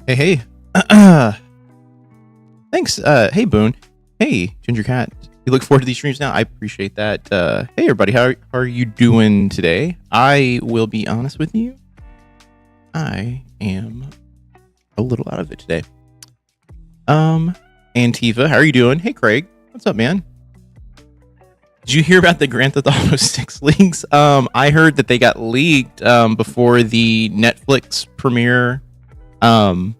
Hey, thanks. Hey, Boone. Hey, Ginger Cat. You look forward to these streams now. I appreciate that. Hey, everybody. How are you doing today? I will be honest with you. I am a little out of it today. Antifa, how are you doing? Hey, Craig. What's up, man? Did you hear about the Grand Theft Auto 6 leaks? I heard that they got leaked before the Netflix premiere,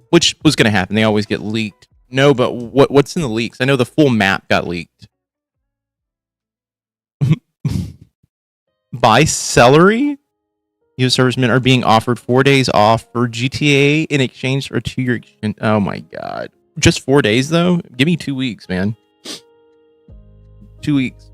which was going to happen. They always get leaked. No, but what's in the leaks? I know the full map got leaked. Buy celery? U.S. servicemen are being offered 4 days off for GTA in exchange for a 2-year extension. Oh my god. Just 4 days, though? Give me 2 weeks, man. 2 weeks.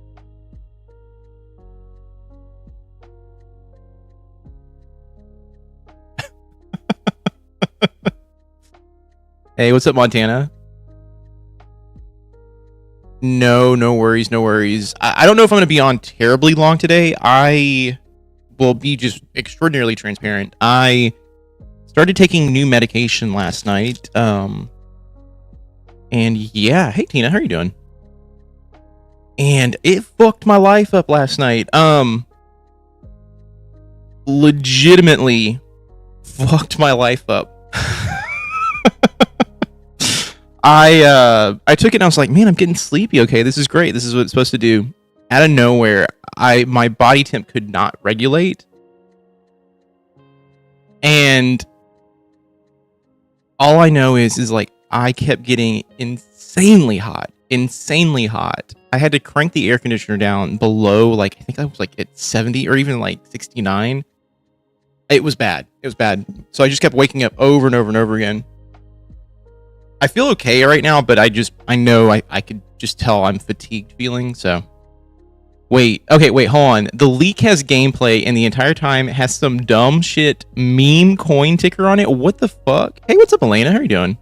Hey, what's up, Montana? No worries, no worries. I don't know if I'm going to be on terribly long today. I will be just extraordinarily transparent. I started taking new medication last night. And yeah, hey Tina, how are you doing? And it fucked my life up last night. Legitimately fucked my life up. I took it and I was like, man, I'm getting sleepy. Okay, this is great. This is what it's supposed to do. Out of nowhere, my body temp could not regulate. And all I know is like I kept getting insanely hot. I had to crank the air conditioner down below, like, I think I was like at 70 or even like 69. It was bad. So I just kept waking up over and over and over again. I feel okay right now, but I know I could just tell I'm fatigued feeling, so. Wait, hold on. The leak has gameplay and the entire time has some dumb shit meme coin ticker on it. What the fuck? Hey, what's up, Elena? How are you doing?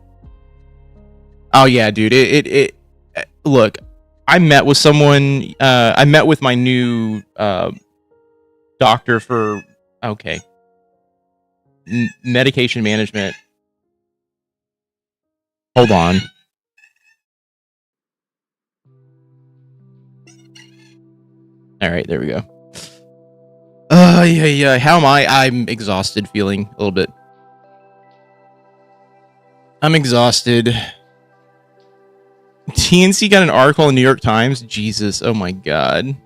Oh yeah, dude. It look, I met with someone, I met with my new doctor for, okay, medication management. Hold on. All right, there we go. Yeah. How am I? I'm exhausted, feeling a little bit. I'm exhausted. TNC got an article in the New York Times. Jesus, oh my god.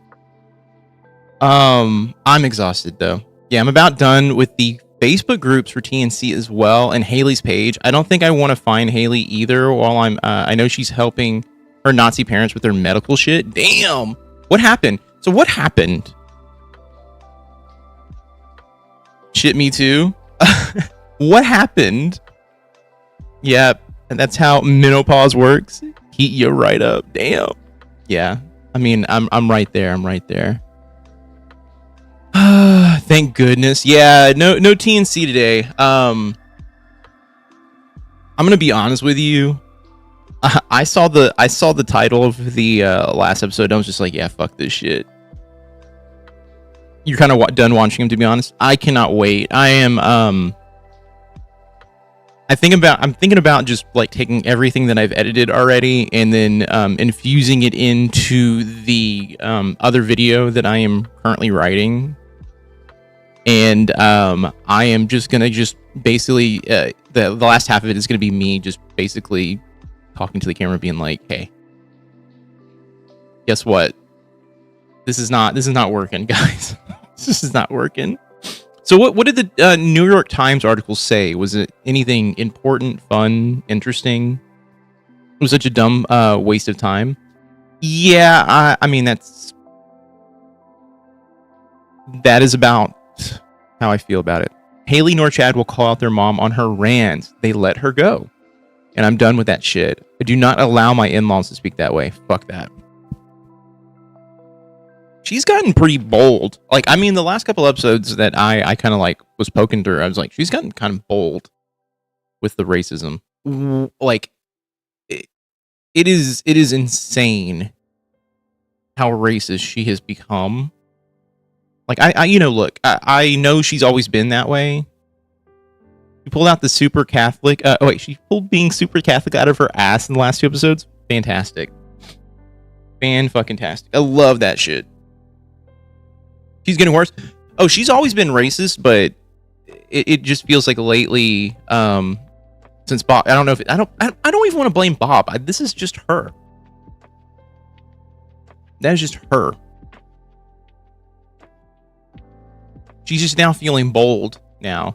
I'm exhausted though. Yeah, I'm about done with the Facebook groups for TNC as well, and Haley's page. I don't think I want to find Haley either while I'm I know she's helping her Nazi parents with their medical shit. Damn. What happened? So what happened? Shit, me too. What happened? Yeah, and that's how menopause works. Heat you right up. Damn. Yeah. I mean, I'm right there. Thank goodness. Yeah, no TNC today. I'm gonna be honest with you. I saw the title of the last episode. And I was just like, yeah, fuck this shit. You're kind of done watching him, to be honest. I cannot wait. I'm thinking about just like taking everything that I've edited already and then infusing it into the other video that I am currently writing. And I am just gonna basically the last half of it is gonna be me just basically talking to the camera, being like, "Hey, guess what? This is not working, guys. This is not working." So what did the New York Times article say? Was it anything important, fun, interesting? It was such a dumb waste of time. Yeah, I mean that is about how I feel about it. Haley nor Chad will call out their mom on her rants. They let her go. And I'm done with that shit. I do not allow my in-laws to speak that way. Fuck that. She's gotten pretty bold. Like, I mean, the last couple episodes that I kind of like was poking through, I was like, she's gotten kind of bold with the racism. Like, it is insane how racist she has become. Like, I look, I know she's always been that way. She pulled out the super Catholic. She pulled being super Catholic out of her ass in the last 2 episodes. Fantastic. Fan-fucking-tastic. I love that shit. She's getting worse. Oh, she's always been racist, but it just feels like lately, since Bob, I don't know if I don't even want to blame Bob. This is just her. That is just her. She's just now feeling bold now.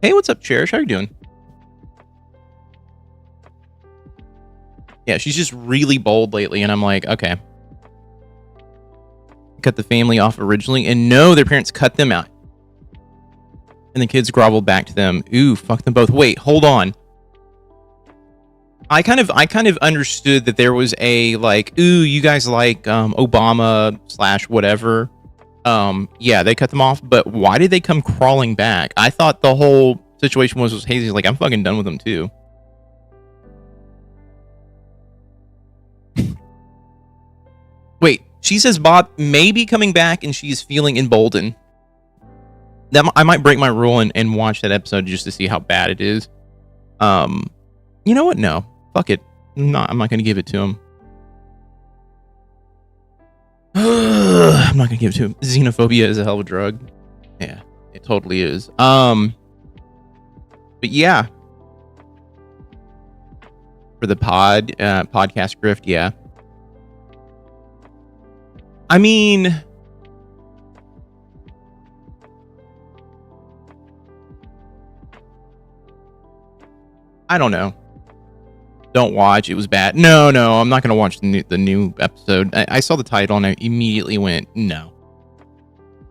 Hey, what's up, Cherish? How you doing? Yeah, she's just really bold lately, and I'm like, okay. Cut the family off originally, and no, their parents cut them out. And the kids groveled back to them. Ooh, fuck them both. Wait, hold on. I kind of understood that there was a, like, ooh, you guys like Obama / whatever. Yeah, they cut them off, but why did they come crawling back? I thought the whole situation was Haley's like, I'm fucking done with them too. Wait, she says Bob may be coming back and she's feeling emboldened. I might break my rule and watch that episode just to see how bad it is. You know what? No. Fuck it. I'm not going to give it to him. I'm not going to give it to him. Xenophobia is a hell of a drug. Yeah, it totally is. But yeah. For the podcast grift, yeah. I mean, I don't know. Don't watch. It was bad. No, I'm not going to watch the new episode. I saw the title and I immediately went, no.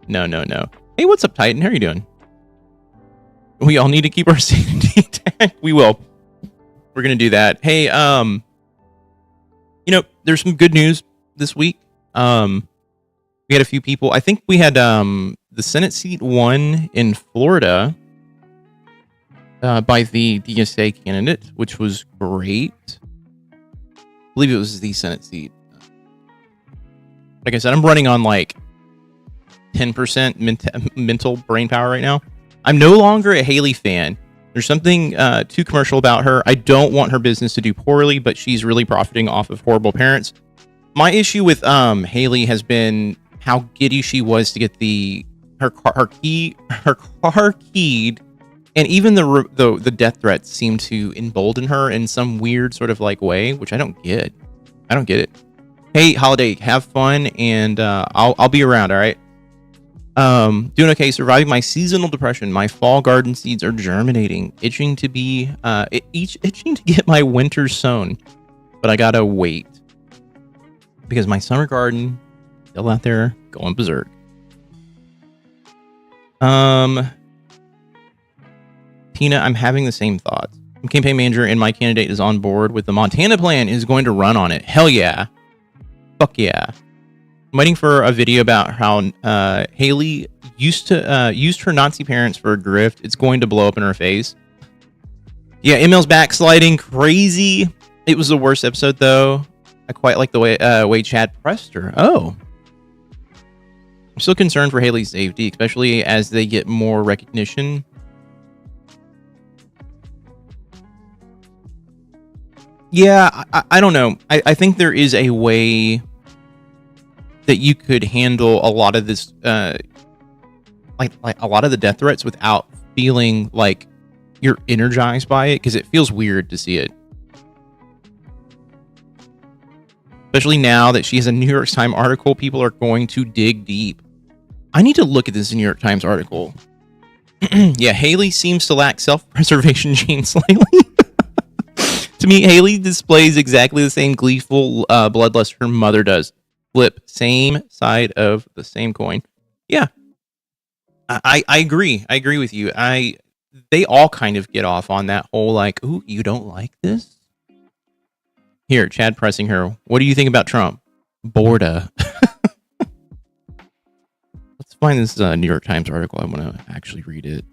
Hey, what's up, Titan? How are you doing? We all need to keep our sanity intact. We will. We're going to do that. Hey, there's some good news this week. We had a few people. I think we had the Senate seat won in Florida by the DSA candidate, which was great. I believe it was the Senate seat. Like I said, I'm running on like 10% mental brain power right now. I'm no longer a Haley fan. There's something too commercial about her. I don't want her business to do poorly, but she's really profiting off of horrible parents. My issue with Haley has been how giddy she was to get her car keyed, and even the death threats seem to embolden her in some weird sort of like way, which I don't get. I don't get it. Hey, Holiday, have fun, and I'll be around. All right. Doing okay. Surviving my seasonal depression. My fall garden seeds are germinating, itching to get my winter sown, but I gotta wait because my summer garden still out there going berserk. Tina, I'm having the same thoughts. I'm campaign manager and my candidate is on board with the Montana plan, is going to run on it. Hell yeah. Fuck yeah. I'm waiting for a video about how Haley used her Nazi parents for a grift. It's going to blow up in her face. Yeah, ML's backsliding crazy. It was the worst episode though. I quite like the way Chad pressed her. Oh. I'm still concerned for Haley's safety, especially as they get more recognition. Yeah, I don't know. I think there is a way that you could handle a lot of this, like a lot of the death threats without feeling like you're energized by it, because it feels weird to see it. Especially now that she has a New York Times article, people are going to dig deep. I need to look at this New York Times article. Yeah, Haley seems to lack self-preservation genes slightly. To me, Haley displays exactly the same gleeful bloodlust her mother does. Flip, same side of the same coin. Yeah, I agree. I agree with you. They all kind of get off on that whole like, ooh, you don't like this? Here, Chad pressing her. What do you think about Trump? Borda. Let's find this New York Times article. I want to actually read it.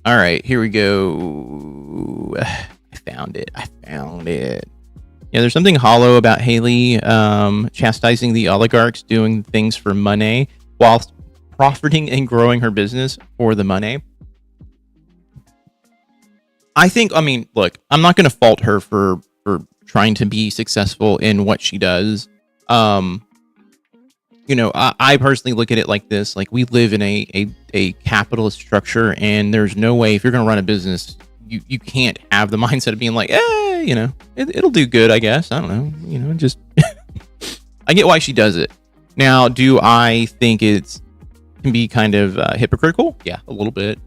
All right, here we go. I found it. Yeah, there's something hollow about Haley chastising the oligarchs doing things for money whilst profiting and growing her business for the money. I mean, look, I'm not going to fault her for trying to be successful in what she does. I personally look at it like this: like, we live in a capitalist structure, and there's no way, if you're going to run a business, you can't have the mindset of being like, it'll do good, I guess. I don't know, just I get why she does it. Now, do I think it can be kind of hypocritical? Yeah, a little bit.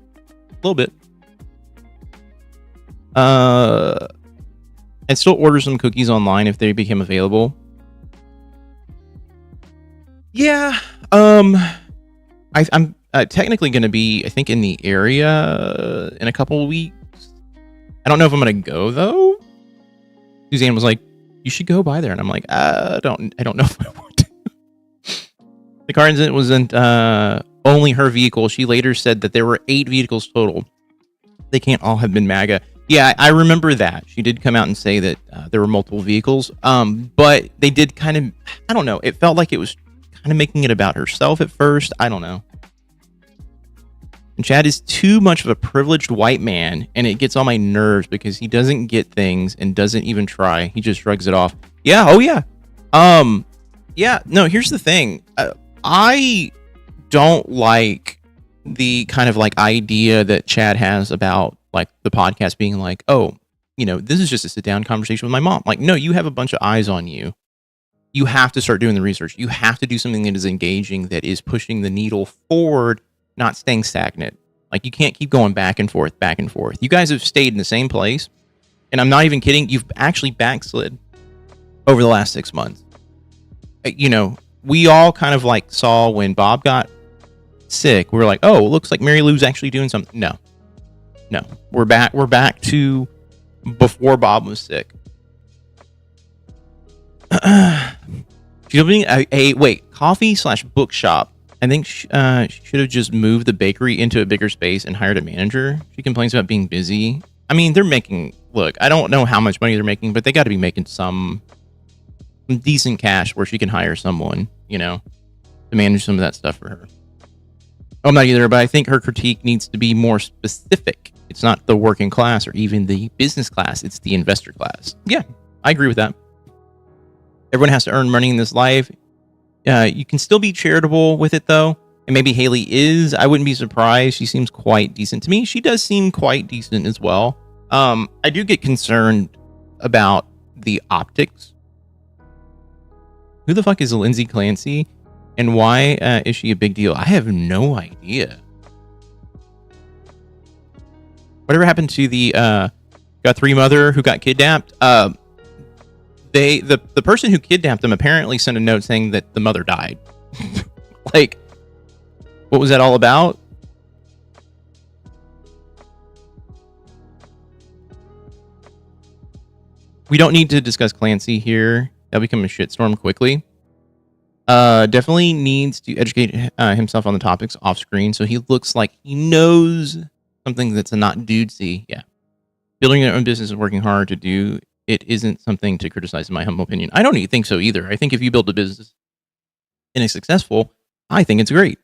I'd still order some cookies online if they became available. Yeah. I'm technically going to be, I think, in the area in a couple of weeks. I don't know if I'm going to go, though. Suzanne was like, you should go by there. And I'm like, I don't know if I want to. The car incident wasn't only her vehicle. She later said that there were 8 vehicles total. They can't all have been MAGA. Yeah, I remember that. She did come out and say that there were multiple vehicles. But they did kind of, I don't know. It felt like it was kind of making it about herself at first. I don't know. And Chad is too much of a privileged white man, and it gets on my nerves because he doesn't get things and doesn't even try. He just shrugs it off. Yeah. Oh yeah. Yeah. No, here's the thing. I don't like the kind of like idea that Chad has about like the podcast being like, oh, this is just a sit down conversation with my mom. Like, no, you have a bunch of eyes on you. You have to start doing the research. You have to do something that is engaging, that is pushing the needle forward, not staying stagnant. Like, you can't keep going back and forth. You guys have stayed in the same place. And I'm not even kidding. You've actually backslid over the last 6 months. We all kind of like saw when Bob got sick. We were like, oh, it looks like Mary Lou's actually doing something. No, we're back to before Bob was sick. She's opening a coffee/bookshop. I think she should have just moved the bakery into a bigger space and hired a manager. She complains about being busy. I mean, they're making, look, I don't know how much money they're making, but they got to be making some decent cash where she can hire someone, to manage some of that stuff for her. I'm not either, but I think her critique needs to be more specific. It's not the working class or even the business class. It's the investor class. Yeah, I agree with that. Everyone has to earn money in this life. You can still be charitable with it, though. And maybe Haley is. I wouldn't be surprised. She seems quite decent to me. She does seem quite decent as well. I do get concerned about the optics. Who the fuck is Lindsay Clancy? And why is she a big deal? I have no idea. Whatever happened to the Guthrie mother who got kidnapped? The person who kidnapped them apparently sent a note saying that the mother died. Like, what was that all about? We don't need to discuss Clancy here. That'll become a shitstorm quickly. Definitely needs to educate himself on the topics off screen so he looks like he knows something that's not dudesy. Yeah. Building your own business and working hard to do it isn't something to criticize, in my humble opinion. I don't even think so either. I think if you build a business and it's successful, I think it's great.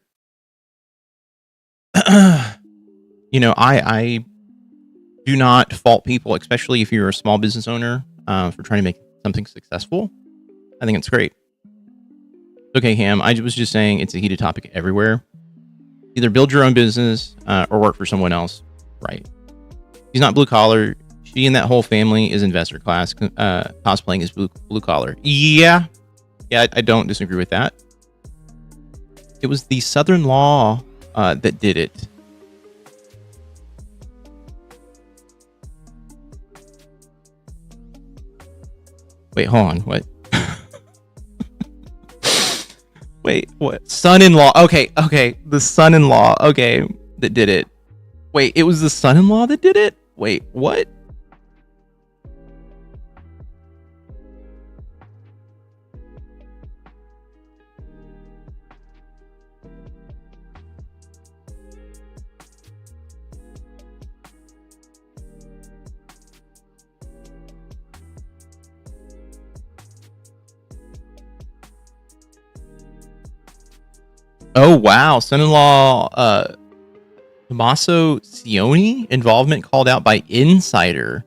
I do not fault people, especially if you're a small business owner, for trying to make something successful. I think it's great. Okay, Ham, I was just saying it's a heated topic everywhere. Either build your own business or work for someone else. Right. She's not blue collar. She and that whole family is investor class. Cosplaying is blue collar. Yeah, I don't disagree with that. It was the Southern law that did it. Wait, hold on. What? Wait, what? Son-in-law. Okay. The son-in-law. Okay, that did it. Wait, it was the son-in-law that did it? Wait, what? Oh wow, son-in-law Tommaso Cioni involvement called out by insider.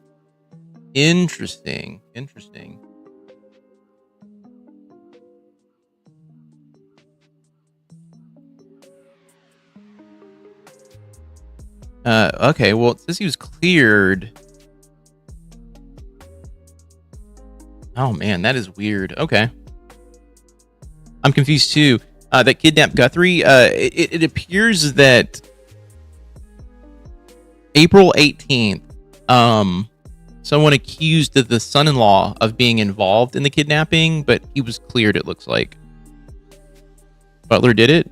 Interesting. Okay, well, it says he was cleared. Oh man, that is weird. Okay. I'm confused too. That kidnapped Guthrie, it appears that April 18th, someone accused the son-in-law of being involved in the kidnapping, but he was cleared, it looks like. Butler did it?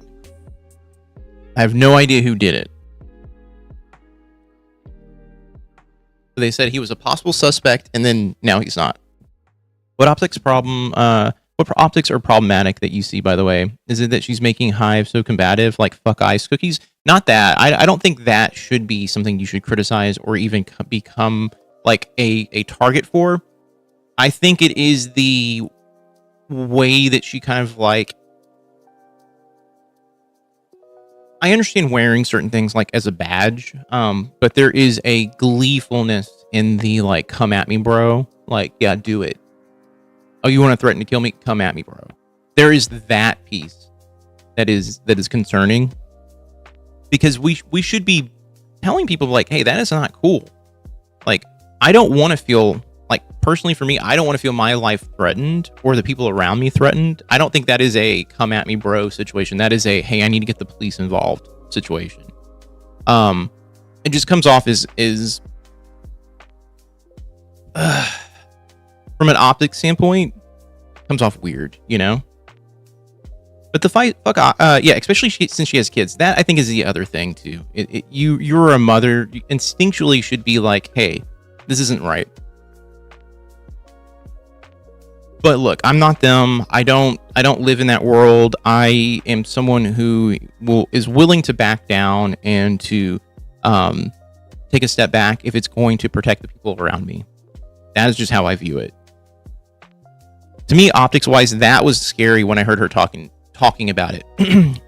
I have no idea who did it. They said he was a possible suspect, and then now he's not. What optics are problematic that you see, by the way? Is it that she's making Hive so combative, like fuck ice cookies? Not that. I don't think that should be something you should criticize or even become like a target for. I think it is the way that she kind of like... I understand wearing certain things like as a badge, but there is a gleefulness in the like, come at me, bro. Like, yeah, do it. Oh, you want to threaten to kill me? Come at me, bro. There is that piece that is concerning, because we should be telling people like, hey, that is not cool. Like, I don't want to feel like, personally for me, I don't want to feel my life threatened or the people around me threatened. I don't think that is a come at me, bro situation. That is a, hey, I need to get the police involved situation. It just comes off as from an optics standpoint, comes off weird, you know? But the fight, yeah, especially since she has kids, that I think is the other thing too. You're a mother, you instinctually should be like, hey, this isn't right. But look, I'm not them. I don't live in that world. I am someone who is willing to back down and to take a step back if it's going to protect the people around me. That is just how I view it. To me, optics-wise, that was scary when I heard her talking about it.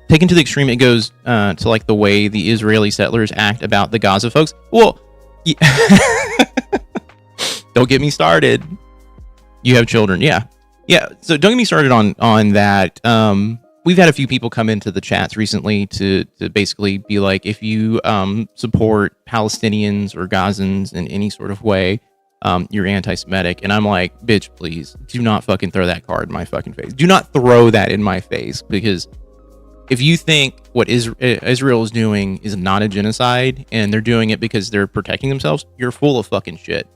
Taken to the extreme, it goes to like the way the Israeli settlers act about the Gaza folks. Well, yeah. Don't get me started. You have children, yeah. So don't get me started on that. We've had a few people come into the chats recently to basically be like, if you support Palestinians or Gazans in any sort of way, you're anti-Semitic. And I'm like, bitch, please do not fucking throw that card in my fucking face. Do not throw that in my face, because if you think what Israel is doing is not a genocide and they're doing it because they're protecting themselves, you're full of fucking shit.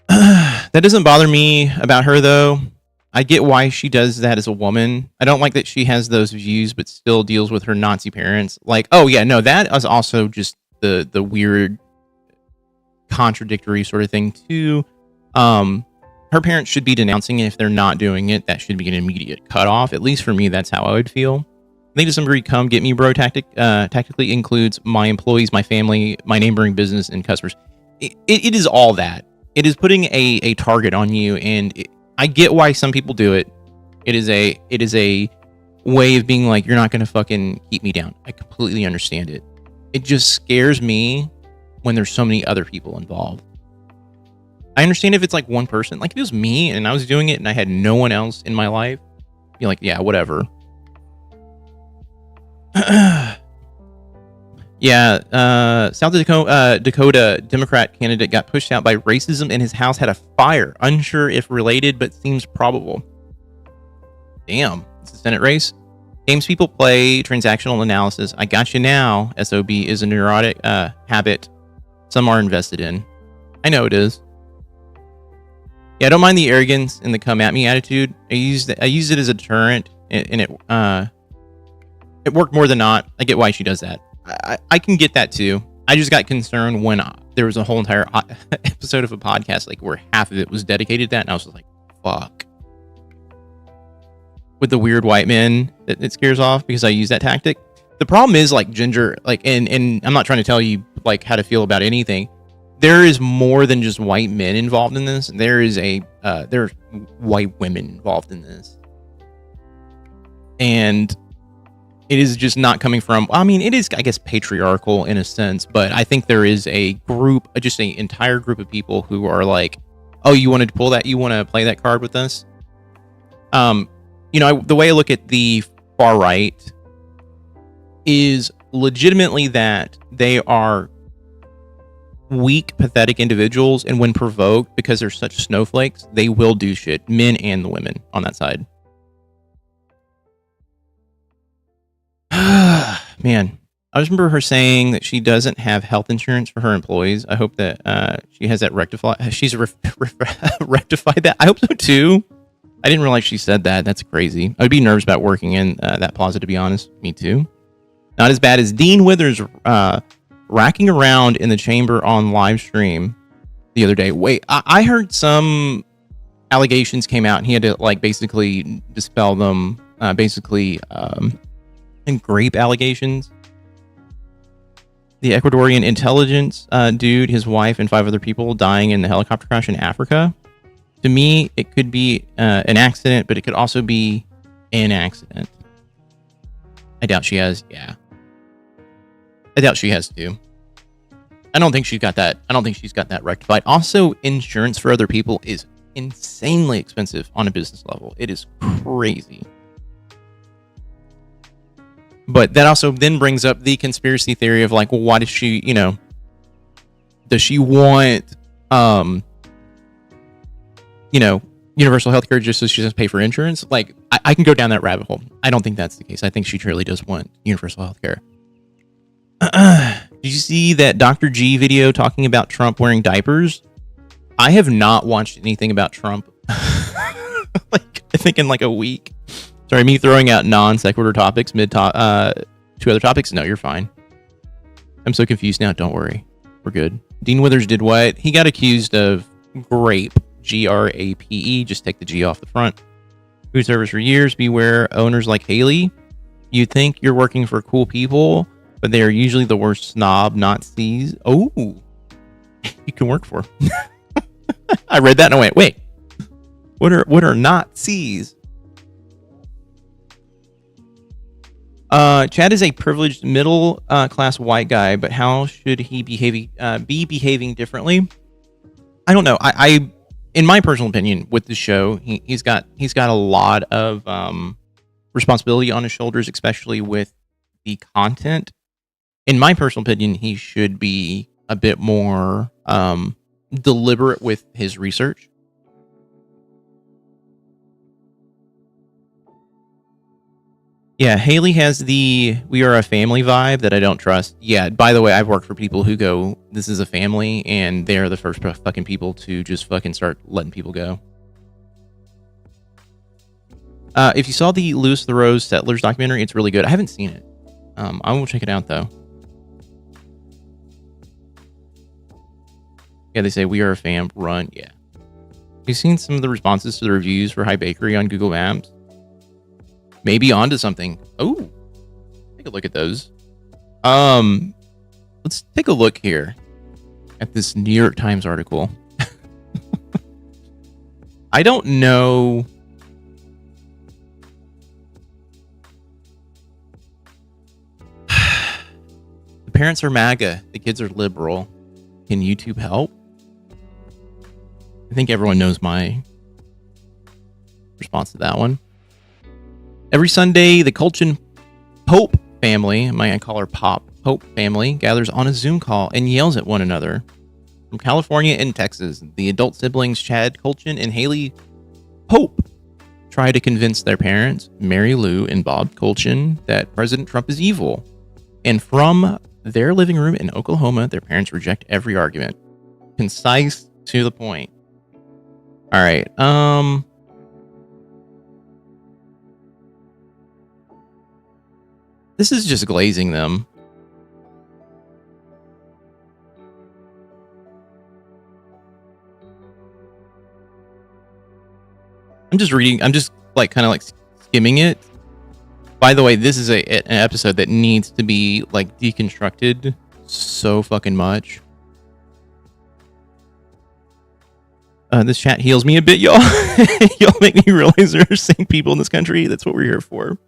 That doesn't bother me about her, though. I get why she does that as a woman. I don't like that she has those views, but still deals with her Nazi parents. Like, oh yeah, no, that is also just the weird, contradictory sort of thing too. Her parents should be denouncing it. If they're not doing it, that should be an immediate cutoff. At least for me, that's how I would feel. I think to some degree, come get me, bro. Tactically includes my employees, my family, my neighboring business, and customers. It is all that. It is putting a target on you, and I get why some people do it. It is a way of being like, you're not going to fucking keep me down. I completely understand it. It just scares me when there's so many other people involved. I understand if it's like one person. Like if it was me and I was doing it and I had no one else in my life, I'd be like, yeah, whatever. Yeah, South Dakota Democrat candidate got pushed out by racism and his house had a fire. Unsure if related, but seems probable. Damn, it's a Senate race. Games people play, transactional analysis. I got you now. SOB is a neurotic habit some are invested in. I know it is. Yeah, I don't mind the arrogance and the come at me attitude. I used it as a deterrent, and it worked more than not. I get why she does that. I can get that too. I just got concerned when there was a whole entire episode of a podcast like where half of it was dedicated to that, and I was just like, fuck. With the weird white men that it scares off because I use that tactic. The problem is like Ginger, like, and I'm not trying to tell you like how to feel about anything. there is more than just white men involved in this. There's white women involved in this. And it is just not coming from, I mean, it is, I guess, patriarchal in a sense, but I think there is a group, just an entire group of people who are like, oh, you wanted to pull that? You want to play that card with us? The way I look at the far right is legitimately that they are weak, pathetic individuals, and when provoked, because they're such snowflakes, they will do shit, men and the women on that side. Man, I just remember her saying that she doesn't have health insurance for her employees. I hope that she has that rectified. She's rectified that. I hope so too. I didn't realize she said that. That's crazy. I'd be nervous about working in that plaza, to be honest. Me too. Not as bad as Dean Withers racking around in the chamber on live stream the other day. Wait, I heard some allegations came out and he had to basically dispel them. And grape allegations. The Ecuadorian intelligence dude, his wife, and 5 other people dying in the helicopter crash in Africa. To me, it could be an accident, but it could also be an accident. I doubt she has. Yeah. I doubt she has too. I don't think she's got that. I don't think she's got that rectified. Also, insurance for other people is insanely expensive on a business level. It is crazy. But that also then brings up the conspiracy theory of why does she, does she want, universal healthcare just so she doesn't pay for insurance? I can go down that rabbit hole. I don't think that's the case. I think she truly does want universal healthcare. Did you see that Dr. G video talking about Trump wearing diapers? I have not watched anything about Trump. I think in a week. Sorry, me throwing out non-sequitur topics mid-2 other topics? No, you're fine. I'm so confused now. Don't worry. We're good. Dean Withers did what? He got accused of grape. Grape. Just take the G off the front. Food service for years. Beware owners like Haley. You think you're working for cool people, but they are usually the worst snob Nazis. Oh, you can work for. I read that and I went, wait. What are Nazis? Chad is a privileged middle class white guy, but how should he be behaving differently? I don't know. I in my personal opinion, with the show, he's got a lot of responsibility on his shoulders, especially with the content. In my personal opinion, he should be a bit more deliberate with his research. Yeah, Haley has the "we are a family" vibe that I don't trust. Yeah, by the way, I've worked for people who go, "This is a family," and they're the first fucking people to just fucking start letting people go. If you saw the Louis Theroux's Settlers documentary, it's really good. I haven't seen it. I will check it out though. Yeah, they say "we are a fam." Run. Yeah. Have you seen some of the responses to the reviews for High Bakery on Google Maps? Maybe onto something. Oh, take a look at those. Let's take a look here at this New York Times article. I don't know. The parents are MAGA. The kids are liberal. Can YouTube help? I think everyone knows my response to that one. Every Sunday, the Colchin Pope family, I call her Pop, Pope family, gathers on a Zoom call and yells at one another. From California and Texas, the adult siblings Chad Colchin and Haley Pope try to convince their parents, Mary Lou and Bob Colchin, that President Trump is evil. And from their living room in Oklahoma, their parents reject every argument. Concise, to the point. All right. This is just glazing them. I'm just reading. I'm just kind of skimming it. By the way, this is an episode that needs to be deconstructed so fucking much. This chat heals me a bit, y'all. Y'all make me realize there are sane people in this country. That's what we're here for.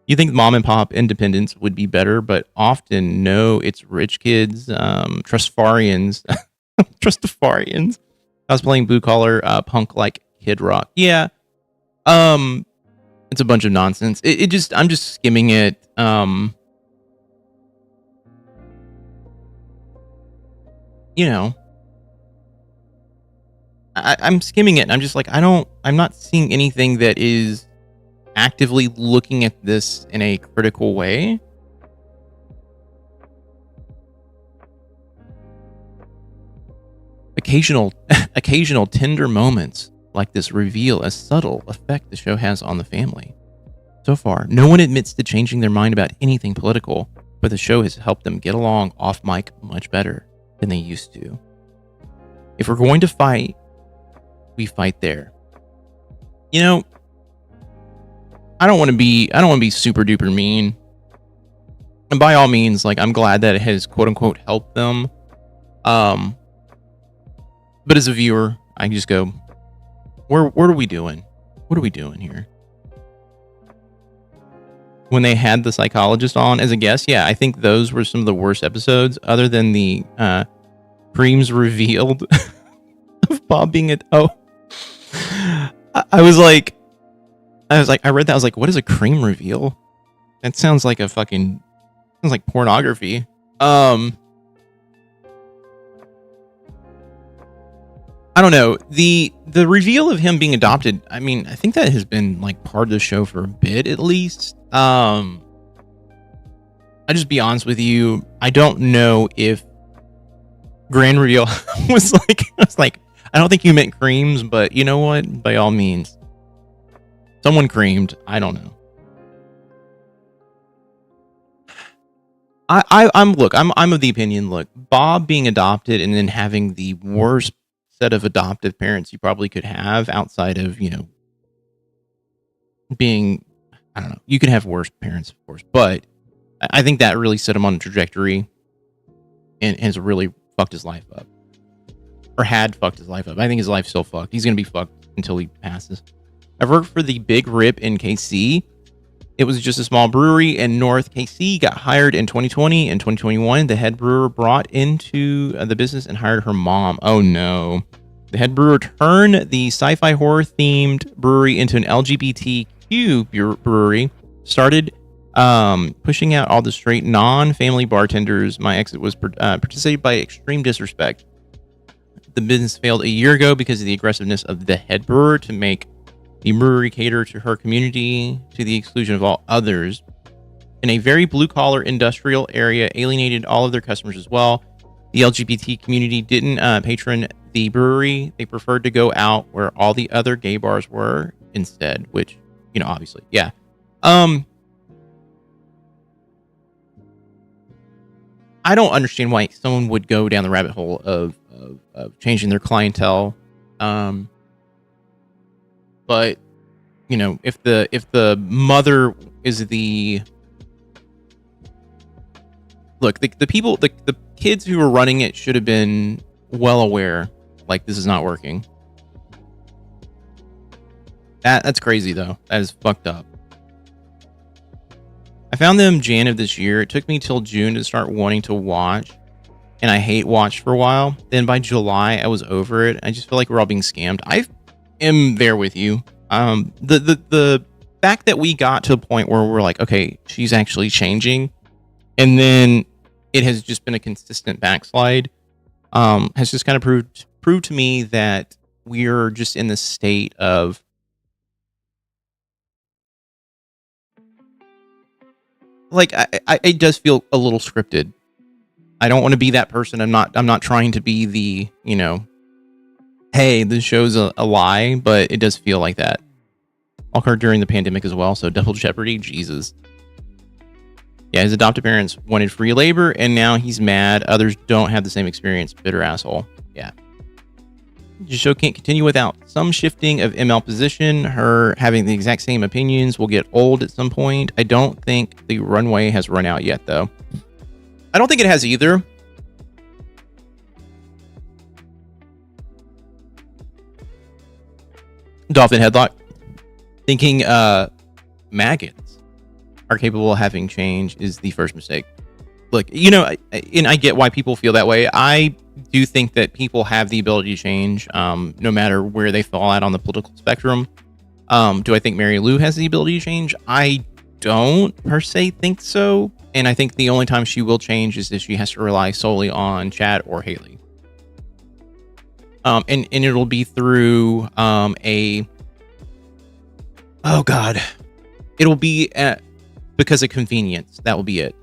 You think mom and pop independence would be better, but often no, it's rich kids, Trustafarians, Trustafarians. I was playing blue collar punk like Kid Rock. Yeah. It's a bunch of nonsense. I'm just skimming it. You know, I'm skimming it and I'm just like, I'm not seeing anything that is actively looking at this in a critical way. Occasional tender moments like this reveal a subtle effect the show has on the family. So far, no one admits to changing their mind about anything political, but the show has helped them get along off mic much better than they used to. If we're going to fight, we fight there. You know, I don't want to be super duper mean. And by all means, like, I'm glad that it has quote unquote helped them. But as a viewer, I just go, what are we doing? What are we doing here? When they had the psychologist on as a guest, yeah, I think those were some of the worst episodes, other than the Creams revealed of Bob being I read that, I was like, what is a cream reveal? That sounds like pornography. I don't know. The reveal of him being adopted, I mean, I think that has been like part of the show for a bit at least. I'll just be honest with you. I don't know if grand reveal was like, I don't think you meant creams, but you know what? By all means. Someone creamed. I don't know. I'm of the opinion, look, Bob being adopted and then having the worst set of adoptive parents you probably could have outside of, you know, being, I don't know, you can have worse parents, of course, but I think that really set him on a trajectory and has really fucked his life up. Or had fucked his life up. I think his life's still fucked. He's going to be fucked until he passes. I've worked for the Big Rip in KC. It was just a small brewery in North KC. Got hired in 2020 and 2021. The head brewer brought into the business and hired her mom. Oh no. The head brewer turned the sci-fi horror themed brewery into an LGBTQ brewery. Started pushing out all the straight non-family bartenders. My exit was participated by extreme disrespect. The business failed a year ago because of the aggressiveness of the head brewer to make the brewery cater to her community to the exclusion of all others. In a very blue-collar industrial area, alienated all of their customers as well. The LGBT community didn't patron the brewery. They preferred to go out where all the other gay bars were instead, which, you know, obviously, yeah. I don't understand why someone would go down the rabbit hole of changing their clientele. But you know, if the mother is the look, the people, the kids who were running it should have been well aware, like, this is not working. That's crazy though. That is fucked up. I found them Jan of this year. It took me till June to start wanting to watch, and I hate watched for a while. Then by July, I was over it. I just feel like we're all being scammed. I am there with you. The fact that we got to a point where we're like, okay, she's actually changing, and then it has just been a consistent backslide, has just kind of proved to me that we're just in the state of, like, it does feel a little scripted. I don't want to be that person. I'm not trying to be the, you know, hey, this show's a lie, but it does feel like that. All occurred during the pandemic as well, so double jeopardy, Jesus. Yeah, his adoptive parents wanted free labor, and now he's mad others don't have the same experience. Bitter asshole. Yeah. The show can't continue without some shifting of ML position. Her having the exact same opinions will get old at some point. I don't think the runway has run out yet, though. I don't think it has either. Dolphin headlock. Thinking maggots are capable of having change is the first mistake. Look, you know, and I get why people feel that way. I do think that people have the ability to change, no matter where they fall out on the political spectrum. Do I think Mary Lou has the ability to change? I don't per se think so. And I think the only time she will change is if she has to rely solely on Chad or Haley. And it'll be through it'll be because of convenience. That will be it.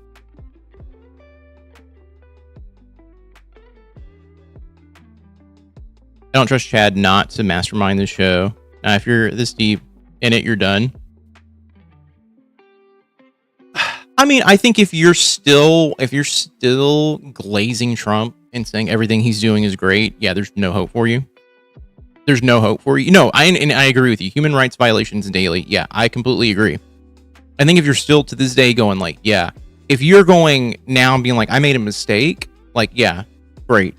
I don't trust Chad not to mastermind the show. If you're this deep in it, you're done. I mean, I think if you're still glazing Trump and saying everything he's doing is great, yeah, there's no hope for you. There's no hope for you. No, I agree with you. Human rights violations daily. Yeah, I completely agree. I think if you're still to this day going like, yeah, if you're going now and being like, I made a mistake, like, yeah, great.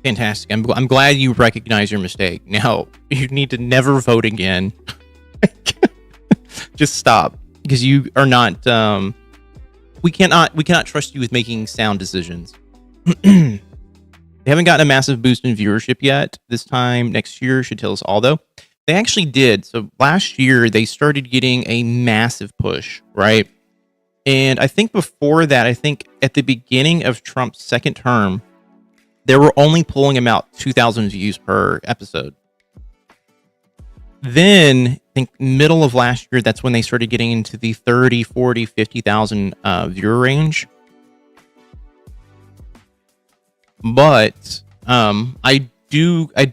Fantastic. I'm glad you recognize your mistake. Now, you need to never vote again. Just stop. Because you are not, we cannot trust you with making sound decisions. They haven't gotten a massive boost in viewership yet. This time next year should tell us all, though. They actually did. So last year, they started getting a massive push, right? And I think before that, I think at the beginning of Trump's second term, they were only pulling about 2,000 views per episode. Then, I think middle of last year, that's when they started getting into the 30, 40, 50,000 viewer range. But I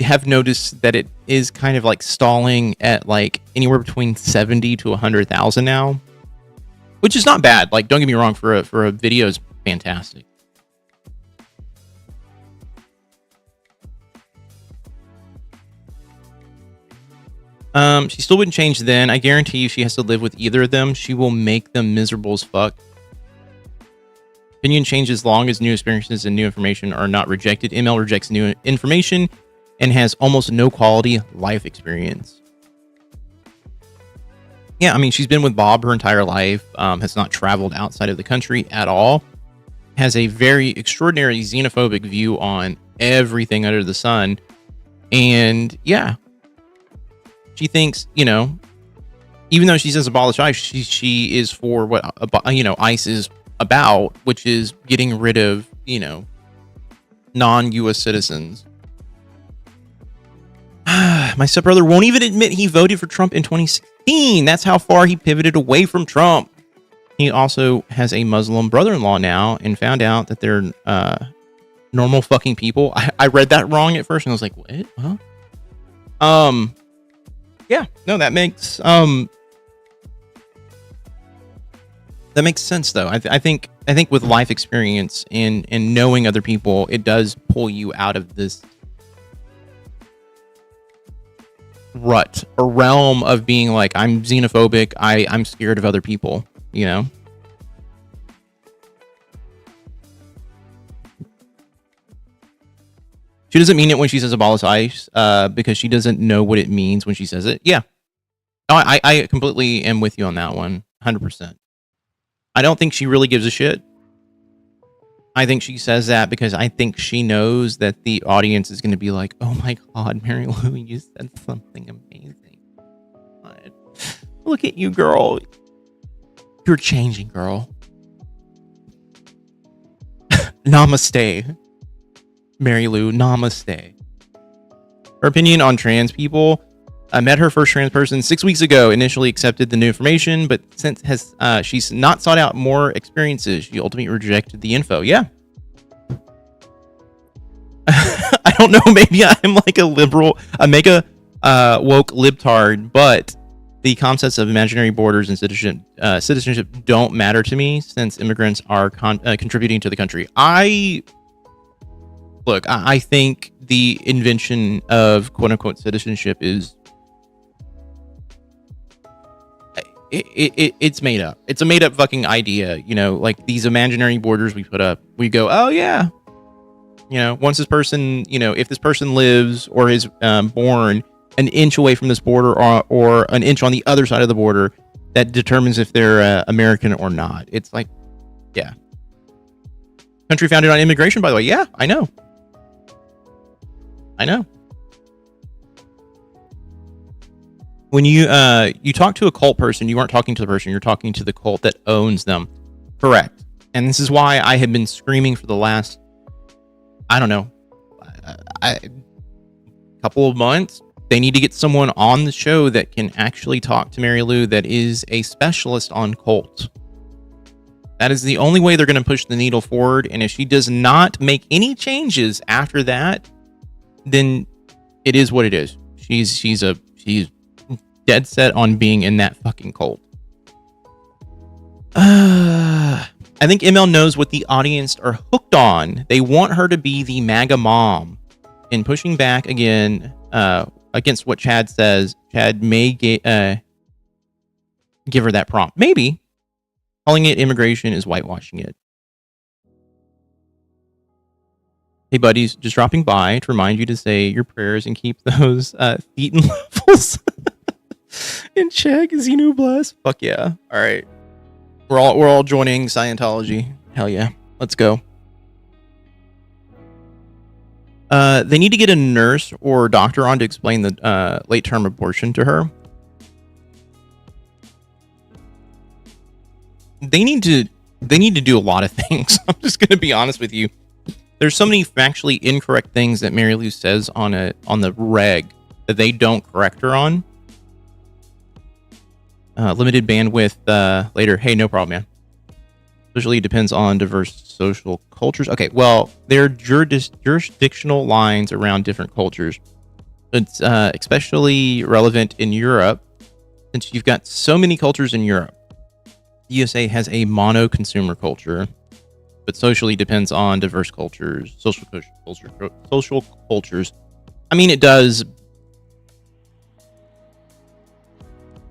have noticed that it is kind of like stalling at like anywhere between 70 to 100,000 now, which is not bad. Like, don't get me wrong, for a video is fantastic. She still wouldn't change then. I guarantee you she has to live with either of them. She will make them miserable as fuck. Opinion changes as long as new experiences and new information are not rejected. ML rejects new information and has almost no quality life experience. Yeah, I mean, she's been with Bob her entire life, has not traveled outside of the country at all, has a very extraordinary xenophobic view on everything under the sun. And yeah, she thinks, you know, even though she says abolish ICE, she is for what, you know, ICE is about, which is getting rid of, you know, non-U.S. citizens. My stepbrother won't even admit he voted for Trump in 2016. That's how far he pivoted away from Trump. He also has a Muslim brother-in-law now and found out that they're normal fucking people. I read that wrong at first and I was like, what? Huh? Yeah, no, that makes sense though. I think with life experience and knowing other people, it does pull you out of this rut or realm of being like, I'm xenophobic, I'm scared of other people, you know? She doesn't mean it when she says abolish ICE, because she doesn't know what it means when she says it. Yeah. No, I completely am with you on that one. 100%. I don't think she really gives a shit. I think she says that because I think she knows that the audience is going to be like, oh my God, Mary Lou, you said something amazing. God. Look at you, girl. You're changing, girl. Namaste. Mary Lou, namaste. Her opinion on trans people. I met her first trans person 6 weeks ago. Initially accepted the new information, but since she's not sought out more experiences. She ultimately rejected the info. Yeah. I don't know. Maybe I'm like a liberal, a mega woke libtard, but the concepts of imaginary borders and citizenship don't matter to me since immigrants are contributing to the country. Look, I think the invention of quote unquote citizenship is it's made up. It's a made up fucking idea. You know, like these imaginary borders we put up, we go, oh yeah. You know, once this person, you know, if this person lives or is born an inch away from this border or an inch on the other side of the border that determines if they're American or not. It's like, yeah. Country founded on immigration, by the way. Yeah, I know. When you talk to a cult person, you aren't talking to the person, you're talking to the cult that owns them. Correct. And this is why I have been screaming for the last, I don't know, a couple of months. They need to get someone on the show that can actually talk to Mary Lou that is a specialist on cults. That is the only way they're going to push the needle forward. And if she does not make any changes after that, then it is what it is. She's dead set on being in that fucking cult. I think ML knows what the audience are hooked on. They want her to be the MAGA mom. And pushing back again against what Chad says, Chad may give her that prompt. Maybe. Calling it immigration is whitewashing it. Hey, buddies, just dropping by to remind you to say your prayers and keep those thetan levels in check. Xenoblast. Fuck yeah. All right. We're all joining Scientology. Hell yeah. Let's go. They need to get a nurse or doctor on to explain the late-term abortion to her. They need to do a lot of things. I'm just going to be honest with you. There's so many factually incorrect things that Mary Lou says on the reg that they don't correct her on. Limited bandwidth later. Hey, no problem, man. Usually depends on diverse social cultures. Okay, well, there are jurisdictional lines around different cultures. It's especially relevant in Europe, since you've got so many cultures in Europe. The USA has a mono-consumer culture, but socially depends on diverse cultures, social cultures. I mean, it does.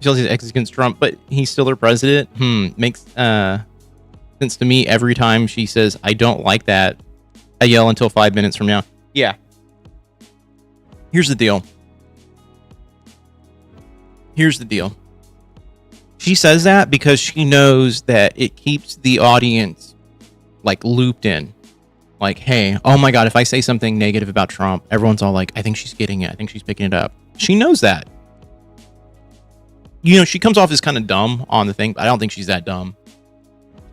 Chelsea's ex against Trump, but he's still their president. Makes sense to me every time she says, I don't like that. I yell until 5 minutes from now. Yeah. Here's the deal. She says that because she knows that it keeps the audience like looped in. Like, hey, oh my God, if I say something negative about Trump, everyone's all like, I think she's getting it. I think she's picking it up. She knows that. You know, she comes off as kind of dumb on the thing, but I don't think she's that dumb.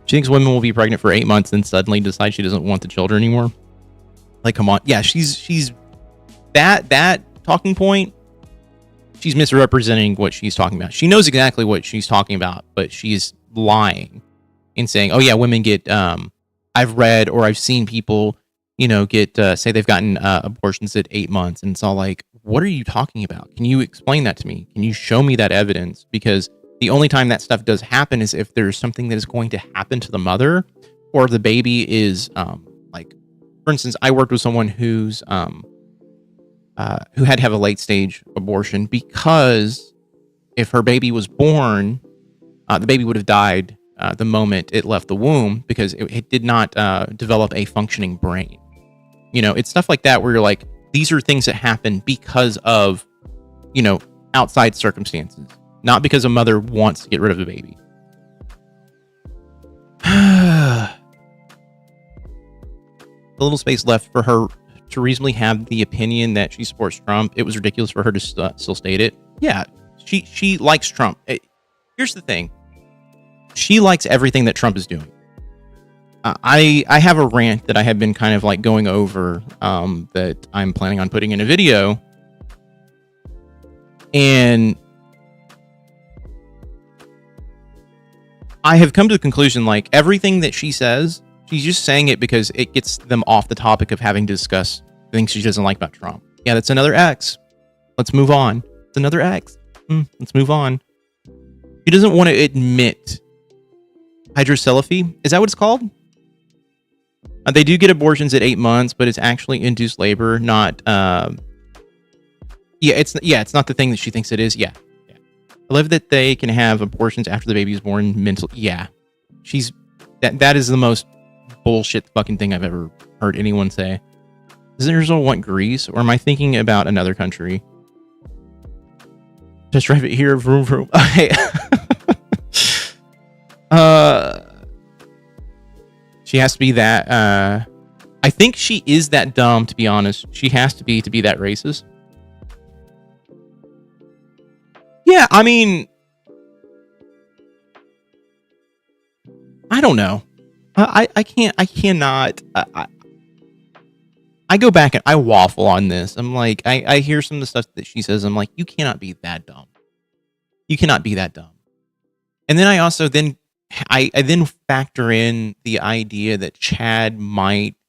She thinks women will be pregnant for 8 months and suddenly decide she doesn't want the children anymore. Like, come on. Yeah, she's that talking point. She's misrepresenting what she's talking about. She knows exactly what she's talking about, but she's lying and saying, oh yeah, women get, I've read or I've seen people, get, say they've gotten abortions at 8 months. And it's all like, what are you talking about? Can you explain that to me? Can you show me that evidence? Because the only time that stuff does happen is if there's something that is going to happen to the mother or the baby is, like, for instance, I worked with someone who had to have a late stage abortion because if her baby was born, the baby would have died the moment it left the womb because it did not develop a functioning brain. It's stuff like that where you're like, these are things that happen because of, outside circumstances, not because a mother wants to get rid of the baby. A little space left for her to reasonably have the opinion that she supports Trump. It was ridiculous for her to still state it. Yeah, she likes Trump. Here's the thing. She likes everything that Trump is doing. I have a rant that I have been kind of like going over that I'm planning on putting in a video. And I have come to the conclusion, like, everything that she says, she's just saying it because it gets them off the topic of having to discuss things she doesn't like about Trump. Yeah, that's another X. Let's move on. It's another X. Let's move on. She doesn't want to admit hydrocephalus. Is that what it's called? They do get abortions at 8 months, but it's actually induced labor, not. It's not the thing that she thinks it is. Yeah. I love that they can have abortions after the baby is born. That is the most bullshit fucking thing I've ever heard anyone say. Does Israel want Greece, or am I thinking about another country? Test drive it here. Vroom vroom. Okay. uh, she has to be that. I think she is that dumb. To be honest, she has to be that racist. Yeah, I mean, I don't know. I cannot. I go back and I waffle on this. I'm like, I hear some of the stuff that she says. I'm like, you cannot be that dumb. You cannot be that dumb. And then I also I then factor in the idea that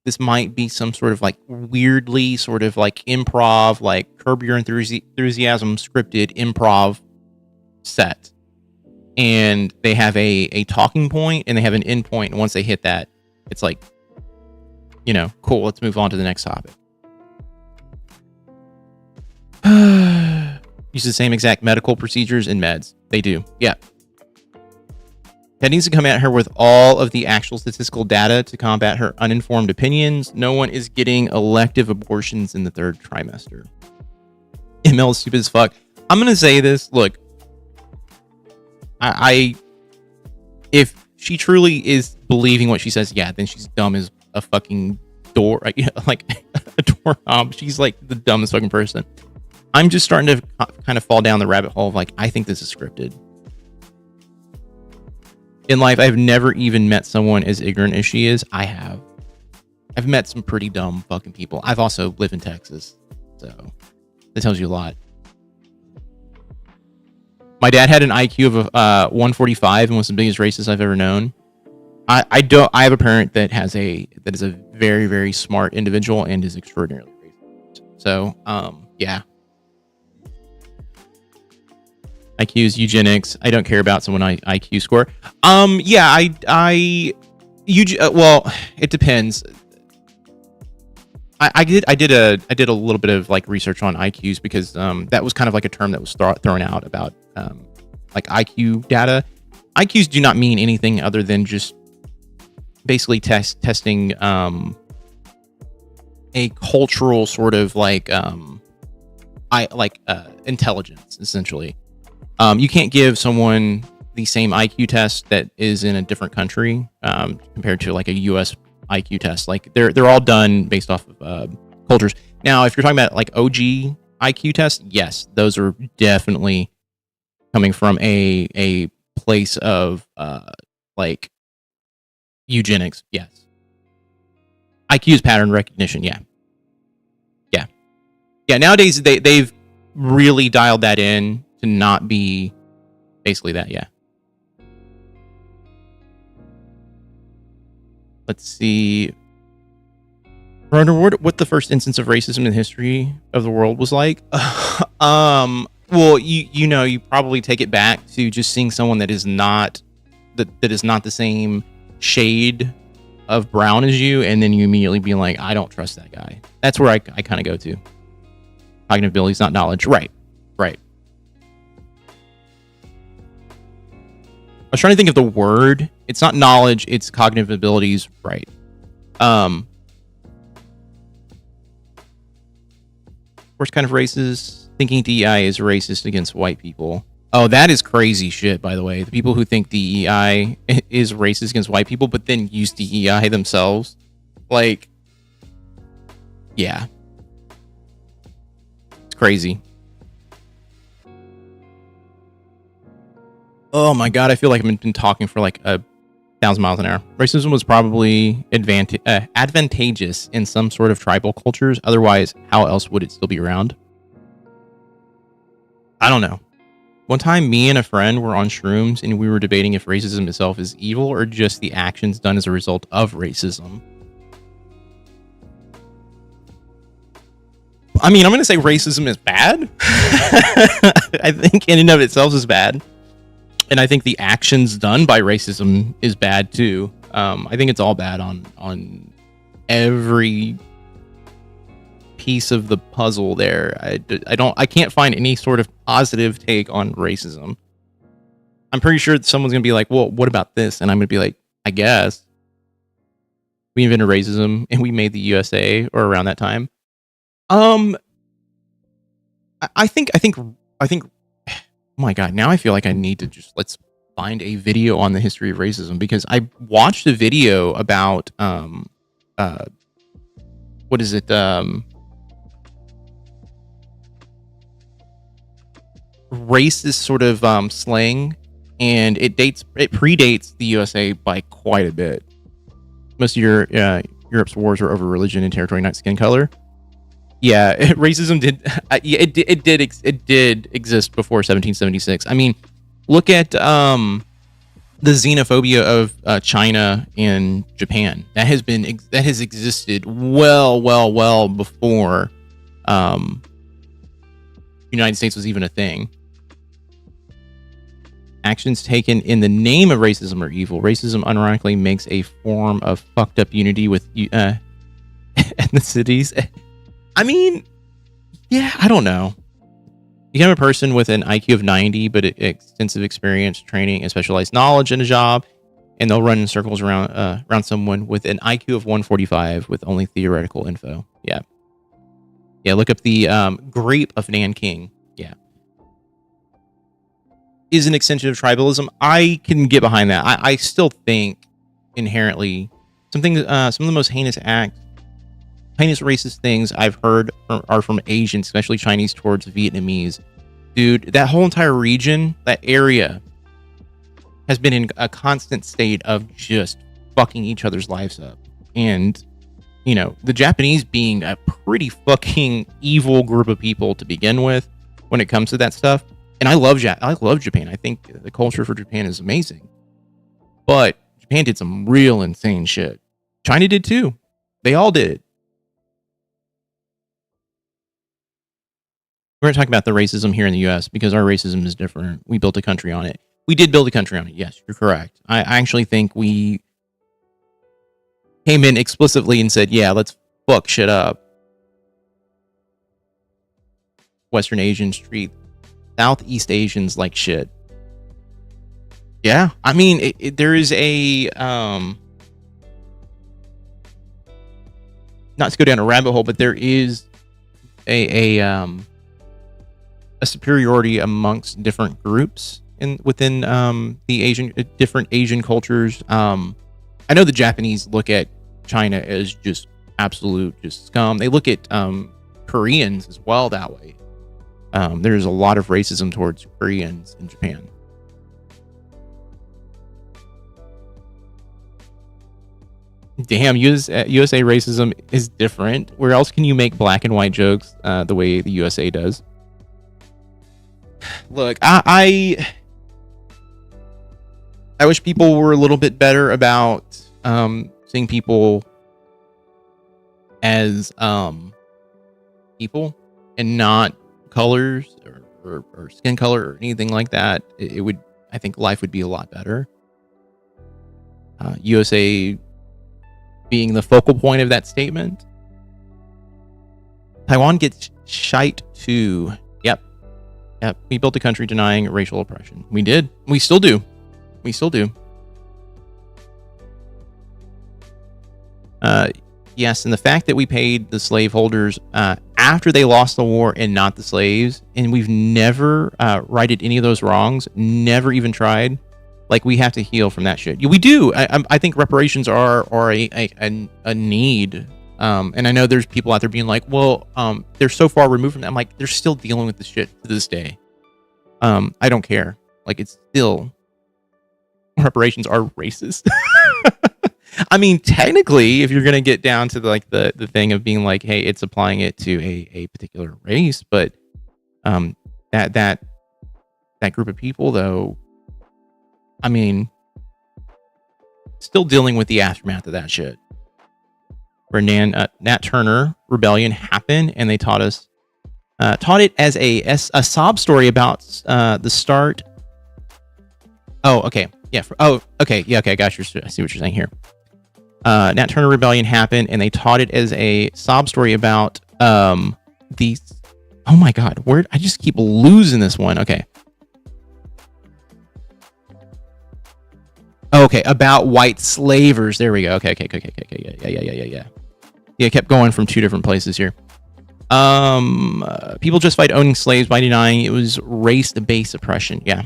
this might be some sort of like weirdly sort of like improv, like Curb Your Enthusiasm scripted improv set. And they have a talking point and they have an end point. And once they hit that, it's like, cool, let's move on to the next topic. Use the same exact medical procedures and meds. They do. Yeah. Ted needs to come at her with all of the actual statistical data to combat her uninformed opinions. No one is getting elective abortions in the 3rd trimester. ML is stupid as fuck. I'm going to say this. Look, if she truly is believing what she says, yeah, then she's dumb as a fucking door, like a doorknob. She's like the dumbest fucking person. I'm just starting to kind of fall down the rabbit hole of like, I think this is scripted. In life, I've never even met someone as ignorant as she is. I've met some pretty dumb fucking people. I've also lived in Texas, so that tells you a lot. My dad had an IQ of 145 and was the biggest racist I've ever known. I have a parent that is a very, very smart individual and is extraordinarily racist. So, yeah. IQ is eugenics. I don't care about someone IQ score. Yeah, well, it depends. I did a little bit of like research on IQs because that was kind of like a term that was thrown out about like IQ data. IQs do not mean anything other than just basically testing a cultural sort of like intelligence essentially. You can't give someone the same IQ test that is in a different country compared to like a U.S. IQ test. Like they're all done based off of cultures. Now, if you're talking about like OG IQ tests, yes, those are definitely coming from a place of like eugenics. Yes, IQ is pattern recognition. Yeah. Nowadays they've really dialed that in to not be basically that. Yeah. Let's see. I wonder what the first instance of racism in history of the world was like. Well, you probably take it back to just seeing someone that is not the same shade of brown as you, and then you immediately be like, I don't trust that guy. That's where I kind of go to. Cognitive abilities, not knowledge. Right. I was trying to think of the word. It's not knowledge, it's cognitive abilities. Right. Worst kind of racist? Thinking DEI is racist against white people. Oh, that is crazy shit, by the way. The people who think DEI is racist against white people, but then use DEI themselves. Like, yeah. It's crazy. Oh my god, I feel like I've been talking for like 1,000 miles an hour. Racism was probably advantageous in some sort of tribal cultures. Otherwise, how else would it still be around? I don't know. One time, me and a friend were on shrooms and we were debating if racism itself is evil or just the actions done as a result of racism. I mean, I'm going to say racism is bad. I think in and of itself is bad. And I think the actions done by racism is bad too. I think it's all bad on every piece of the puzzle there. I can't find any sort of positive take on racism. I'm pretty sure someone's gonna be like, well, what about this? And I'm gonna be like, I guess we invented racism and we made the USA or around that time. I think Oh my God, now I feel like I need to just let's find a video on the history of racism, because I watched a video about uh what is it? Racist sort of slang, and it predates the USA by quite a bit. Most of Europe's wars were over religion and territory, not skin color. Yeah, racism did. Yeah, it did exist before 1776. I mean, look at the xenophobia of China and Japan. That has existed well before United States was even a thing. Actions taken in the name of racism are evil. Racism, unironically, makes a form of fucked up unity with ethnicities. I mean, yeah, I don't know. You have a person with an IQ of 90, but extensive experience, training, and specialized knowledge in a job, and they'll run in circles around someone with an IQ of 145 with only theoretical info. Yeah. Yeah, look up the grape of Nanking. Yeah. Is an extension of tribalism. I can get behind that. I still think inherently some of the most heinous racist things I've heard are from Asians, especially Chinese towards Vietnamese. Dude, that whole entire region, that area, has been in a constant state of just fucking each other's lives up. And, you know, the Japanese being a pretty fucking evil group of people to begin with when it comes to that stuff. And I love Japan. I think the culture for Japan is amazing. But Japan did some real insane shit. China did too. They all did. We're going to talk about the racism here in the U.S. because our racism is different. We built a country on it. We did build a country on it. Yes, you're correct. I actually think we came in explicitly and said, yeah, let's fuck shit up. Western Asians treat Southeast Asians like shit. Yeah, I mean, there is a not to go down a rabbit hole, but there is a superiority amongst different groups within the different Asian cultures. I know the Japanese look at China as just absolute scum. They look at Koreans as well that way. There's a lot of racism towards Koreans in Japan. Damn, USA racism is different. Where else can you make black and white jokes the way the USA does? Look, I wish people were a little bit better about seeing people as people and not colors or skin color or anything like that. It would, I think life would be a lot better. USA being the focal point of that statement. Taiwan gets shite too. Yep. We built a country denying racial oppression. We did. We still do. Yes, and the fact that we paid the slaveholders after they lost the war and not the slaves, and we've never righted any of those wrongs, never even tried. Like, we have to heal from that shit. We do. I think reparations are a need. And I know there's people out there being like, well, they're so far removed from that. I'm like, they're still dealing with this shit to this day. I don't care. Like, it's still, reparations are racist. I mean, technically, if you're going to get down to the thing of being like, hey, it's applying it to a particular race, but that group of people, though, I mean, still dealing with the aftermath of that shit. Where Nat Turner rebellion happened, and they taught it as a sob story about the start. Oh, okay, yeah. Okay, yeah. Okay, I see what you're saying here. Nat Turner rebellion happened, and they taught it as a sob story about these. Oh my God, I just keep losing this one. Okay. Okay, about white slavers. There we go. Okay. Yeah. Yeah, I kept going from two different places here. People justified owning slaves by denying it was race-based oppression. Yeah.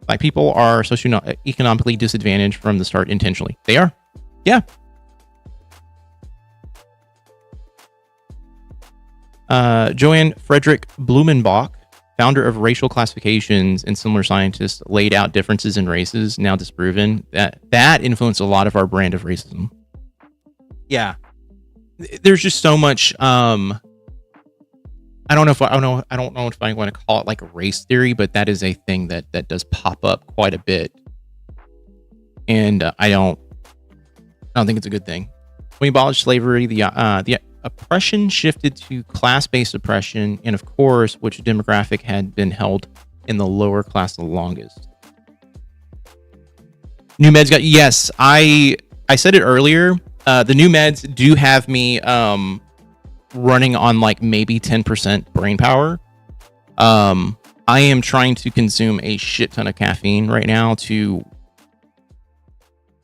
Black people are socioeconomically disadvantaged from the start intentionally. They are. Yeah. Joanne Frederick Blumenbach, founder of Racial Classifications and Similar Scientists, laid out differences in races, now disproven, that influenced a lot of our brand of racism. Yeah. There's just so much, I don't know if I want to call it like a race theory, but that is a thing that does pop up quite a bit. And I don't think it's a good thing. When we abolished slavery, the oppression shifted to class-based oppression, and of course, which demographic had been held in the lower class the longest. New meds got, yes, I said it earlier. The new meds do have me running on like maybe 10% brain power. I am trying to consume a shit ton of caffeine right now to.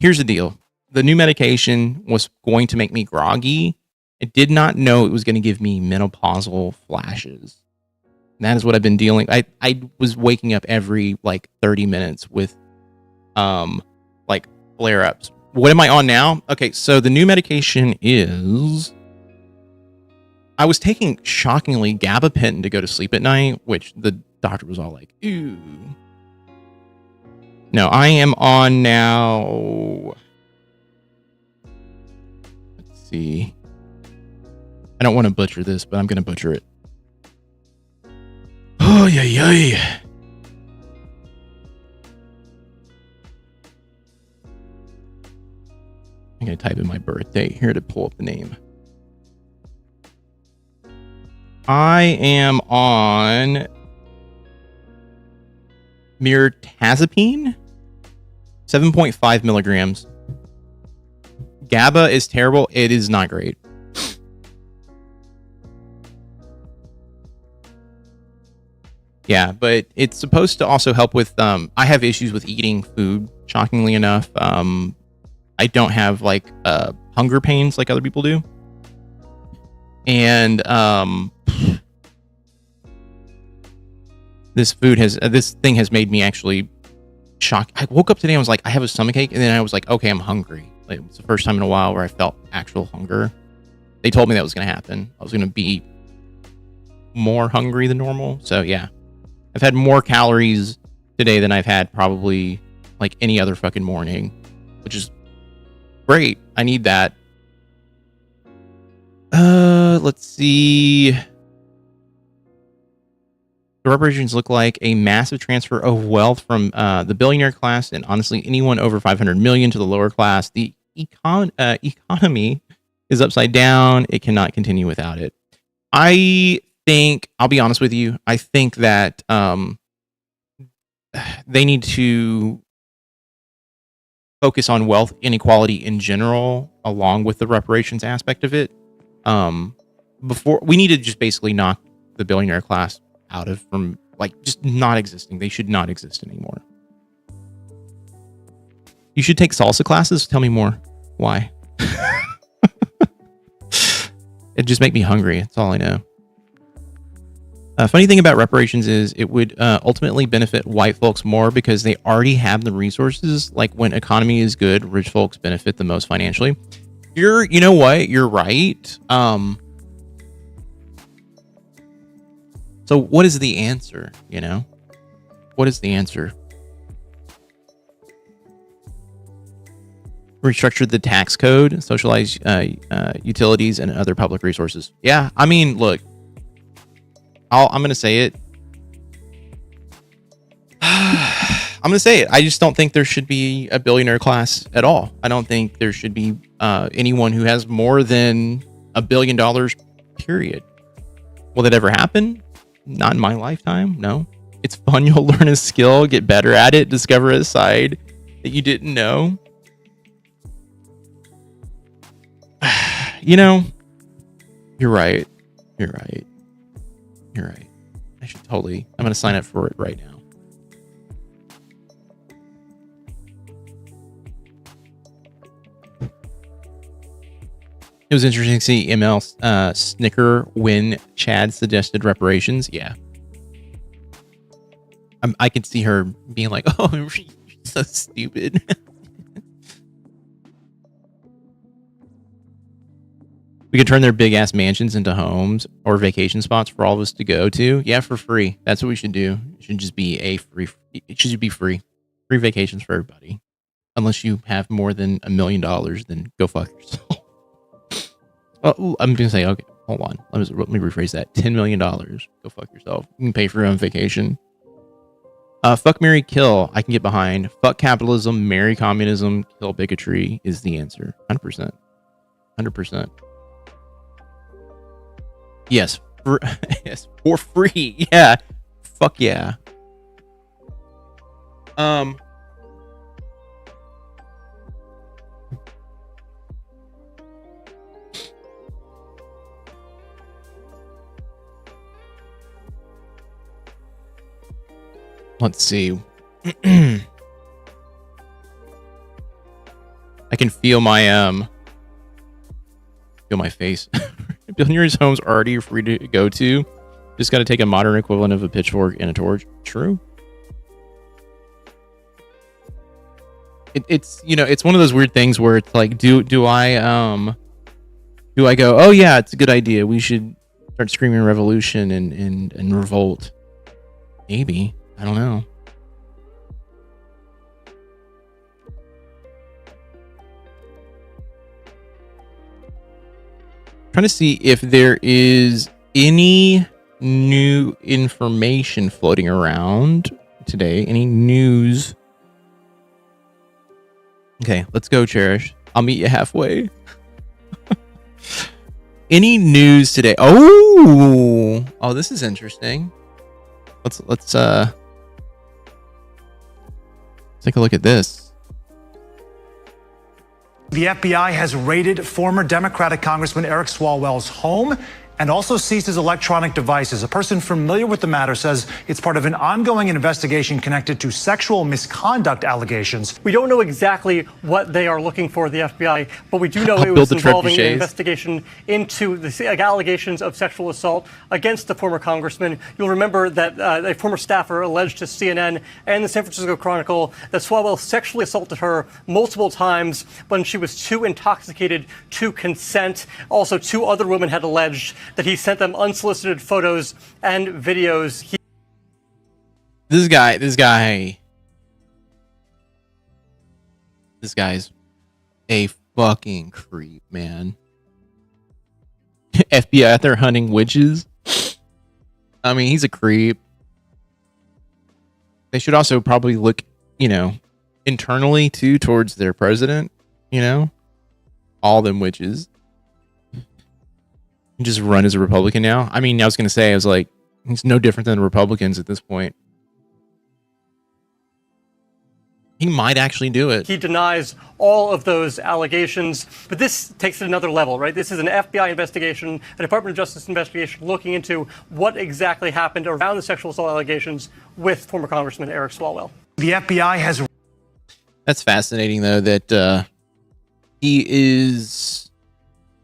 Here's the deal. The new medication was going to make me groggy. I did not know it was going to give me menopausal flashes. And that is what I've been dealing. I was waking up every like 30 minutes with like flare-ups. What am I on now? Okay, so the new medication is, I was taking shockingly gabapentin to go to sleep at night, which the doctor was all like, ew. No, I am on now. Let's see. I don't want to butcher this, but I'm going to butcher it. Oh, yeah. I'm going to type in my birth date here to pull up the name. I am on mirtazapine, 7.5 milligrams. GABA is terrible. It is not great. Yeah, but it's supposed to also help with, I have issues with eating food, shockingly enough. I don't have like hunger pains like other people do. And this thing has made me actually shocked. I woke up today and was like, I have a stomachache, and then I was like, okay, I'm hungry. Like, it was the first time in a while where I felt actual hunger. They told me that was going to happen. I was going to be more hungry than normal. So yeah, I've had more calories today than I've had probably like any other fucking morning, which is great. I need that. Let's see. The reparations look like a massive transfer of wealth from the billionaire class and honestly anyone over 500 million to the lower class. The economy is upside down. It cannot continue without it. I think, I'll be honest with you, I think that they need to focus on wealth inequality in general, along with the reparations aspect of it. Before we need to just basically knock the billionaire class out of from like just not existing. They should not exist anymore. You should take salsa classes. Tell me more. Why? It just make me hungry. That's all I know. Funny thing about reparations is it would ultimately benefit white folks more because they already have the resources. Like when economy is good, rich folks benefit the most financially. You know what? You're right. So what is the answer? You know, what is the answer? Restructure the tax code, socialize utilities and other public resources. Yeah, I mean, look, I'm going to say it. I'm going to say it. I just don't think there should be a billionaire class at all. I don't think there should be anyone who has more than $1 billion, period. Will that ever happen? Not in my lifetime. No. It's fun. You'll learn a skill, get better at it, discover a side that you didn't know. You know, you're right. You're right. You're right. I should totally, I'm going to sign up for it right now. It was interesting to see ML snicker when Chad suggested reparations. Yeah. I could see her being like, oh, you're so stupid. We could turn their big ass mansions into homes or vacation spots for all of us to go to. Yeah, for free. That's what we should do. It should just be it should be free. Free vacations for everybody. Unless you have more than $1 million, then go fuck yourself. Well, I'm going to say, okay, hold on. Let me rephrase that. $10 million. Go fuck yourself. You can pay for your own vacation. Fuck, marry, kill. I can get behind. Fuck capitalism, marry communism, kill bigotry is the answer. 100%. 100%. Yes. Yes. For free. Yeah. Fuck yeah. Let's see. I can feel my face. Billionaires' homes are already free to go to. Just got to take a modern equivalent of a pitchfork and a torch. True. It's it's one of those weird things where it's like, do I go, oh yeah, it's a good idea, we should start screaming revolution and revolt? Maybe. I don't know. Trying to see if there is any new information floating around today. Any news? Okay, let's go, Cherish. I'll meet you halfway. Any news today? Oh, this is interesting. Let's take a look at this. The FBI has raided former Democratic Congressman Eric Swalwell's home and also seized his electronic devices. A person familiar with the matter says it's part of an ongoing investigation connected to sexual misconduct allegations. We don't know exactly what they are looking for, the FBI, but we do know it was involving an investigation into the allegations of sexual assault against the former congressman. You'll remember that a former staffer alleged to CNN and the San Francisco Chronicle that Swalwell sexually assaulted her multiple times when she was too intoxicated to consent. Also, 2 other women had alleged that he sent them unsolicited photos and videos. This guy's a fucking creep, man. FBI out there hunting witches. I mean, he's a creep. They should also probably look, internally too towards their president, all them witches. Just run as a Republican now. I mean, I was going to say, I was like, he's no different than Republicans at this point. He might actually do it. He denies all of those allegations, but this takes it another level, right? This is an FBI investigation, a Department of Justice investigation looking into what exactly happened around the sexual assault allegations with former Congressman Eric Swalwell. The FBI has... That's fascinating, though, that he is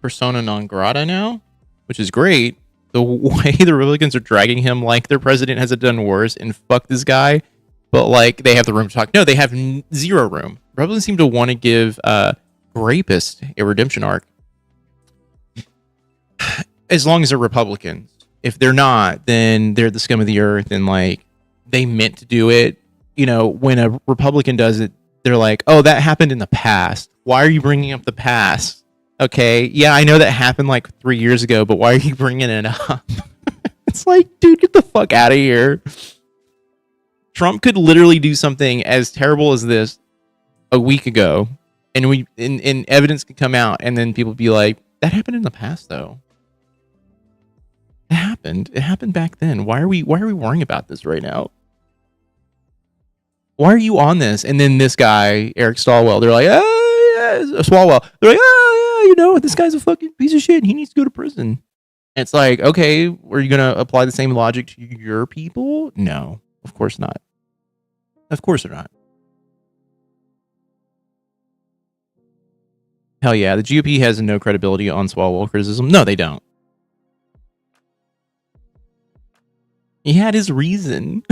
persona non grata now, which is great. The way the Republicans are dragging him like their president hasn't done worse, and fuck this guy. But like they have the room to talk. No, they have zero room. Republicans seem to want to give rapist a redemption arc. As long as they're Republicans. If they're not, then they're the scum of the earth, and like they meant to do it. When a Republican does it, they're like, oh, that happened in the past. Why are you bringing up the past? Okay, yeah, I know that happened like 3 years ago, but why are you bringing it up? It's like, dude, get the fuck out of here. Trump could literally do something as terrible as this a week ago, and evidence could come out, and then people be like, that happened in the past, though. It happened. It happened back then. Why are we worrying about this right now? Why are you on this? And then this guy, Eric Swalwell, they're like, Swalwell. They're like, this guy's a fucking piece of shit. He needs to go to prison. And it's like, okay, are you going to apply the same logic to your people? No, of course not. Of course they're not. Hell yeah, the GOP has no credibility on Swalwell criticism. No, they don't. He had his reason.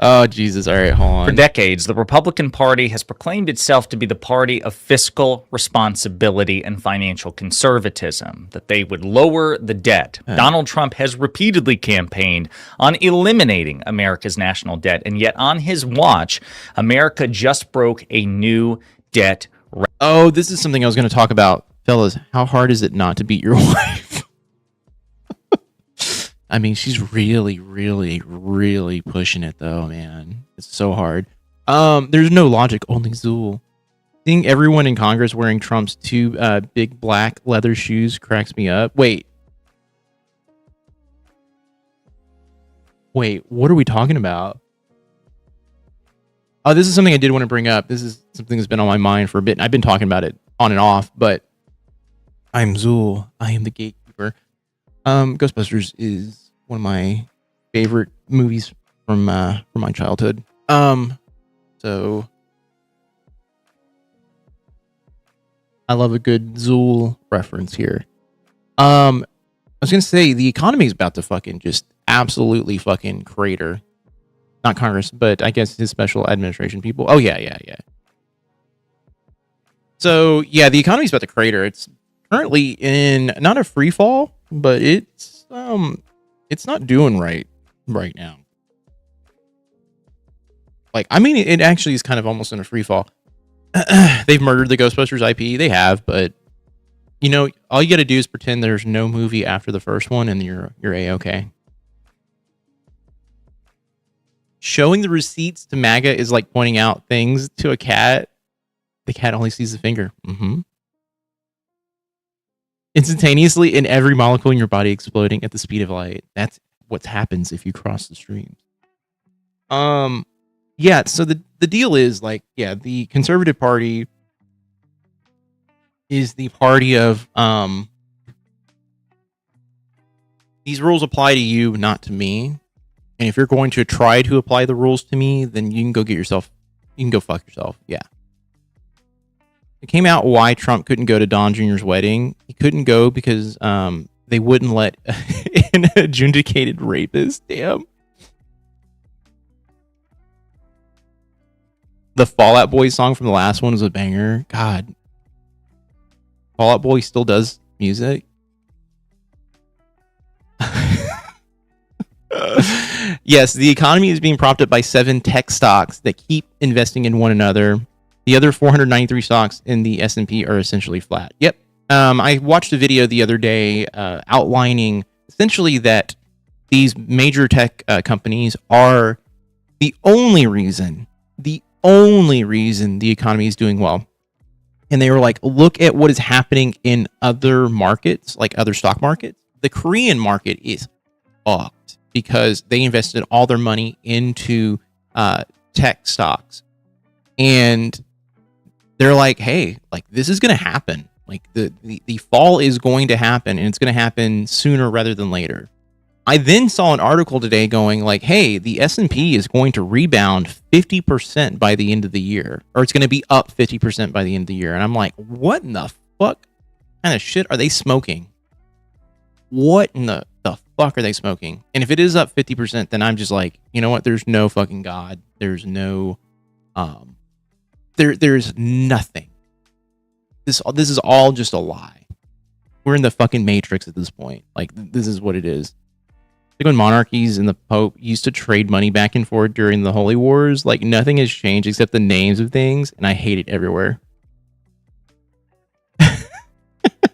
Oh, Jesus. All right, hold on. For decades, the Republican Party has proclaimed itself to be the party of fiscal responsibility and financial conservatism, that they would lower the debt. Donald Trump has repeatedly campaigned on eliminating America's national debt, and yet on his watch, America just broke a new debt record. Oh, this is something I was going to talk about. Fellas, how hard is it not to beat your wife? I mean, she's really, really, really pushing it, though, man. It's so hard. There's no logic, only Zool. Seeing everyone in Congress wearing Trump's two big black leather shoes cracks me up. Wait, what are we talking about? Oh, this is something I did want to bring up. This is something that's been on my mind for a bit. I've been talking about it on and off, but I'm Zool. I am the gatekeeper. Ghostbusters is one of my favorite movies from my childhood. So I love a good Zool reference here. I was gonna say the economy is about to fucking just absolutely fucking crater. Not Congress, but I guess his special administration people. Oh yeah. So yeah, the economy's about to crater. It's currently in not a free fall, but it's not doing right now. Like, I mean, it actually is kind of almost in a free fall. They've murdered the Ghostbusters IP. They have, but you know, all you got to do is pretend there's no movie after the first one, and you're A-okay. Showing the receipts to MAGA is like pointing out things to a cat. The cat only sees the finger. Instantaneously, in every molecule in your body exploding at the speed of light. That's what happens if you cross the streams. Yeah, so the deal is, like, yeah, the Conservative Party is the party of these rules apply to you, not to me. And if you're going to try to apply the rules to me, then you can go fuck yourself. Yeah. It came out why Trump couldn't go to Don Jr.'s wedding. He couldn't go because they wouldn't let an adjudicated rapist. Damn. The Fall Out Boy song from the last one was a banger. God. Fall Out Boy still does music. Yes, the economy is being propped up by 7 tech stocks that keep investing in one another. The other 493 stocks in the S&P are essentially flat. Yep. I watched a video the other day outlining essentially that these major tech companies are the only reason the economy is doing well. And they were like, look at what is happening in other markets, like other stock markets. The Korean market is fucked because they invested all their money into tech stocks. And they're like, hey, like, this is going to happen. Like, the fall is going to happen, and it's going to happen sooner rather than later. I then saw an article today going like, hey, the S&P is going to rebound 50% by the end of the year, or it's going to be up 50% by the end of the year. And I'm like, what in the fuck kind of shit are they smoking? What in the fuck are they smoking? And if it is up 50%, then I'm just like, you know what? There's no fucking God. There's no, there's nothing. This is all just a lie. We're in the fucking Matrix at this point. Like, this is what it is. Like when monarchies and the Pope used to trade money back and forth during the Holy Wars, like, nothing has changed except the names of things, and I hate it everywhere.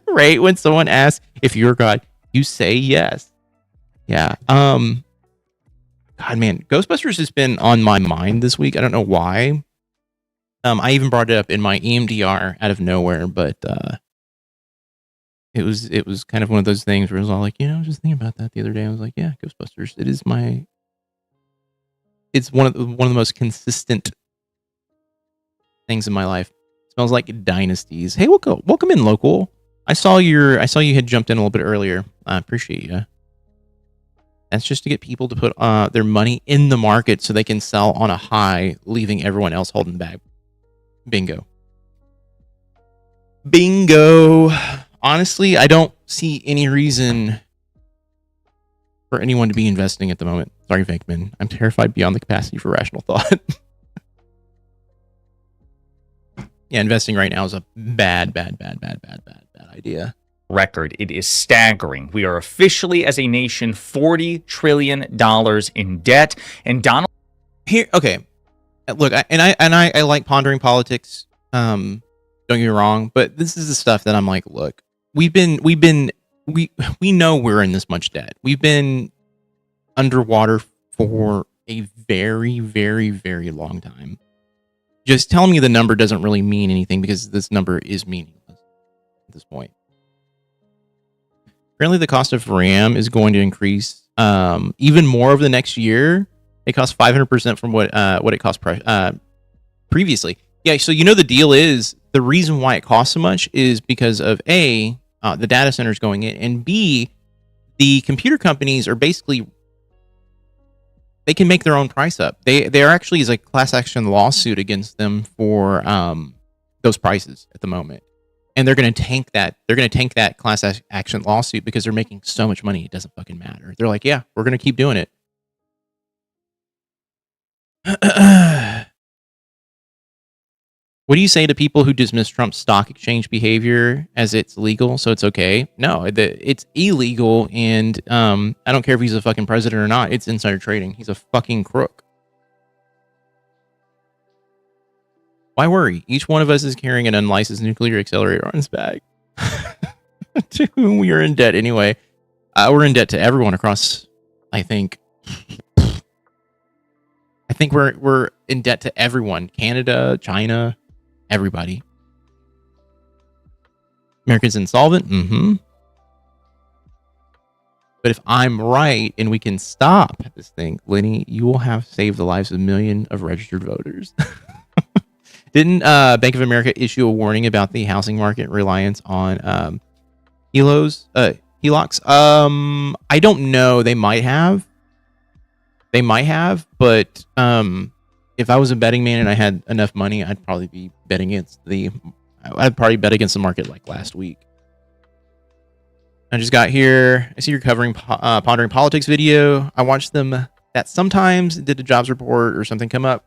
Right? When someone asks if you're God, you say yes. Yeah. God, man, Ghostbusters has been on my mind this week. I don't know why. I even brought it up in my EMDR out of nowhere, but it was kind of one of those things where it was all like, I was just thinking about that the other day. I was like, yeah, Ghostbusters. It's one of the most consistent things in my life. It smells like dynasties. Hey, welcome in, local. I saw you had jumped in a little bit earlier. I appreciate you. That's just to get people to put their money in the market so they can sell on a high, leaving everyone else holding back. Bingo. Bingo. Honestly, I don't see any reason for anyone to be investing at the moment. Sorry, Venkman. I'm terrified beyond the capacity for rational thought. Yeah, investing right now is a bad idea. Record. It is staggering. We are officially, as a nation, $40 trillion in debt. And Donald here, okay. Look, I like pondering politics. Don't get me wrong, but this is the stuff that I'm like, look, we know we're in this much debt. We've been underwater for a very, very, very long time. Just telling me the number doesn't really mean anything because this number is meaningless at this point. Apparently, the cost of RAM is going to increase even more over the next year. It costs 500% from what it cost previously. Yeah, so the deal is the reason why it costs so much is because of A, the data centers going in, and B, the computer companies are basically, they can make their own price up. There actually is a class action lawsuit against them for those prices at the moment. And they're going to tank that. They're going to tank that class action lawsuit because they're making so much money. It doesn't fucking matter. They're like, yeah, we're going to keep doing it. What do you say to people who dismiss Trump's stock exchange behavior as it's legal, so it's okay? No, it's illegal, and I don't care if he's a fucking president or not. It's insider trading. He's a fucking crook. Why worry? Each one of us is carrying an unlicensed nuclear accelerator on his bag. To whom we are in debt anyway. We're in debt to everyone across, I think we're in debt to everyone. Canada, China, everybody. America's insolvent? Mm-hmm. But if I'm right and we can stop this thing, Lenny, you will have saved the lives of a million of registered voters. Didn't Bank of America issue a warning about the housing market reliance on HELOCs? I don't know. They might have, but if I was a betting man and I had enough money, I'd probably be betting I'd probably bet against the market like last week. I just got here. I see you're covering Pondering Politics video. I watched them. That sometimes did a jobs report or something come up.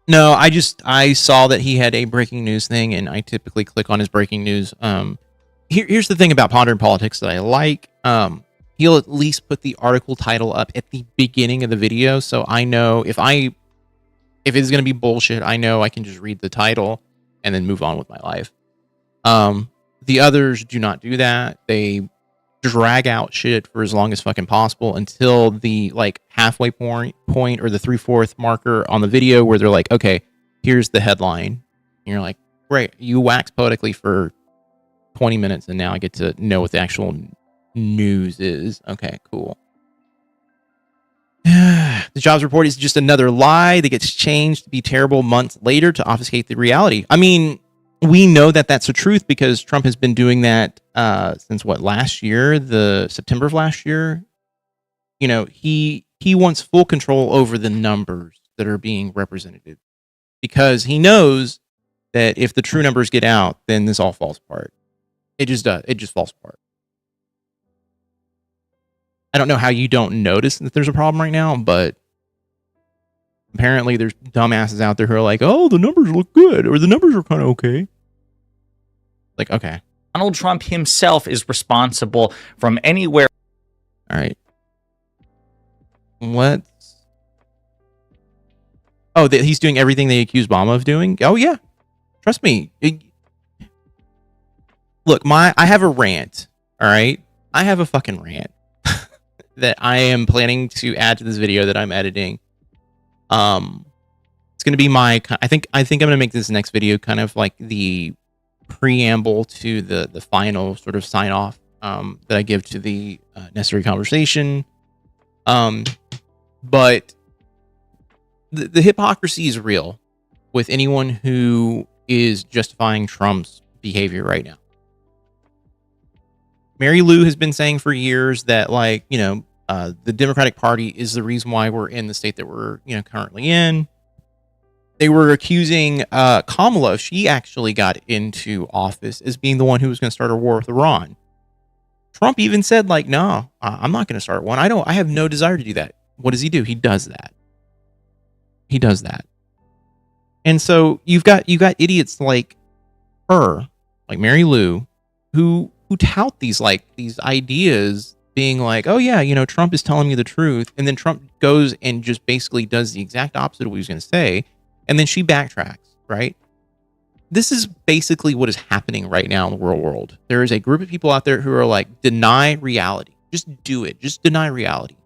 No, I saw that he had a breaking news thing, and I typically click on his breaking news. Here's the thing about Pondering Politics that I like. He'll at least put the article title up at the beginning of the video, so I know if it's going to be bullshit, I know I can just read the title and then move on with my life. The others do not do that. They drag out shit for as long as fucking possible until the halfway point or the 3/4 marker on the video where they're like, okay, here's the headline. And you're like, great, you wax poetically for 20 minutes and now I get to know what the actual news is. Okay, cool. The jobs report is just another lie that gets changed to be terrible months later to obfuscate the reality. I mean, we know that that's the truth because Trump has been doing that since last year, the September of last year. He wants full control over the numbers that are being represented because he knows that if the true numbers get out, then this all falls apart. It just does. It just falls apart. I don't know how you don't notice that there's a problem right now, but apparently there's dumbasses out there who are like, oh, the numbers look good, or the numbers are kind of okay. Like, okay. Donald Trump himself is responsible from anywhere. All right. What? Oh, that he's doing everything they accuse Obama of doing? Oh, yeah. Trust me. Look, I have a rant, all right? I have a fucking rant that I am planning to add to this video that I'm editing. It's going to be I think I'm going to make this next video kind of like the preamble to the final sort of sign off that I give to the necessary conversation. But the hypocrisy is real with anyone who is justifying Trump's behavior right now. Mary Lou has been saying for years that the Democratic Party is the reason why we're in the state that we're currently in. They were accusing Kamala. She actually got into office as being the one who was going to start a war with Iran. Trump even said, like, no, I'm not going to start one. I have no desire to do that. What does he do? He does that. He does that. And so you've got idiots like her, like Mary Lou, who tout these ideas, being like, oh yeah, Trump is telling me the truth, and then Trump goes and just basically does the exact opposite of what he was going to say, and then she backtracks, right? This is basically what is happening right now in the real world. There is a group of people out there who are like, deny reality. Just do it. Just deny reality.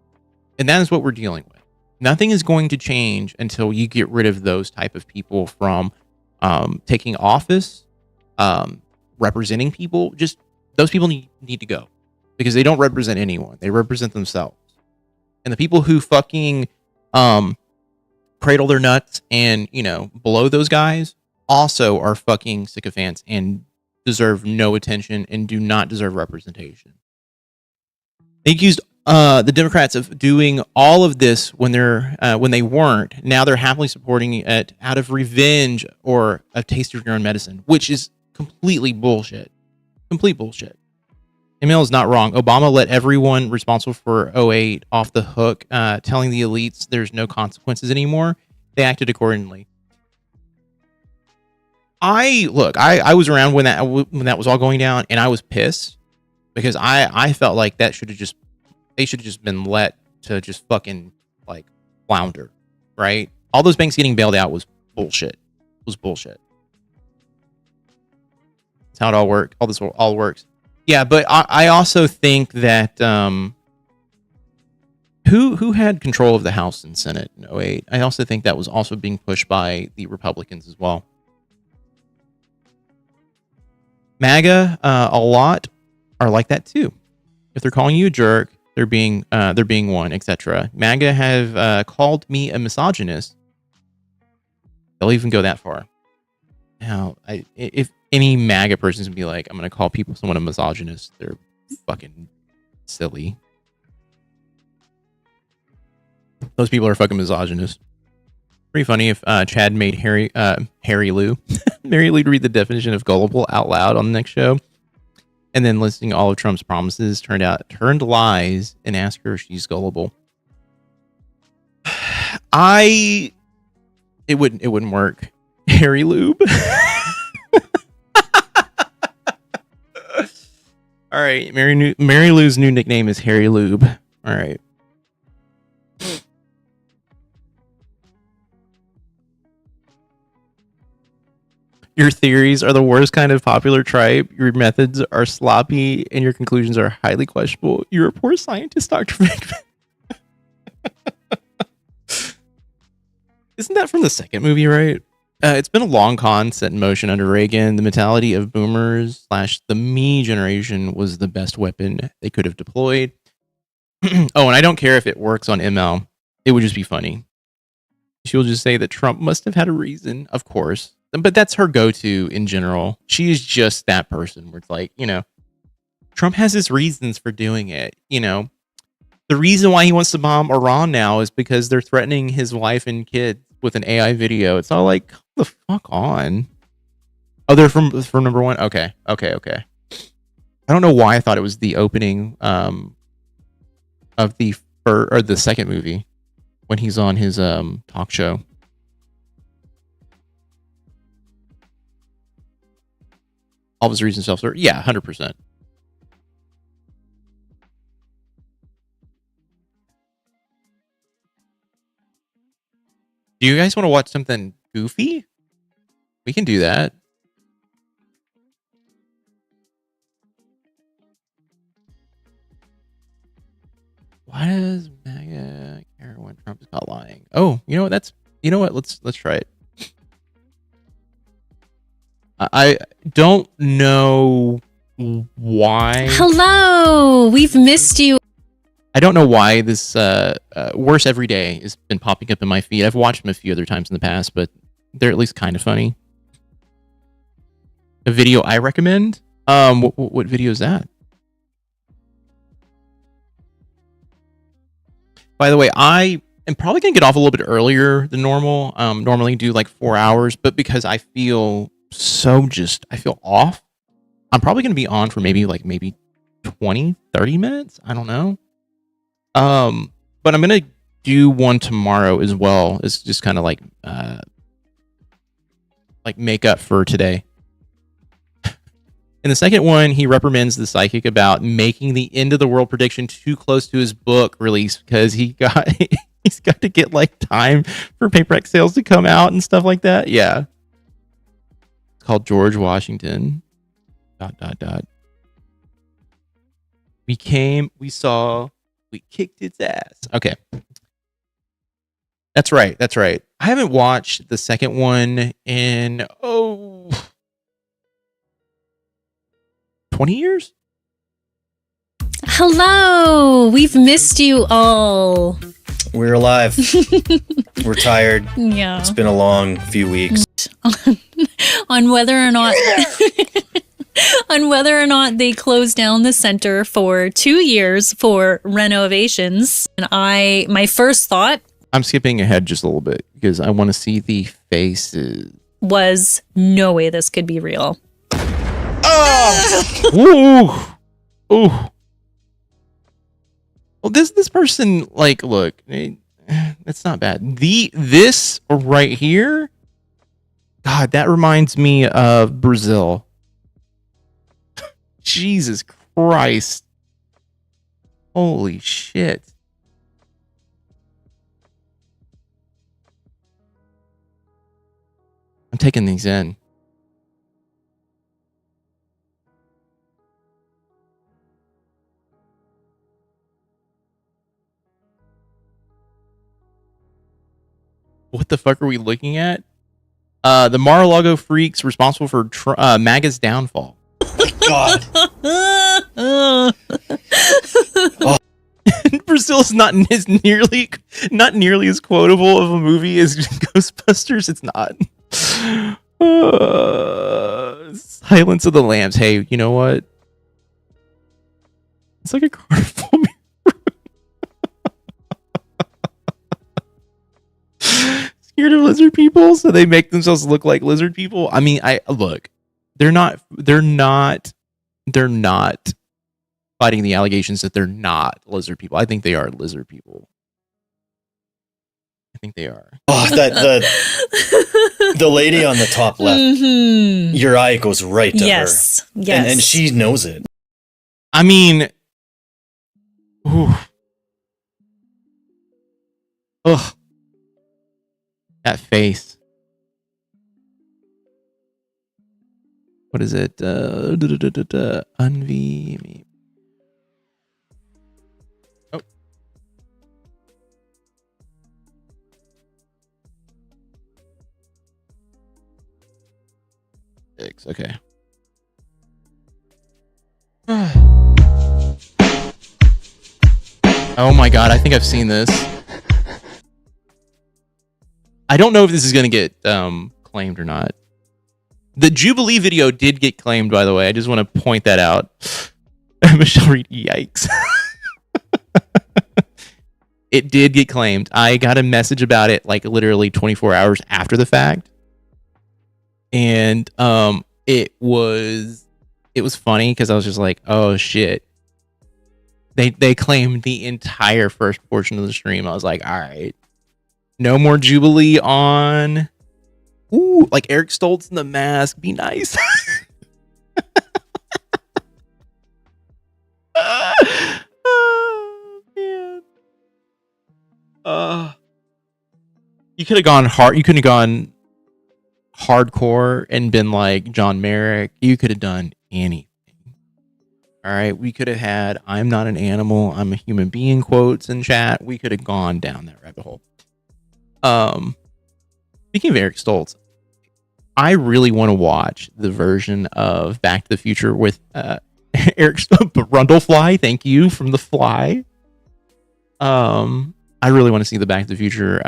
And that is what we're dealing with. Nothing is going to change until you get rid of those type of people from taking office, representing people. Just those people need to go, because they don't represent anyone. They represent themselves. And the people who fucking cradle their nuts and, blow those guys also are fucking sycophants and deserve no attention and do not deserve representation. They accused the Democrats of doing all of this when they weren't. Now they're happily supporting it out of revenge or a taste of your own medicine, which is completely bullshit. Complete bullshit. Emil is not wrong. Obama let everyone responsible for '08 off the hook, telling the elites there's no consequences anymore. They acted accordingly. I was around when that was all going down, and I was pissed because I felt like they should have just been let to just fucking like flounder, right? All those banks getting bailed out was bullshit. It was bullshit. That's how it all worked. All this all works. Yeah, but I also think that who had control of the House and Senate in '08? I also think that was also being pushed by the Republicans as well. MAGA, a lot are like that too. If they're calling you a jerk, they're being one, etc. MAGA have called me a misogynist. They'll even go that far. Now, if any MAGA person's gonna be like, I'm gonna call someone a misogynist, they're fucking silly. Those people are fucking misogynists. Pretty funny if Chad made Harry Lou Mary Lou read the definition of gullible out loud on the next show, and then listing all of Trump's promises turned lies, and ask her if she's gullible. It wouldn't work. Harry Lube. All right, Mary Lou's new nickname is Harry Lube. All right. Your theories are the worst kind of popular tripe. Your methods are sloppy, and your conclusions are highly questionable. You're a poor scientist, Dr. Venkman. Isn't that from the second movie, right? It's been a long con set in motion under Reagan. The mentality of boomers / the me generation was the best weapon they could have deployed. Oh, and I don't care if it works on ML. It would just be funny. She'll just say that Trump must have had a reason, of course. But that's her go-to in general. She is just that person where it's like, Trump has his reasons for doing it. The reason why he wants to bomb Iran now is because they're threatening his wife and kids with an AI video. It's all like, come the fuck on. Oh, they're from number one? Okay. I don't know why I thought it was the opening of the second movie when he's on his talk show. All of his reasons self-serve. Yeah, 100%. Do you guys want to watch something goofy? We can do that. Why does MAGA care when Trump is not lying? Oh, you know what? Let's try it. I don't know why. Hello, we've missed you. I don't know why this Worse Every Day has been popping up in my feed. I've watched them a few other times in the past, but they're at least kind of funny. A video I recommend? What video is that? By the way, I am probably gonna get off a little bit earlier than normal. Normally do like 4 hours, but because I feel I feel off, I'm probably gonna be on for maybe 20, 30 minutes. I don't know. But I'm gonna do one tomorrow as well. It's just kind of like make up for today. In the second one, he reprimands the psychic about making the end of the world prediction too close to his book release because he's got to get like time for paperback sales to come out and stuff like that. Yeah. It's called George Washington. ... We kicked its ass. Okay. That's right. I haven't watched the second one in 20 years? Hello, we've missed you all. We're alive. We're tired. Yeah. It's been a long few weeks. On whether or not they closed down the center for 2 years for renovations. And my first thought, I'm skipping ahead just a little bit because I want to see the faces. Was no way this could be real. Oh! Ooh. Well, this person, like, look, it's not bad. This right here, God, that reminds me of Brazil. Jesus Christ. Holy shit. I'm taking these in. What the fuck are we looking at? The Mar-a-Lago freaks responsible for MAGA's downfall. God. Brazil is not nearly as quotable of a movie as Ghostbusters. It's not. Silence of the Lambs. Hey, you know what? It's like a carnival. Scared of lizard people, so they make themselves look like lizard people. I mean, they're not fighting the allegations that they're not lizard people. I think they are lizard people. I think they are. Oh, the lady on the top left. Mm-hmm. Your eye goes right to her. Yes. And she knows it. I mean, ooh. Ugh. That face. What is it? Unvie me. Oh. Six. Okay. Oh my God! I think I've seen this. I don't know if this is going to get claimed or not. The Jubilee video did get claimed, by the way. I just want to point that out. Michelle Reed, yikes. It did get claimed. I got a message about it like literally 24 hours after the fact. And it was funny because I was just like, oh shit. They claimed the entire first portion of the stream. I was like, all right. No more Jubilee on. Ooh, like Eric Stoltz in the mask. Be nice. Oh, man. You could have gone hard. You couldn't have gone hardcore and been like John Merrick. You could have done anything. All right. We could have had "I'm not an animal, I'm a human being" quotes in chat. We could have gone down that rabbit hole. Speaking of Eric Stoltz, I really want to watch the version of Back to the Future with Eric Brundlefly. Thank you, from The Fly. I really want to see the Back to the Future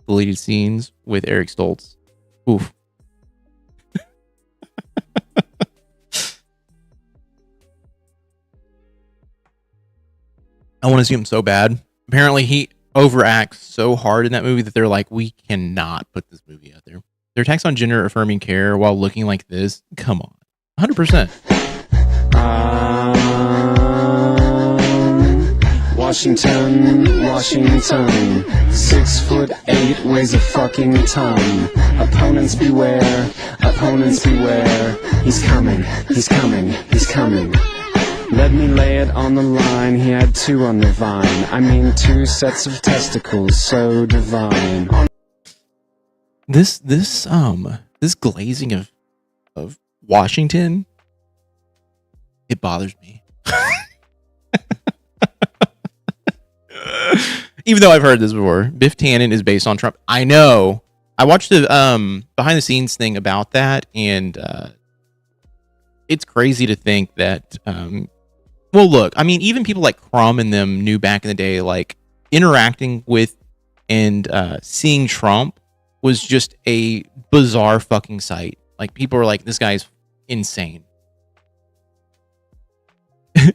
deleted scenes with Eric Stoltz. Oof. I want to see him so bad. Apparently overacts so hard in that movie that they're like, we cannot put this movie out there. Their attacks on gender affirming care while looking like this. Come on. 100%. Washington, Washington, 6'8", weighs a fucking ton. Opponents beware, opponents beware. He's coming, he's coming, he's coming. Let me lay it on the line, he had 2 on the vine. I mean 2 sets of testicles, so divine. This glazing of Washington, it bothers me. Even though I've heard this before, Biff Tannen is based on Trump. I know. I watched the behind the scenes thing about that, and it's crazy to think that. Well, look, I mean, even people like Crumb and them knew back in the day, like interacting with and seeing Trump was just a bizarre fucking sight. Like people were like, "This guy's insane."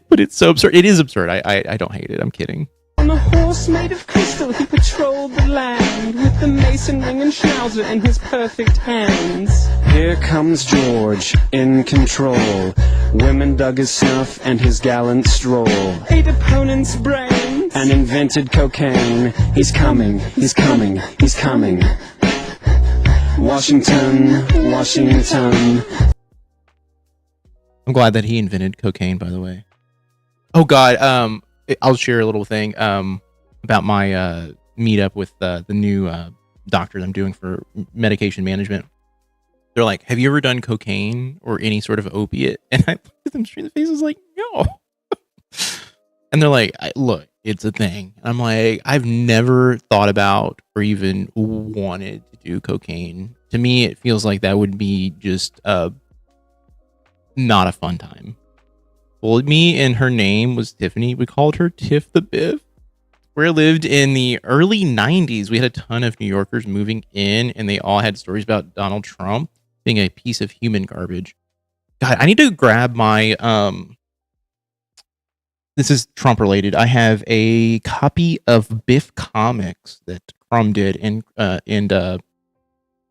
But it's so absurd. It is absurd. I don't hate it. I'm kidding. On a horse made of crystal, he patrolled the land with the mason ring and schnauzer in his perfect hands. Here comes George, in control. Women dug his snuff and his gallant stroll. 8 opponents' brains and invented cocaine. He's coming, he's coming, he's coming. Washington, Washington. I'm glad that he invented cocaine, by the way. Oh God, I'll share a little thing about my meetup with the new doctor I'm doing for medication management. They're like, "Have you ever done cocaine or any sort of opiate?" And I looked at them straight in the face. I was like, "No." And they're like, "Look, it's a thing." I'm like, "I've never thought about or even wanted to do cocaine. To me, it feels like that would be just not a fun time." Well, me and her name was Tiffany. We called her Tiff the Biff. Where I lived in the early 90s, we had a ton of New Yorkers moving in, and they all had stories about Donald Trump being a piece of human garbage. God, I need to grab my... This is Trump related. I have a copy of Biff Comics that Crumb did, and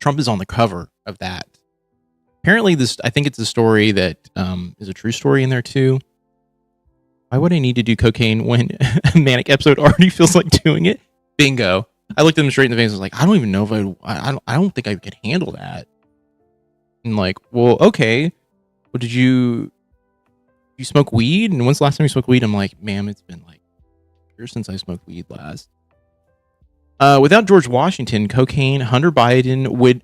Trump is on the cover of that. Apparently, I think it's a story that is a true story in there too. Why would I need to do cocaine when a manic episode already feels like doing it? Bingo. I looked at him straight in the face. I was like, I don't even know if I don't think I could handle that. And like, well, okay. Well, did you smoke weed? And when's the last time you smoked weed? I'm like, ma'am, it's been like years since I smoked weed last. Without George Washington, cocaine, Hunter Biden would...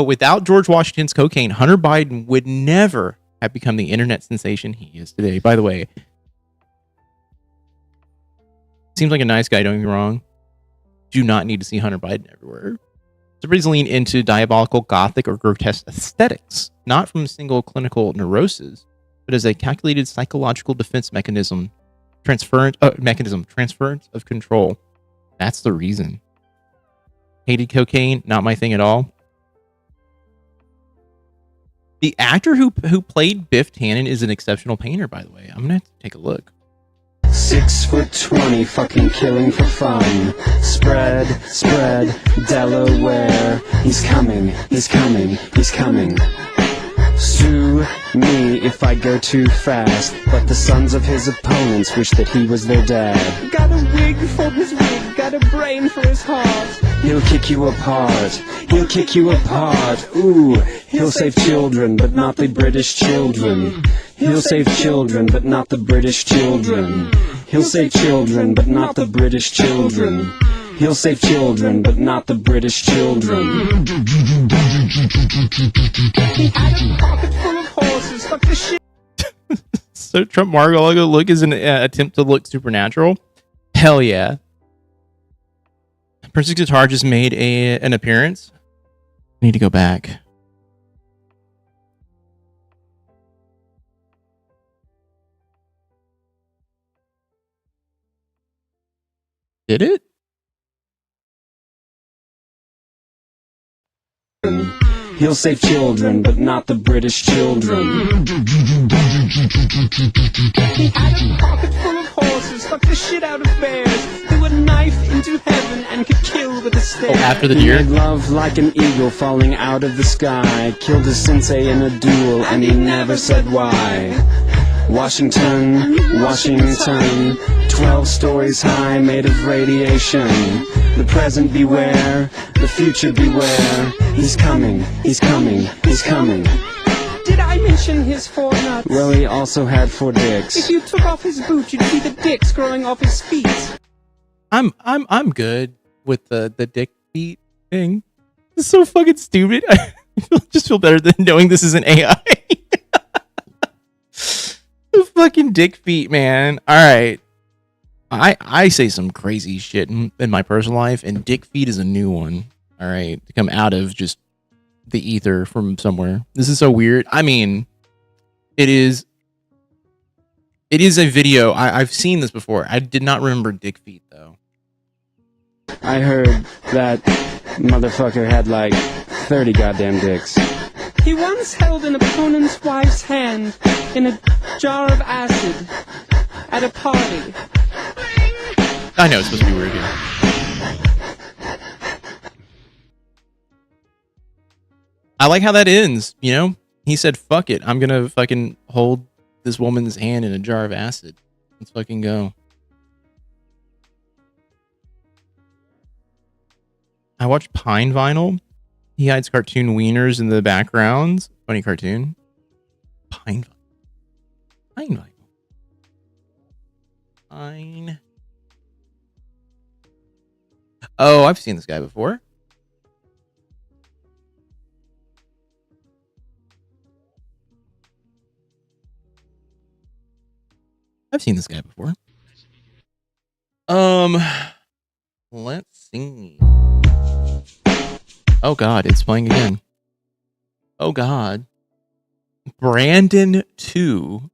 without George Washington's cocaine, Hunter Biden would never have become the internet sensation he is today. By the way, seems like a nice guy, don't get me wrong. Do not need to see Hunter Biden everywhere. Somebody's lean into diabolical, gothic, or grotesque aesthetics, not from a single clinical neurosis, but as a calculated psychological defense mechanism, transference of control. That's the reason. Hated cocaine, not my thing at all. The actor who played Biff Tannen is an exceptional painter, by the way. I'm gonna have to take a look. 6'20", fucking killing for fun. Spread, Delaware. He's coming, he's coming, he's coming. Sue me if I go too fast, but the sons of his opponents wish that he was their dad. Got a wig for his wig, got a brain for his heart. He'll kick you apart, he'll kick you apart. Ooh, he'll save children, but not the British children. He'll save children, but not the British children. He'll save children, but not the British children. He'll save children, but not the British children. So Trump Mar-a-Lago look is an attempt to look supernatural? Hell yeah. Princess Guitar just made an appearance. I need to go back. Did it? He'll save children, but not the British children. He had a pocket full of horses, fucked the shit out of bears, threw a knife into heaven. man could kill with a stare. Oh, after the deer? He made love like an eagle falling out of the sky. Killed his sensei in a duel, and he never said why. Washington, Washington, 12 stories high, made of radiation. The present beware, the future beware. He's coming, he's coming, he's coming. Did I mention his 4 nuts? Well, he also had 4 dicks. If you took off his boot, you'd see the dicks growing off his feet. I'm good with the dick feet thing. It's so fucking stupid. I just feel better than knowing this is an AI. The fucking dick feet, man. All right. I say some crazy shit in my personal life, and dick feet is a new one. All right. To come out of just the ether from somewhere. This is so weird. I mean, it is a video. I've seen this before. I did not remember dick feet, though. I heard that motherfucker had like 30 goddamn dicks. He once held an opponent's wife's hand in a jar of acid at a party. I know it's supposed to be weird here. I like how that ends, you know? He said, fuck it. I'm gonna fucking hold this woman's hand in a jar of acid. Let's fucking go. I watched Pine Vinyl. He hides cartoon wieners in the backgrounds. Funny cartoon. Pine Vinyl. Pine. Oh, I've seen this guy before. I've seen this guy before. Let's see. Oh God, it's playing again. Oh God. Brandon 2.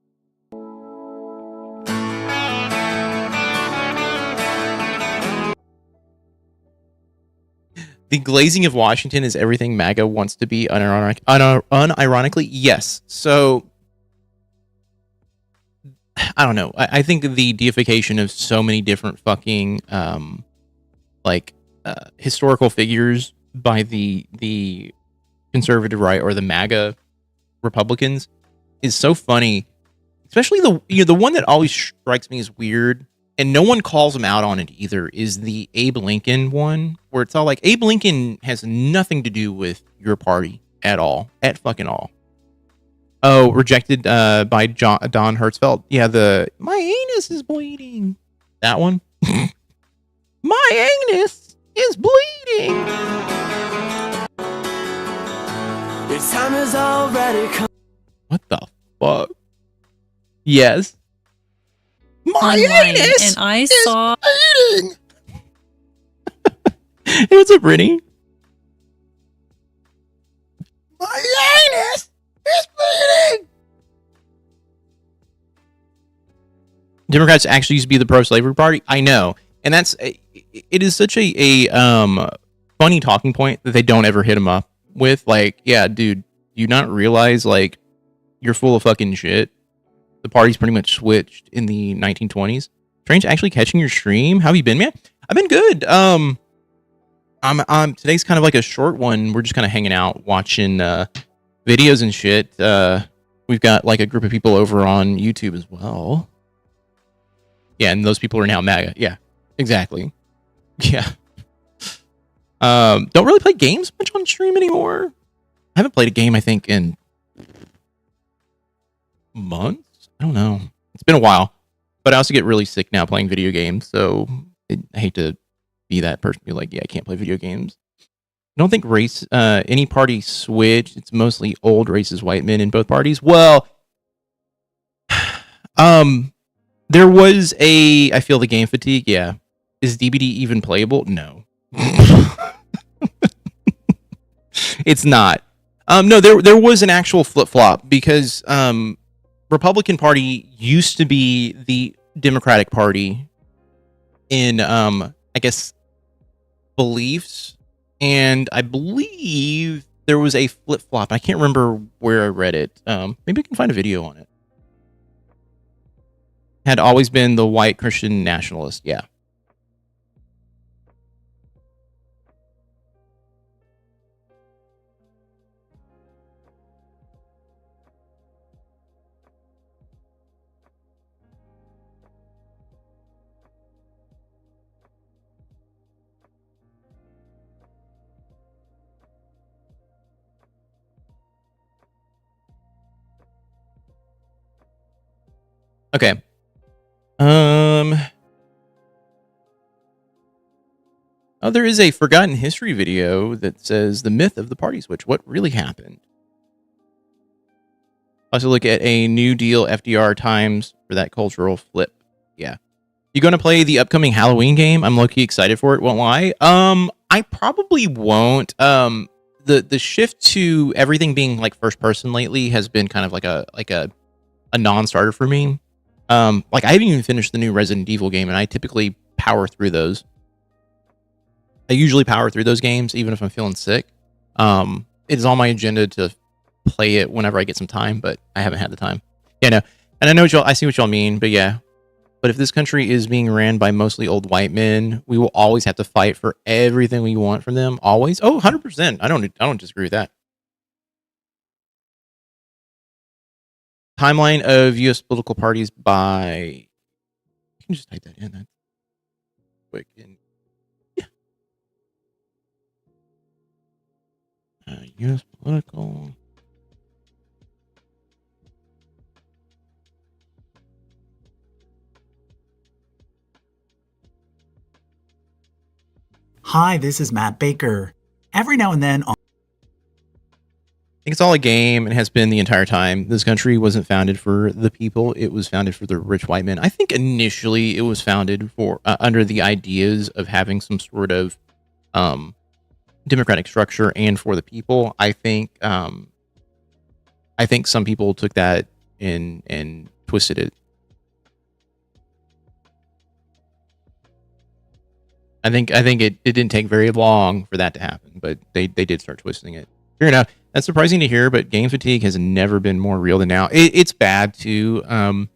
The glazing of Washington is everything MAGA wants to be, unironically. Yes. So, I don't know. I think the deification of so many different fucking, historical figures by the conservative right or the MAGA Republicans is so funny. Especially the one that always strikes me as weird, and no one calls him out on it either, is the Abe Lincoln one, where it's all like, Abe Lincoln has nothing to do with your party at all. At fucking all. Oh, rejected by Don Hertzfeld. Yeah, my anus is bleeding. That one? My anus is bleeding. Your time is already come. What the fuck? Yes. My Online, anus and I is saw bleeding. Hey, what's up, Brittany? My anus is bleeding. Democrats actually used to be the pro-slavery party. I know, and it is such a funny talking point that they don't ever hit them up with. Like, yeah, dude, do you not realize like you're full of fucking shit? The party's pretty much switched in the 1920s. Strange actually catching your stream. How have you been, man? I've been good. I'm today's kind of like a short one. We're just kind of hanging out, watching videos and shit. We've got like a group of people over on YouTube as well. Yeah, and those people are now MAGA. Yeah, exactly. Yeah. Don't really play games much on stream anymore. I haven't played a game, I think, in months. I don't know. It's been a while. But I also get really sick now playing video games, so I hate to be that person who like, yeah, I can't play video games. I don't think any party switched. It's mostly old racist white men in both parties. Well, there was I feel the game fatigue. Yeah. Is DBD even playable? No. It's not. No, there was an actual flip-flop because Republican Party used to be the Democratic Party in I guess beliefs, and I believe there was a flip-flop. I can't remember where I read it. Maybe I can find a video on it. Had always been the white Christian nationalist. Yeah. Okay. Oh, there is a forgotten history video that says the myth of the party switch. What really happened? Also look at a New Deal FDR times for that cultural flip. Yeah. You going to play the upcoming Halloween game? I'm low-key excited for it. Won't lie. I probably won't. The shift to everything being like first person lately has been kind of like a non-starter for me. Like I haven't even finished the new Resident Evil game, and I typically power through those. I usually power through those games, even if I'm feeling sick. It is on my agenda to play it whenever I get some time, but I haven't had the time. Yeah, no. And I know I see what y'all mean, but yeah. But if this country is being ran by mostly old white men, we will always have to fight for everything we want from them. Always. Oh, 100%. I don't disagree with that. Timeline of U.S. political parties by... You can just type that in. That's quick. And yeah. U.S. political... Hi, this is Matt Baker. Every now and then I think it's all a game and has been the entire time. This country wasn't founded for the people. It was founded for the rich white men. I think initially it was founded for under the ideas of having some sort of democratic structure and for the people. I think some people took that and twisted it. I think it didn't take very long for that to happen, but they did start twisting it. Fair enough. That's surprising to hear, but game fatigue has never been more real than now. It's bad too. The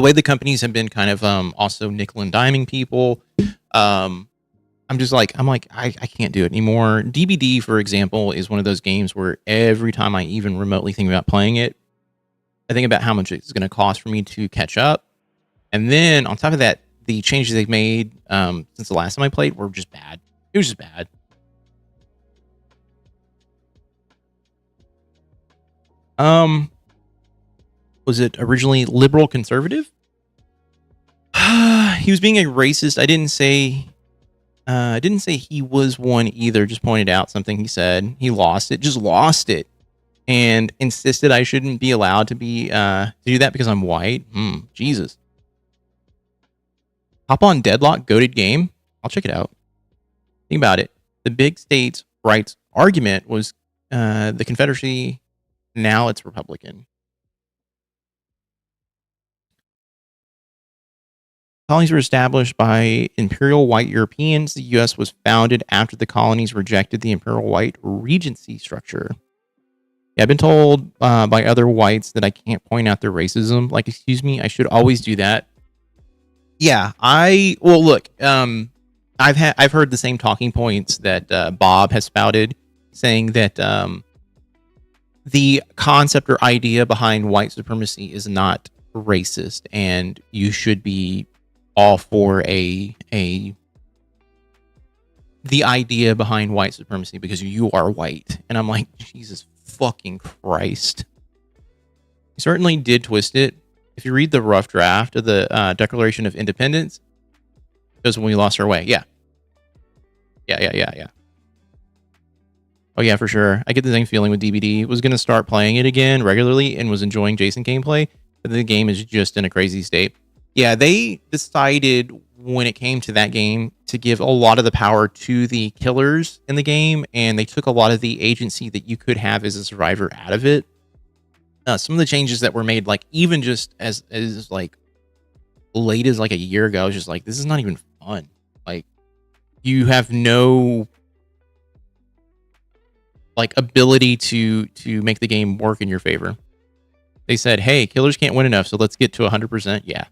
way the companies have been kind of also nickel and diming people. I'm like I can't do it anymore. DBD, for example, is one of those games where every time I even remotely think about playing it, I think about how much it's going to cost for me to catch up, and then on top of that, the changes they've made since the last time I played were just bad. It was just bad. Was it originally liberal conservative? He was being a racist. I didn't say he was one either. Just pointed out something he said. He lost it. Just lost it, and insisted I shouldn't be allowed to be to do that because I'm white. Jesus. Hop on Deadlock, goated game. I'll check it out. Think about it. The big states' rights argument was the Confederacy. Now it's Republican. Colonies were established by imperial white Europeans. The U.S. was founded after the colonies rejected the imperial white regency structure. Yeah, I've been told by other whites that I can't point out their racism. Like, excuse me, I should always do that. Yeah, look, I've heard the same talking points that Bob has spouted, saying that the concept or idea behind white supremacy is not racist, and you should be all for the idea behind white supremacy because you are white. And I'm like, Jesus fucking Christ. He certainly did twist it. If you read the rough draft of the Declaration of Independence, it was when we lost our way. Yeah. Oh, yeah, for sure. I get the same feeling with DBD. Was going to start playing it again regularly and was enjoying Jason gameplay, but the game is just in a crazy state. Yeah, they decided when it came to that game to give a lot of the power to the killers in the game, and they took a lot of the agency that you could have as a survivor out of it. Some of the changes that were made, like even just as like late as like a year ago, I was just like, this is not even fun. Like, you have no like ability to make the game work in your favor. They said, hey, killers can't win enough, so let's get to 100%. Yeah.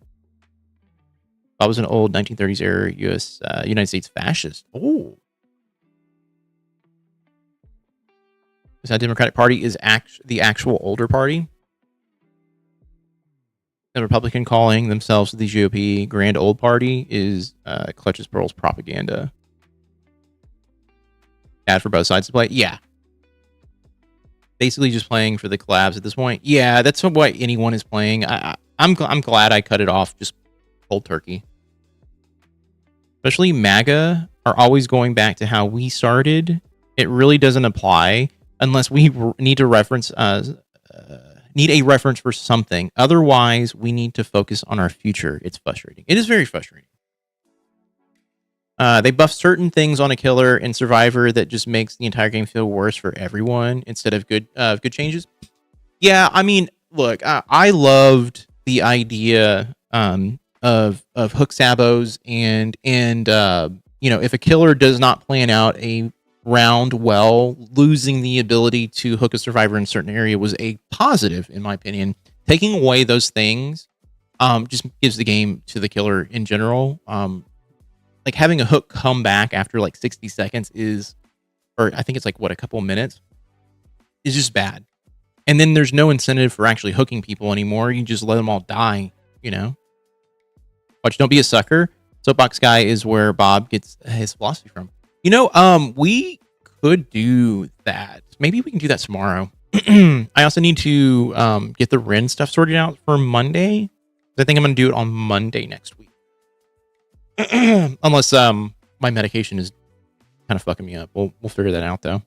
I was an old 1930s era United States fascist. Oh. The Democratic Party is the actual older party. The Republican calling themselves the GOP Grand Old Party is Clutches Pearl's propaganda. Ad for both sides to play? Yeah. Basically just playing for the collabs at this point. Yeah, that's what anyone is playing. I'm I'm glad I cut it off just cold turkey. Especially MAGA are always going back to how we started. It really doesn't apply unless we need to reference need a reference for something. Otherwise, we need to focus on our future. It's frustrating. It is very frustrating. They buff certain things on a killer in Survivor that just makes the entire game feel worse for everyone instead of good changes. Yeah, I mean, look, I loved the idea of hook sabos and if a killer does not plan out a round well, losing the ability to hook a survivor in a certain area was a positive, in my opinion. Taking away those things just gives the game to the killer in general. Like having a hook come back after like 60 seconds or I think it's like a couple of minutes, is just bad. And then there's no incentive for actually hooking people anymore. You just let them all die, Watch, don't be a sucker. Soapbox Guy is where Bob gets his philosophy from. We could do that. Maybe we can do that tomorrow. I also need to get the Ren stuff sorted out for Monday. I think I'm going to do it on Monday next week. Unless my medication is kind of fucking me up. We'll figure that out, though.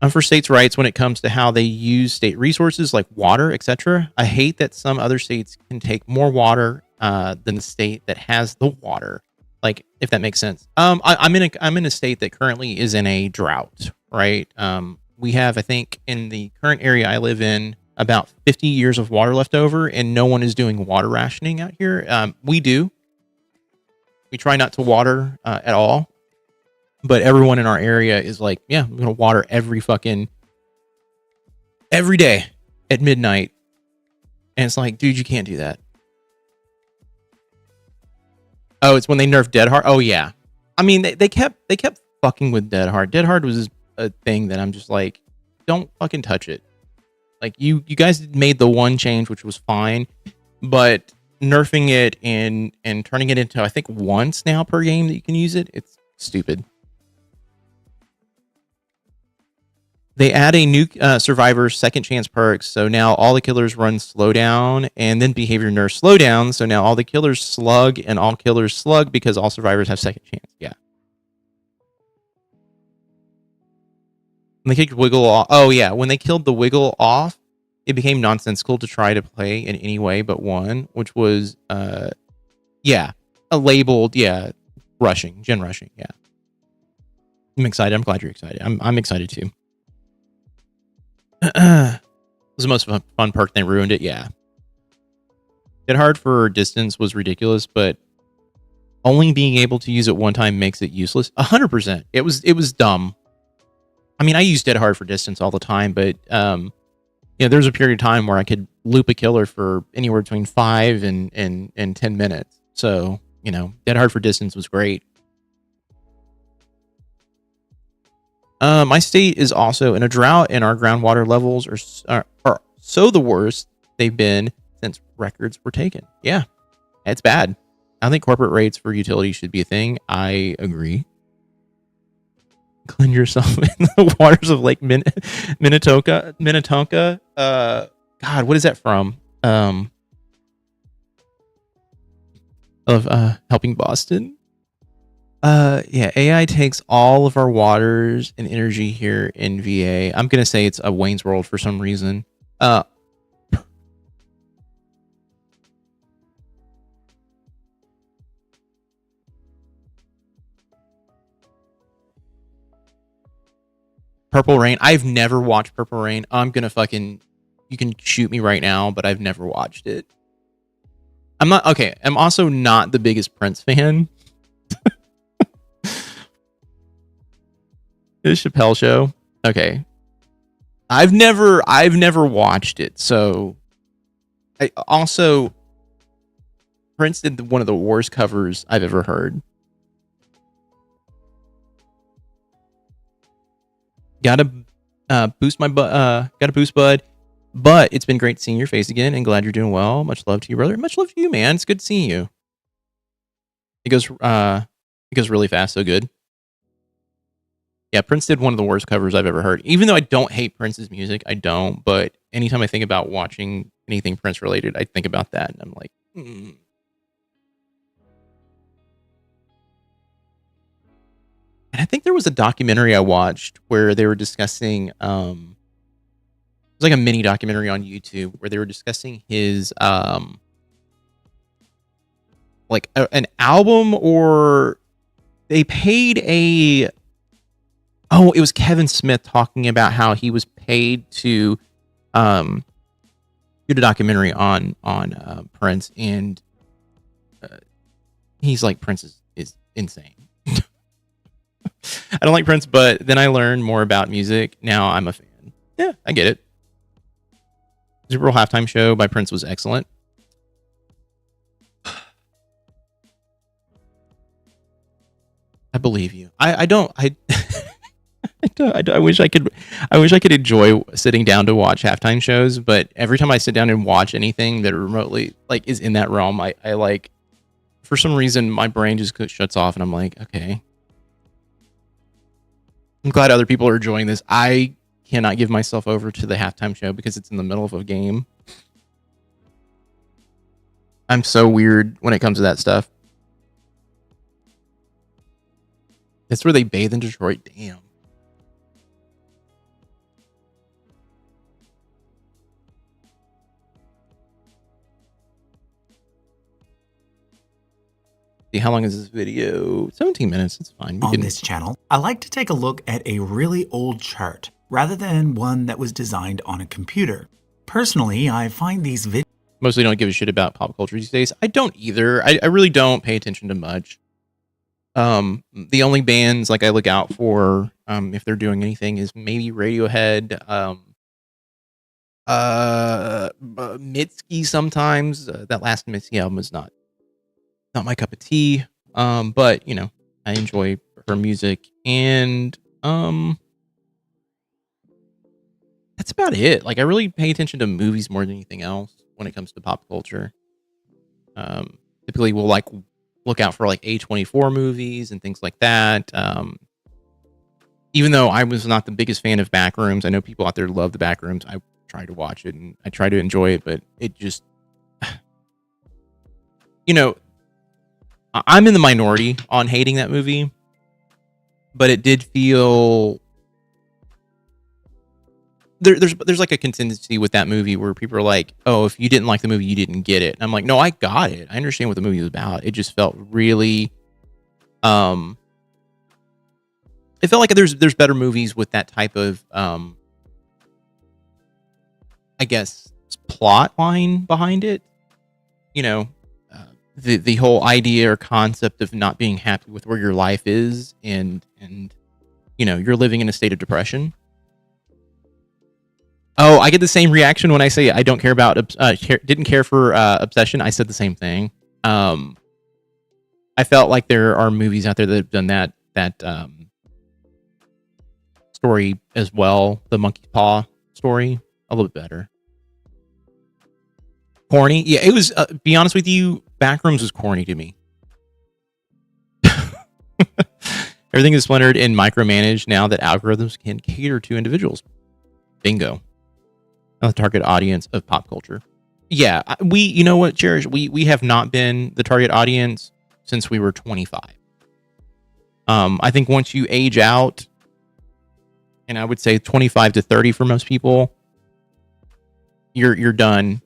For states' rights when it comes to how they use state resources like water, etc. I hate that some other states can take more water than the state that has the water. Like, if that makes sense. I'm in a state that currently is in a drought, right? We have, I think, in the current area I live in, about 50 years of water left over, and no one is doing water rationing out here. We do. We try not to water at all. But everyone in our area is like, yeah, I'm going to water every day at midnight. And it's like, dude, you can't do that. Oh, it's when they nerfed Dead Hard. Oh, yeah. I mean, they kept fucking with Dead Hard. Dead Hard was a thing that I'm just like, don't fucking touch it. Like, you guys made the one change, which was fine. But nerfing it and turning it into, I think, once now per game that you can use it, it's stupid. They add a new Survivor second chance perks, so now all the killers run slowdown, and then behavior nerfs slowdown, so now all the killers slug, and all killers slug because all survivors have second chance. Yeah. When they kicked Wiggle off, oh yeah, when they killed the Wiggle off, it became nonsensical to try to play in any way but one, which was, labeled, gen rushing, yeah. I'm excited. I'm glad you're excited. I'm excited too. It was the most fun perk. They ruined it. Yeah. Dead Hard for distance was ridiculous, but only being able to use it one time makes it useless. 100%. It was dumb. I mean, I use Dead Hard for distance all the time, but there was a period of time where I could loop a killer for anywhere between 5 and 10 minutes. So, Dead Hard for distance was great. My state is also in a drought, and our groundwater levels are so the worst they've been since records were taken. Yeah, it's bad. I think corporate rates for utilities should be a thing. I agree. Clean yourself in the waters of Lake Minnetonka. God, what is that from? Of Helping Boston. AI takes all of our waters and energy here in VA. I'm gonna say it's a Wayne's World for some reason. Purple Rain. I've never watched Purple Rain. I'm gonna you can shoot me right now, but I've never watched it. I'm also not the biggest Prince fan. The Chappelle Show. Okay. I've never watched it. So Prince did one of the worst covers I've ever heard. Gotta boost bud. But it's been great seeing your face again, and glad you're doing well. Much love to you, brother. Much love to you, man. It's good seeing you. It goes really fast, so good. Yeah, Prince did one of the worst covers I've ever heard. Even though I don't hate Prince's music, I don't. But anytime I think about watching anything Prince related, I think about that, and I'm like, And I think there was a documentary I watched where they were discussing, it was like a mini documentary on YouTube where they were discussing his, like an album, or they paid it was Kevin Smith talking about how he was paid to, do a documentary on Prince, and he's like, Prince is insane. I don't like Prince, but then I learned more about music. Now I'm a fan. Yeah, I get it. Super Bowl halftime show by Prince was excellent. I believe you. I wish I could enjoy sitting down to watch halftime shows, but every time I sit down and watch anything that remotely like is in that realm, I like, for some reason my brain just shuts off and I'm like, okay. I'm glad other people are enjoying this. I cannot give myself over to the halftime show because it's in the middle of a game. I'm so weird when it comes to that stuff. That's where they bathe in Detroit. Damn. How long is this video? 17 minutes. It's fine. On this channel, I like to take a look at a really old chart rather than one that was designed on a computer. Personally, I find these videos mostly don't give a shit about pop culture these days. I don't either. I really don't pay attention to much. The only bands like I look out for, if they're doing anything, is maybe Radiohead, Mitski sometimes. That last Mitski album is not my cup of tea. But you know, I enjoy her music, and that's about it. Like, I really pay attention to movies more than anything else when it comes to pop culture. Typically we'll like look out for like A24 movies and things like that. Even though I was not the biggest fan of Backrooms, I know people out there love the Backrooms. I try to watch it and I try to enjoy it, but it just, you know, I'm in the minority on hating that movie, but it did feel there's like a contingency with that movie where people are like, oh, if you didn't like the movie, you didn't get it. And I'm like, no, I got it. I understand what the movie was about. It just felt really, it felt like there's better movies with that type of, I guess, plot line behind it. You know, the whole idea or concept of not being happy with where your life is, and you know, you're living in a state of depression. Oh, I get the same reaction when I say I don't care about didn't care for Obsession. I said the same thing. I felt like there are movies out there that have done that story as well, the Monkey Paw story, a little bit better. Corny, yeah. It was. Be honest with you, Backrooms was corny to me. Everything is splintered and micromanaged now that algorithms can cater to individuals. Bingo. Not the target audience of pop culture. Yeah, you know what, Cherish? We have not been the target audience since we were 25. I think once you age out, and I would say 25 to 30 for most people, you're done.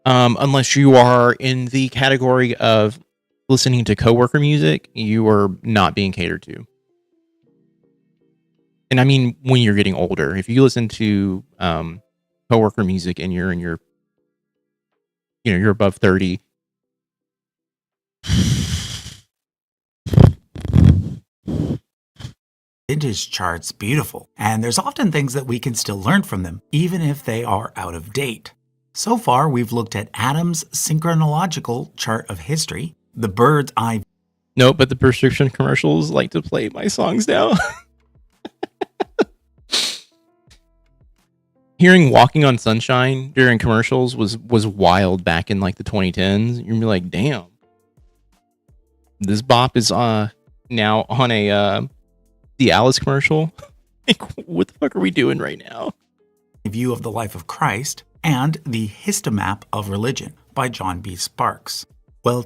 Unless you are in the category of listening to coworker music, you are not being catered to. And I mean, when you're getting older, if you listen to coworker music and you're in your, you know, you're above 30. Vintage charts beautiful, and there's often things that we can still learn from them, even if they are out of date. So far, we've looked at Adam's synchronological chart of history, the bird's eye. No, but the prescription commercials like to play my songs now. Hearing Walking on Sunshine during commercials was wild back in like the 2010s. You'd be like, damn. This bop is now on a the Alice commercial. Like, what the fuck are we doing right now? View of the life of Christ, and The Histomap of Religion by John B. Sparks. Well,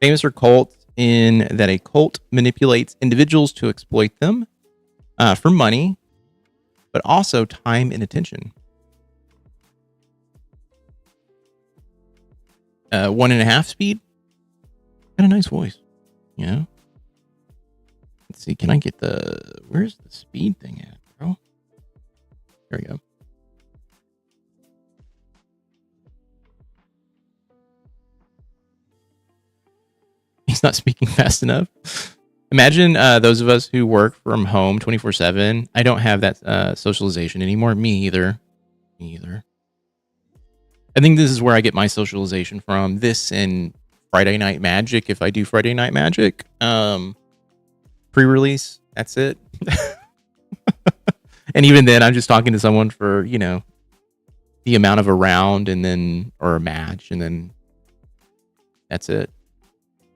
famous for cults in that a cult manipulates individuals to exploit them for money, but also time and attention. 1.5 speed. Got a nice voice, you know. Let's see. Can I get where's the speed thing at, bro? There we go. He's not speaking fast enough. Imagine those of us who work from home 24/7. I don't have that socialization anymore. Me either. I think this is where I get my socialization from. This and Friday Night Magic, if I do Friday Night Magic. Pre-release, that's it. And even then, I'm just talking to someone for, the amount of a round or a match, and then that's it.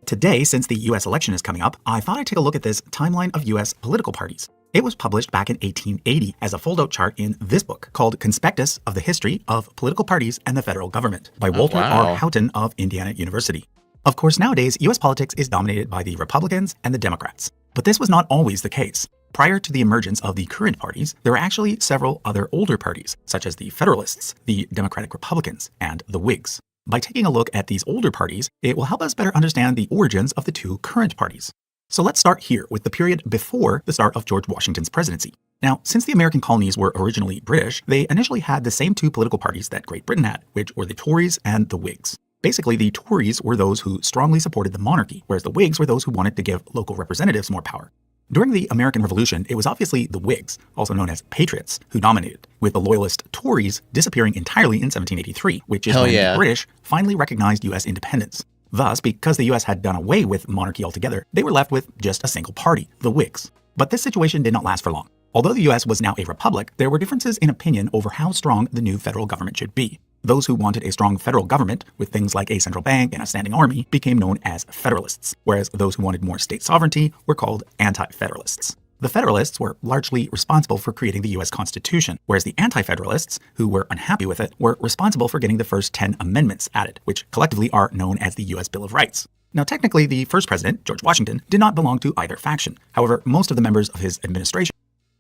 Today, since the US election is coming up, I thought I'd take a look at this timeline of US political parties. It was published back in 1880 as a fold-out chart in this book called Conspectus of the History of Political Parties and the Federal Government by Walter R. Houghton of Indiana University. Of course, nowadays, US politics is dominated by the Republicans and the Democrats. But this was not always the case. Prior to the emergence of the current parties, there were actually several other older parties, such as the Federalists, the Democratic Republicans, and the Whigs. By taking a look at these older parties, it will help us better understand the origins of the two current parties. So let's start here with the period before the start of George Washington's presidency. Now, since the American colonies were originally British, they initially had the same two political parties that Great Britain had, which were the Tories and the Whigs. Basically, the Tories were those who strongly supported the monarchy, whereas the Whigs were those who wanted to give local representatives more power. During the American Revolution, it was obviously the Whigs, also known as Patriots, who dominated, with the Loyalist Tories disappearing entirely in 1783, which is when the British finally recognized U.S. independence. Thus, because the U.S. had done away with monarchy altogether, they were left with just a single party, the Whigs. But this situation did not last for long. Although the U.S. was now a republic, there were differences in opinion over how strong the new federal government should be. Those who wanted a strong federal government, with things like a central bank and a standing army, became known as Federalists, whereas those who wanted more state sovereignty were called Anti-Federalists. The Federalists were largely responsible for creating the U.S. Constitution, whereas the Anti-Federalists, who were unhappy with it, were responsible for getting the first 10 amendments added, which collectively are known as the U.S. Bill of Rights. Now, technically, the first president, George Washington, did not belong to either faction. However, most of the members of his administration...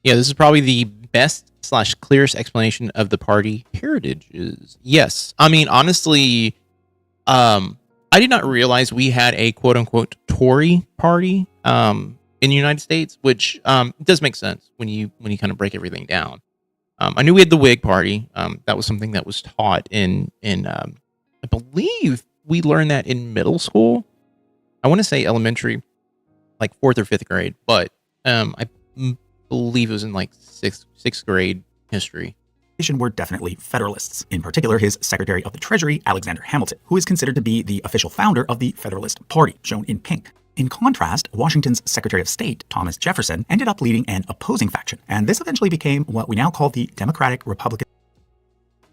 Yeah, this is probably the best/clearest explanation of the party heritages. Yes. I mean, honestly, I did not realize we had a quote-unquote Tory party in the United States, which does make sense when you kind of break everything down. I knew we had the Whig party. That was something that was taught in I believe we learned that in middle school. I want to say elementary, like 4th or 5th grade, but I believe it was in like sixth grade history. Were definitely Federalists, in particular his Secretary of the Treasury, Alexander Hamilton, who is considered to be the official founder of the Federalist Party, shown in pink. In contrast, Washington's Secretary of State, Thomas Jefferson, ended up leading an opposing faction, and this eventually became what we now call the Democratic Republican.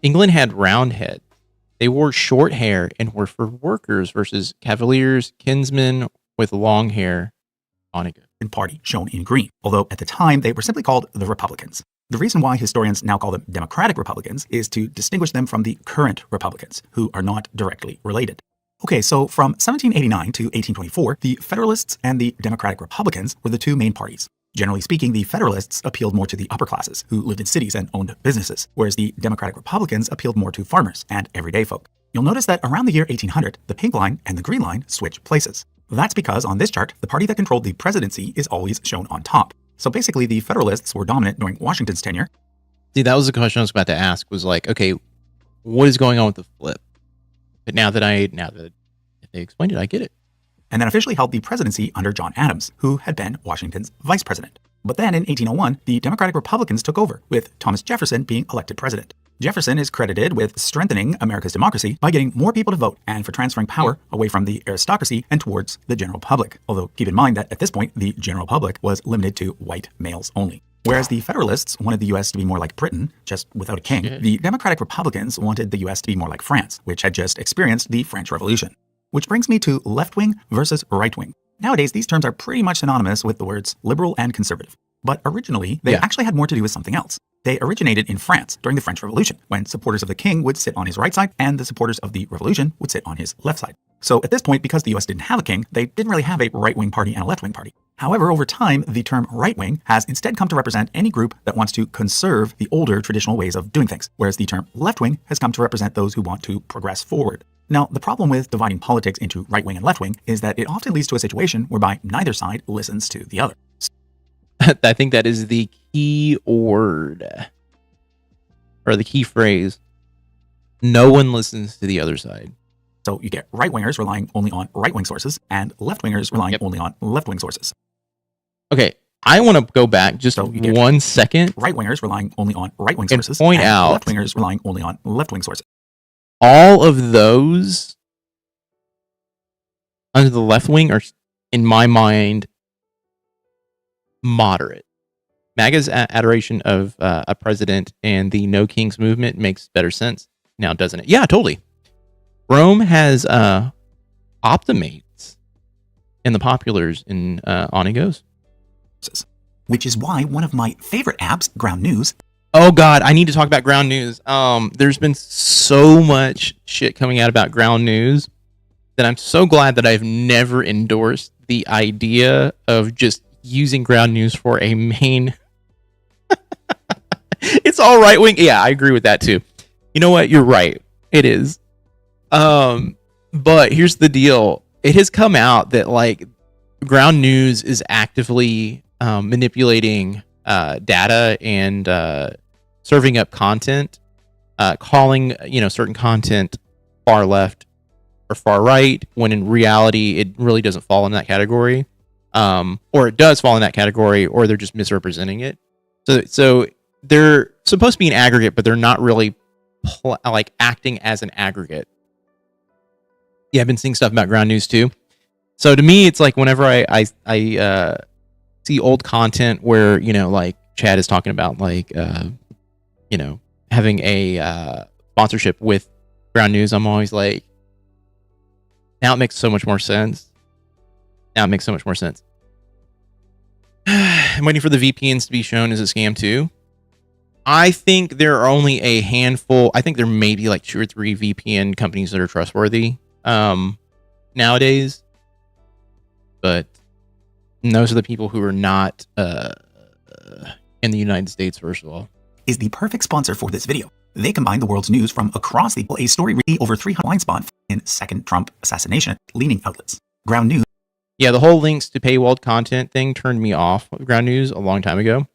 England had Roundheads. They wore short hair and were for workers versus Cavaliers, kinsmen with long hair. Party, shown in green, although at the time they were simply called the Republicans. The reason why historians now call them Democratic Republicans is to distinguish them from the current Republicans, who are not directly related. Okay, so from 1789 to 1824, the Federalists and the Democratic Republicans were the two main parties. Generally speaking, the Federalists appealed more to the upper classes, who lived in cities and owned businesses, whereas the Democratic Republicans appealed more to farmers and everyday folk. You'll notice that around the year 1800, the pink line and the green line switch places. That's because on this chart, the party that controlled the presidency is always shown on top. So basically, the Federalists were dominant during Washington's tenure. See, that was the question I was about to ask, was like, okay, what is going on with the flip? But now that they explained it, I get it. And then officially held the presidency under John Adams, who had been Washington's vice president. But then in 1801, the Democratic Republicans took over, with Thomas Jefferson being elected president. Jefferson is credited with strengthening America's democracy by getting more people to vote and for transferring power away from the aristocracy and towards the general public. Although keep in mind that at this point, the general public was limited to white males only. Whereas the Federalists wanted the U.S. to be more like Britain, just without a king, the Democratic Republicans wanted the U.S. to be more like France, which had just experienced the French Revolution. Which brings me to left-wing versus right-wing. Nowadays, these terms are pretty much synonymous with the words liberal and conservative. But originally, they actually had more to do with something else. They originated in France during the French Revolution, when supporters of the king would sit on his right side and the supporters of the revolution would sit on his left side. So at this point, because the US didn't have a king, they didn't really have a right-wing party and a left-wing party. However, over time, the term right-wing has instead come to represent any group that wants to conserve the older traditional ways of doing things, whereas the term left-wing has come to represent those who want to progress forward. Now, the problem with dividing politics into right-wing and left-wing is that it often leads to a situation whereby neither side listens to the other. I think that is the key word, or the key phrase. No one listens to the other side. So you get right-wingers relying only on right-wing sources and left-wingers relying only on left-wing sources. Okay, I want to go back just 1 second. Right-wingers relying only on right-wing sources and point out left-wingers relying only on left-wing sources. All of those under the left wing are, in my mind, moderate. MAGA's adoration of a president and the No Kings movement makes better sense now, doesn't it? Yeah, totally. Rome has optimates in the populars, and on it goes. Which is why one of my favorite apps, Ground News. Oh God, I need to talk about Ground News. There's been so much shit coming out about Ground News that I'm so glad that I've never endorsed the idea of just using Ground News for a main. It's all right wing. Yeah, I agree with that too. You know what? You're right. It is. But here's the deal. It has come out that like Ground News is actively manipulating data and serving up content, calling certain content far left or far right, when in reality it really doesn't fall in that category, or it does fall in that category, or they're just misrepresenting it. So they're supposed to be an aggregate, but they're not really like acting as an aggregate. Yeah, I've been seeing stuff about Ground News too. So to me, it's like whenever I see old content where like Chad is talking about like having a sponsorship with Ground News, I'm always like, now it makes so much more sense. I'm waiting for the VPNs to be shown as a scam too. I think there are only a handful. I think there may be like 2 or 3 VPN companies that are trustworthy nowadays. But those are the people who are not in the United States, first of all. Is the perfect sponsor for this video. They combine the world's news from across a story really over 300 blind spot in second Trump assassination leaning outlets. Ground News. Yeah, the whole links to paywalled content thing turned me off of Ground News a long time ago.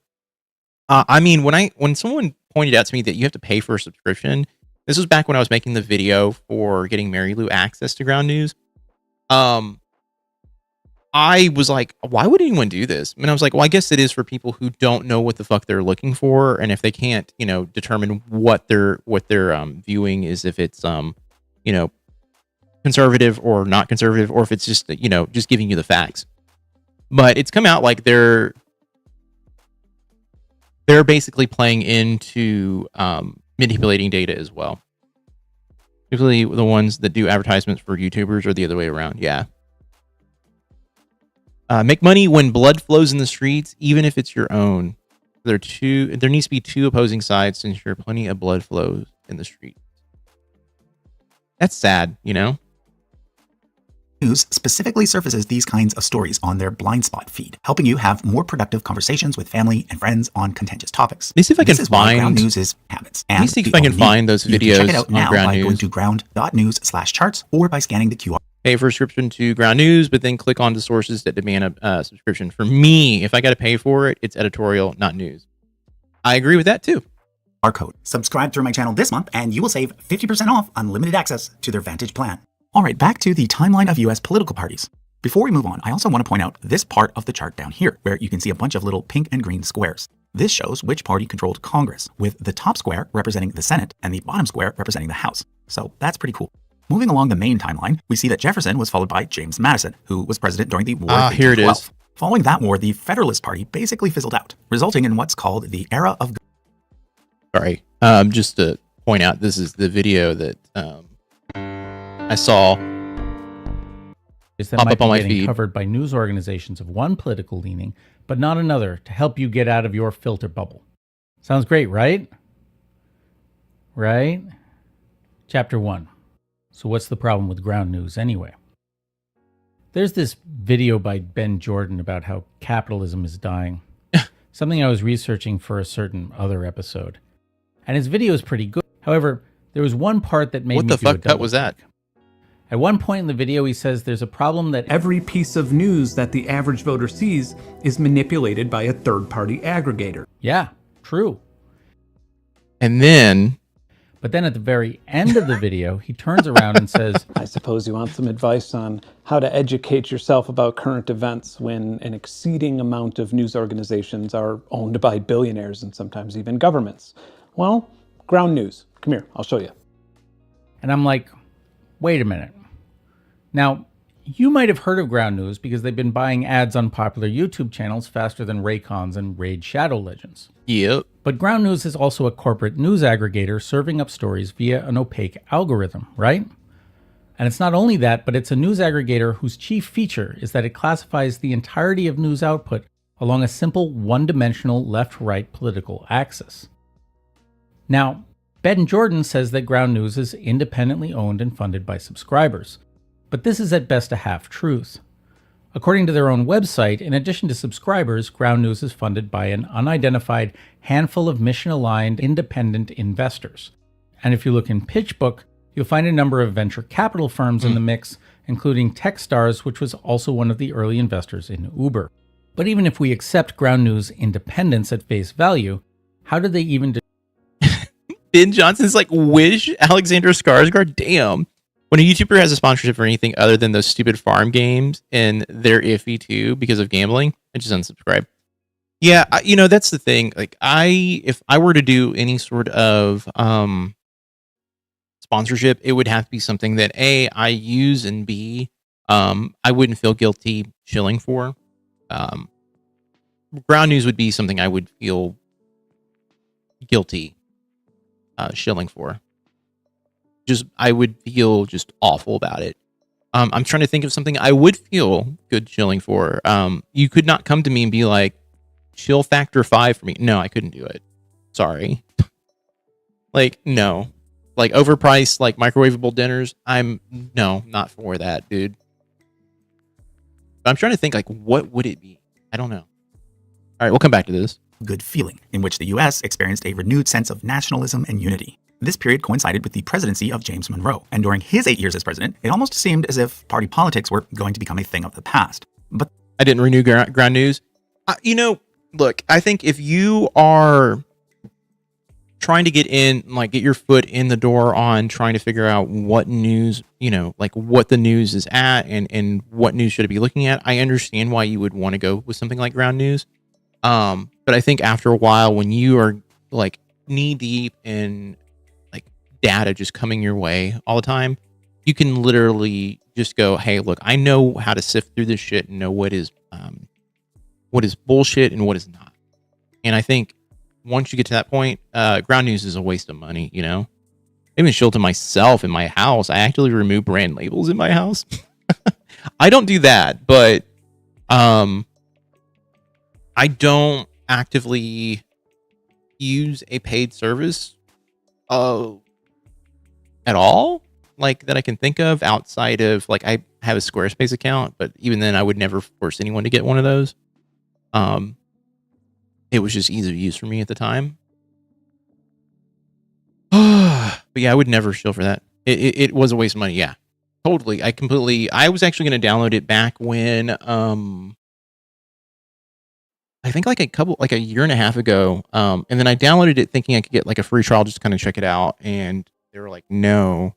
I mean, when someone pointed out to me that you have to pay for a subscription, this was back when I was making the video for getting Mary Lou access to Ground News. I was like, why would anyone do this? And I was like, well, I guess it is for people who don't know what the fuck they're looking for, and if they can't, determine what they're viewing is, if it's conservative or not conservative, or if it's just just giving you the facts. But it's come out like they're basically playing into manipulating data as well. Usually the ones that do advertisements for YouTubers are the other way around. Yeah. Make money when blood flows in the streets, even if it's your own. There needs to be 2 opposing sides to ensure plenty of blood flows in the streets. That's sad, News specifically surfaces these kinds of stories on their blind spot feed, helping you have more productive conversations with family and friends on contentious topics. Let me see if I can find Ground News' habits. Let me see if I can find those videos. Check it out now Ground by News. going to ground.news/charts or by scanning the QR. Pay for a subscription to Ground News, but then click on the sources that demand a subscription. For me, if I got to pay for it, it's editorial, not news. I agree with that too. Our code. Subscribe through my channel this month and you will save 50% off unlimited access to their Vantage plan. All right, back to the timeline of US political parties. Before we move on, I also want to point out this part of the chart down here, where you can see a bunch of little pink and green squares. This shows which party controlled Congress, with the top square representing the Senate and the bottom square representing the House. So that's pretty cool. Moving along the main timeline, we see that Jefferson was followed by James Madison, who was president during the War of 1812. Here it is. Following that war, the Federalist Party basically fizzled out, resulting in what's called the era of... Sorry, just to point out, this is the video that I saw that pop might up on be my getting feed. Covered by news organizations of one political leaning, but not another, to help you get out of your filter bubble. Sounds great, right? Right? Chapter 1. So what's the problem with ground news anyway? There's this video by Ben Jordan about how capitalism is dying. Something I was researching for a certain other episode. And his video is pretty good. However, there was one part that made me do a double. What the fuck cut was that? At one point in the video, he says there's a problem that every piece of news that the average voter sees is manipulated by a third-party aggregator. Yeah, true. And then... But then at the very end of the video, he turns around and says, I suppose you want some advice on how to educate yourself about current events when an exceeding amount of news organizations are owned by billionaires and sometimes even governments. Well, ground news. Come here, I'll show you. And I'm like, wait a minute. Now, you might have heard of ground news because they've been buying ads on popular YouTube channels faster than Raycons and Raid Shadow Legends. Yep. But ground news is also a corporate news aggregator serving up stories via an opaque algorithm, right? And it's not only that, but it's a news aggregator whose chief feature is that it classifies the entirety of news output along a simple one-dimensional left-right political axis. Now, Ben Jordan says that ground news is independently owned and funded by subscribers. But this is at best a half-truth. According to their own website, in addition to subscribers, ground news is funded by an unidentified handful of mission-aligned independent investors. And if you look in PitchBook, you'll find a number of venture capital firms in the mix, including Techstars, which was also one of the early investors in Uber. But even if we accept ground news independence at face value, how did they even... Ben Johnson's like, wish Alexander Skarsgård? Damn. When a YouTuber has a sponsorship for anything other than those stupid farm games and they're iffy too because of gambling, I just unsubscribe. Yeah, that's the thing. Like, if I were to do any sort of sponsorship, it would have to be something that A, I use, and B, I wouldn't feel guilty shilling for. Ground news would be something I would feel guilty shilling for. I would feel just awful about it. I'm trying to think of something I would feel good shilling for. You could not come to me and be like, chill factor 5 for me. No, I couldn't do it. Sorry. Like, no. Like, overpriced, like, microwavable dinners, not for that, dude. But I'm trying to think, like, what would it be? I don't know. All right, we'll come back to this. Good feeling, in which the U.S. experienced a renewed sense of nationalism and unity. This period coincided with the presidency of James Monroe, and during his 8 years as president, it almost seemed as if party politics were going to become a thing of the past. But I didn't renew ground news. Look, I think if you are trying to get your foot in the door on trying to figure out what news, what the news is at and what news should it be looking at, I understand why you would want to go with something like ground news. But I think after a while, when you are like knee deep in data just coming your way all the time, you can literally just go, hey, look, I know how to sift through this shit and know what is bullshit and what is not. And I think once you get to that point, ground news is a waste of money, I even shield to myself in my house. I actually remove brand labels in my house. I don't do that, but I don't actively use a paid service at all, like that I can think of outside of like I have a Squarespace account, but even then I would never force anyone to get one of those. It was just easy to use for me at the time. But yeah, I would never shill for that. It was a waste of money. Yeah, totally. I was actually going to download it back when I think like a year and a half ago. And then I downloaded it thinking I could get like a free trial just to kind of check it out, and they were like, no.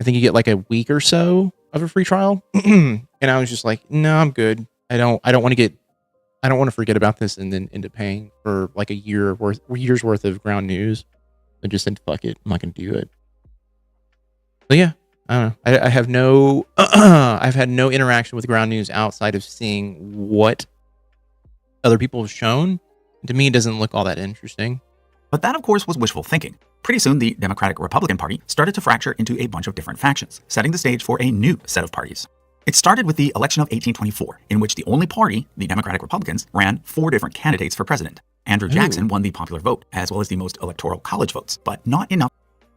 I think you get like a week or so of a free trial. And I was just like, no, I'm good. I don't want to forget about this and then end up paying for like a year's worth of ground news. I just said, fuck it. I'm not going to do it. But yeah, I don't know. I have no, I've had no interaction with ground news outside of seeing what other people have shown. To me, it doesn't look all that interesting. But that, of course, was wishful thinking. Pretty soon, the Democratic-Republican Party started to fracture into a bunch of different factions, setting the stage for a new set of parties. It started with the election of 1824, in which the only party, the Democratic Republicans, ran 4 different candidates for president. Andrew Jackson won the popular vote, as well as the most electoral college votes, but not enough.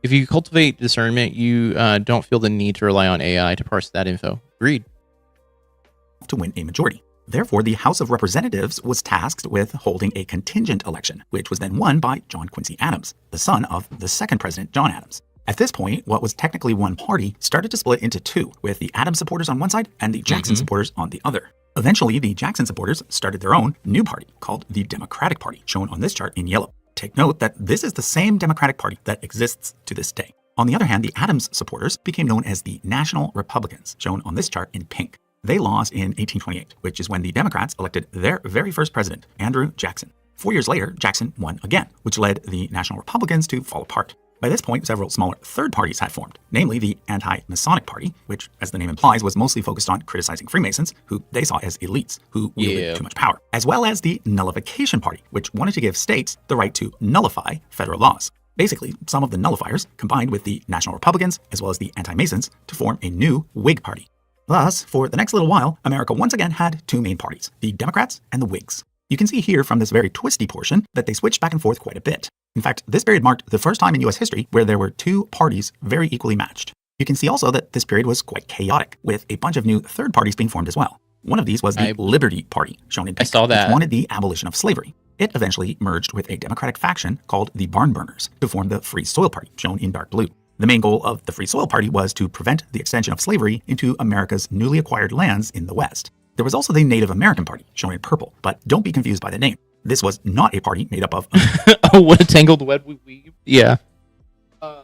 If you cultivate discernment, you don't feel the need to rely on AI to parse that info. Agreed. To win a majority. Therefore, the House of Representatives was tasked with holding a contingent election, which was then won by John Quincy Adams, the son of the second president, John Adams. At this point, what was technically one party started to split into two, with the Adams supporters on one side and the Jackson supporters on the other. Eventually, the Jackson supporters started their own new party called the Democratic Party, shown on this chart in yellow. Take note that this is the same Democratic Party that exists to this day. On the other hand, the Adams supporters became known as the National Republicans, shown on this chart in pink. They lost in 1828, which is when the Democrats elected their very first president, Andrew Jackson. 4 years later, Jackson won again, which led the National Republicans to fall apart. By this point, several smaller third parties had formed, namely the Anti-Masonic Party, which, as the name implies, was mostly focused on criticizing Freemasons, who they saw as elites who wielded too much power, as well as the Nullification Party, which wanted to give states the right to nullify federal laws. Basically, some of the nullifiers combined with the National Republicans as well as the Anti-Masons to form a new Whig Party. Thus, for the next little while, America once again had two main parties, the Democrats and the Whigs. You can see here from this very twisty portion that they switched back and forth quite a bit. In fact, this period marked the first time in U.S. history where there were two parties very equally matched. You can see also that this period was quite chaotic, with a bunch of new third parties being formed as well. One of these was the Liberty Party, shown in pink, which wanted the abolition of slavery. It eventually merged with a Democratic faction called the Barn Burners to form the Free Soil Party, shown in dark blue. The main goal of the Free Soil Party was to prevent the extension of slavery into America's newly acquired lands in the West. There was also the Native American Party, shown in purple, but don't be confused by the name. This was not a party made up of... Oh, what a tangled web we weave. Yeah. I'm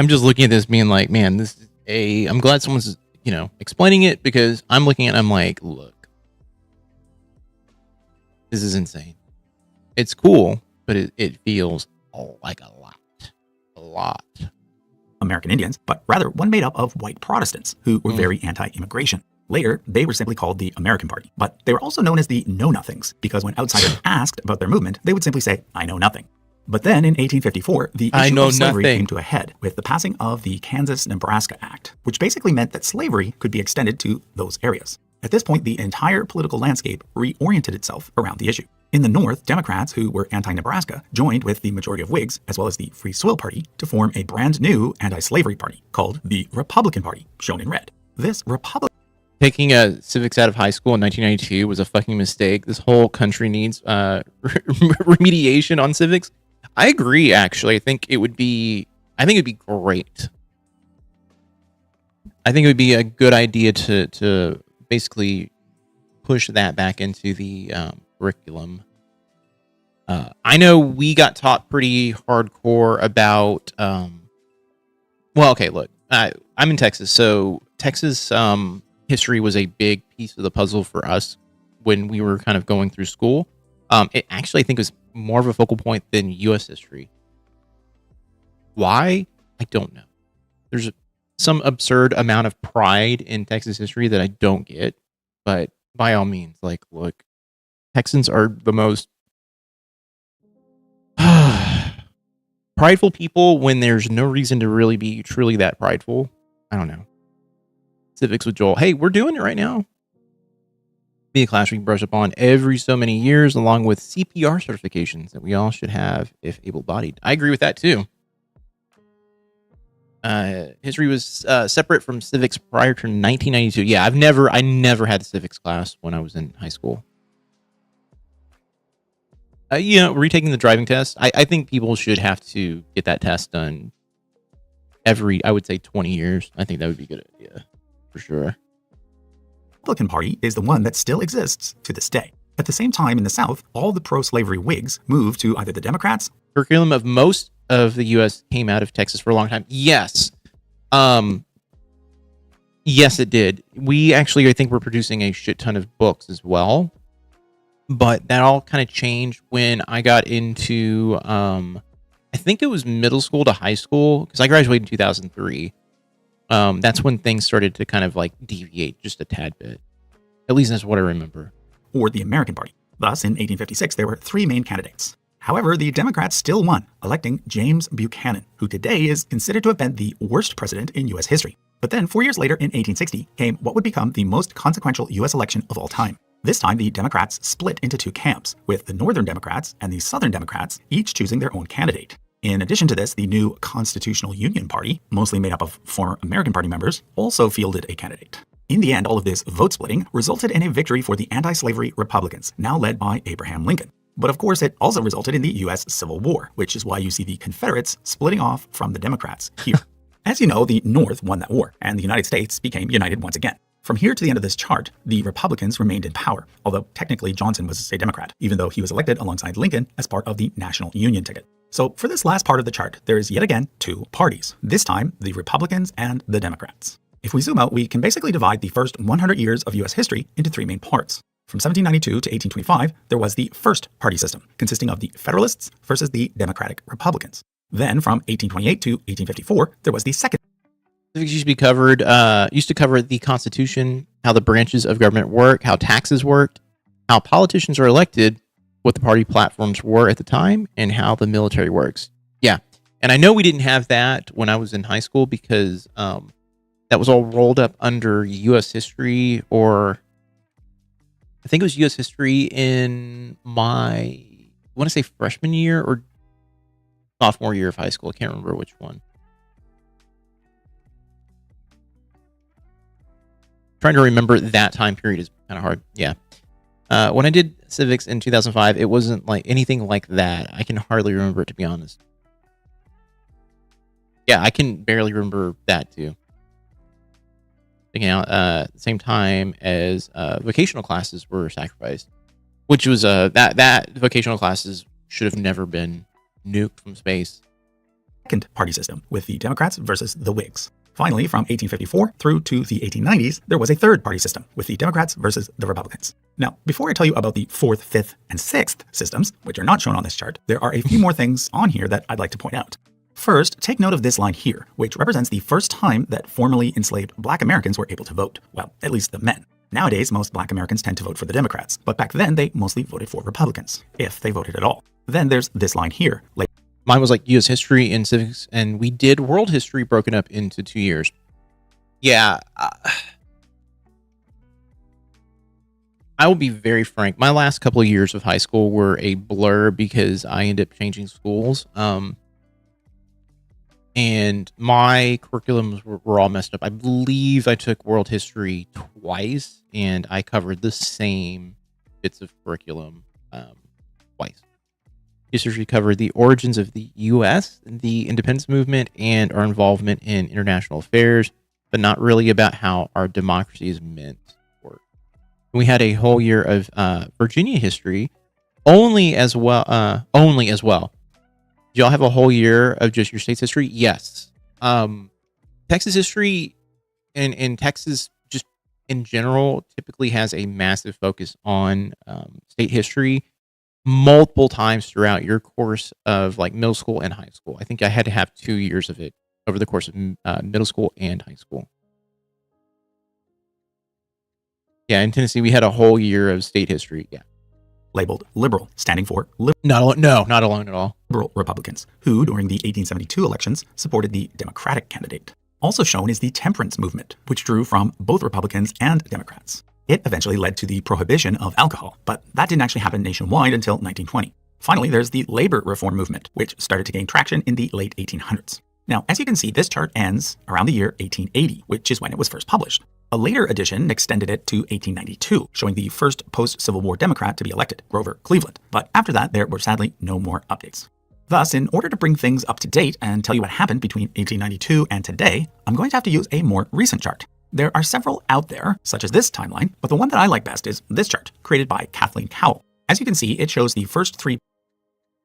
just looking at this being like, man, this is I'm glad someone's, explaining it, because I'm looking at it, I'm like, look. This is insane. It's cool, but it feels like a lot. American Indians, but rather one made up of white Protestants who were very anti-immigration. Later, they were simply called the American Party, but they were also known as the Know-Nothings because when outsiders asked about their movement, they would simply say, I know nothing. But then in 1854, the issue of slavery came to a head with the passing of the Kansas-Nebraska Act, which basically meant that slavery could be extended to those areas. At this point, the entire political landscape reoriented itself around the issue. In the North, Democrats who were anti-Nebraska joined with the majority of Whigs, as well as the Free Soil Party, to form a brand new anti-slavery party called the Republican Party, shown in red. This Republican... Taking civics out of high school in 1992 was a fucking mistake. This whole country needs remediation on civics. I agree, actually. I think it'd be great. I think it would be a good idea to basically push that back into the curriculum. I know we got taught pretty hardcore about okay, look, I'm in Texas, so Texas history was a big piece of the puzzle for us when we were kind of going through school. It actually, I think, was more of a focal point than U.S. history. Why? I don't know. There's some absurd amount of pride in Texas history that I don't get, but by all means, look, Texans are the most prideful people when there's no reason to really be truly that prideful. I don't know. Civics with Joel. Hey, we're doing it right now. Be a class we can brush up on every so many years, along with CPR certifications that we all should have if able-bodied. I agree with that too. History was separate from civics prior to 1992. Yeah, I never had the civics class when I was in high school. Retaking the driving test. I think people should have to get that test done every, I would say, 20 years. I think that would be a good idea, for sure. The Republican Party is the one that still exists to this day. At the same time, in the South, all the pro-slavery Whigs moved to either the Democrats. Curriculum of most of the U.S. came out of Texas for a long time. Yes. Yes, it did. We actually, I think we're producing a shit ton of books as well. But that all kind of changed when I got into, I think it was middle school to high school, because I graduated in 2003. That's when things started to kind of deviate just a tad bit. At least that's what I remember. Or the American Party. Thus, in 1856, there were three main candidates. However, the Democrats still won, electing James Buchanan, who today is considered to have been the worst president in U.S. history. But then, 4 years later, in 1860, came what would become the most consequential U.S. election of all time. This time, the Democrats split into two camps, with the Northern Democrats and the Southern Democrats each choosing their own candidate. In addition to this, the new Constitutional Union Party, mostly made up of former American Party members, also fielded a candidate. In the end, all of this vote splitting resulted in a victory for the anti-slavery Republicans, now led by Abraham Lincoln. But of course, it also resulted in the U.S. Civil War, which is why you see the Confederates splitting off from the Democrats here. As you know, the North won that war, and the United States became united once again. From here to the end of this chart, the Republicans remained in power, although technically Johnson was a Democrat, even though he was elected alongside Lincoln as part of the National Union ticket. So for this last part of the chart, there is yet again two parties, this time the Republicans and the Democrats. If we zoom out, we can basically divide the first 100 years of U.S. history into three main parts. From 1792 to 1825, there was the first party system, consisting of the Federalists versus the Democratic Republicans. Then from 1828 to 1854, there was the second. Used to be covered, used to cover the Constitution, how the branches of government work, how taxes worked, how politicians are elected, what the party platforms were at the time, and how the military works. Yeah, and I know we didn't have that when I was in high school because that was all rolled up under U.S. history, or I think it was U.S. history in my, I want to say freshman year or sophomore year of high school. I can't remember which one. Trying to remember that time period is kind of hard. Yeah. When I did civics in 2005, it wasn't like anything like that. I can hardly remember it, to be honest. Yeah, I can barely remember that too. Thinking out at the same time as vocational classes were sacrificed, which was that vocational classes should have never been nuked from space. Second party system with the Democrats versus the Whigs. Finally, from 1854 through to the 1890s, there was a third party system with the Democrats versus the Republicans. Now, before I tell you about the fourth, fifth, and sixth systems, which are not shown on this chart, there are a few more things on here that I'd like to point out. First, take note of this line here, which represents the first time that formerly enslaved Black Americans were able to vote. Well, at least the men. Nowadays, most Black Americans tend to vote for the Democrats, but back then they mostly voted for Republicans, if they voted at all. Then there's this line here. Mine was like U.S. history and civics, and we did world history broken up into 2 years. Yeah. I will be very frank. My last couple of years of high school were a blur because I ended up changing schools. And my curriculums were all messed up. I believe I took world history twice, and I covered the same bits of curriculum twice. History covered the origins of the U.S., the independence movement, and our involvement in international affairs, but not really about how our democracy is meant to work. We had a whole year of Virginia history, only as well. Do y'all have a whole year of just your state's history? Yes. Texas history and Texas just in general typically has a massive focus on state history multiple times throughout your course of like middle school and high school. I think I had to have 2 years of it over the course of middle school and high school. Yeah, in Tennessee, we had a whole year of state history. Yeah. Labeled liberal, standing for not alone at all. Liberal Republicans, who during the 1872 elections supported the Democratic candidate. Also shown is the temperance movement, which drew from both Republicans and Democrats. It eventually led to the prohibition of alcohol, but that didn't actually happen nationwide until 1920. Finally, there's the labor reform movement, which started to gain traction in the late 1800s. Now, as you can see, this chart ends around the year 1880, which is when it was first published. A later edition extended it to 1892, showing the first post-Civil War Democrat to be elected, Grover Cleveland. But after that, there were sadly no more updates. Thus, in order to bring things up to date and tell you what happened between 1892 and today, I'm going to have to use a more recent chart. There are several out there, such as this timeline, but the one that I like best is this chart, created by Kathleen Cowell. As you can see, it shows the first three.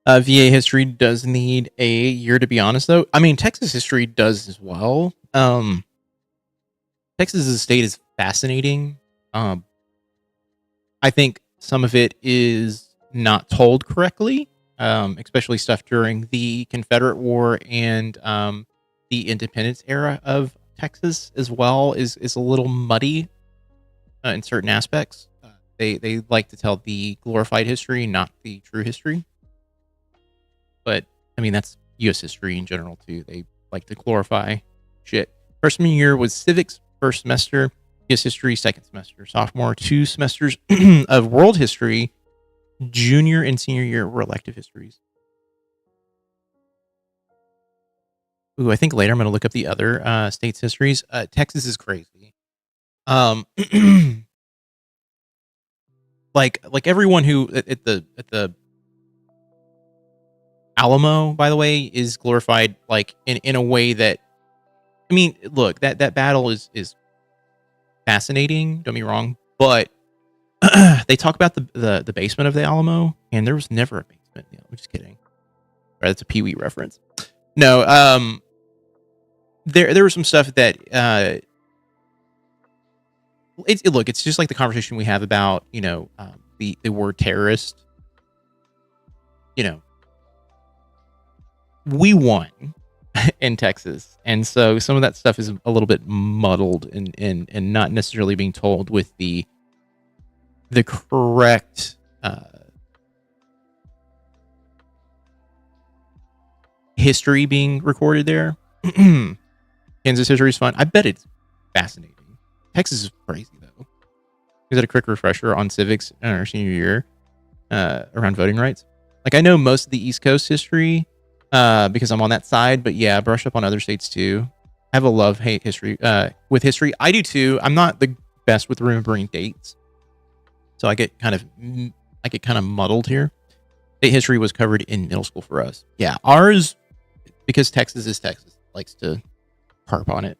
VA history does need a year, to be honest, though. I mean, Texas history does as well. Texas as a state is fascinating. I think some of it is not told correctly, especially stuff during the Confederate War and the independence era of Texas as well is a little muddy in certain aspects. They like to tell the glorified history, not the true history. But I mean, that's U.S. history in general too. They like to glorify shit. Freshman year was civics first semester. US history, second semester. Sophomore, 2 semesters of world history. Junior and senior year were elective histories. Ooh, I think later I'm going to look up the other states' histories. Texas is crazy. Like everyone who at the Alamo, by the way, is glorified like in a way that, I mean, look, that battle is fascinating. Don't be wrong, but they talk about the basement of the Alamo, and there was never a basement. I'm just kidding. Right, that's a Pee Wee reference. No, there was some stuff that it's just like the conversation we have about the word terrorist. We won in Texas, and so some of that stuff is a little bit muddled and not necessarily being told with the correct history being recorded there. Kansas history is fun. I bet it's fascinating. Texas is crazy though. We had a quick refresher on civics in our senior year around voting rights. Like, I know most of the East Coast history because I'm on that side, but yeah, brush up on other states too. I have a love-hate history with history. I do too. I'm not the best with remembering dates, so I get kind of muddled here. State history was covered in middle school for us. Yeah, ours, because Texas is Texas, likes to harp on it.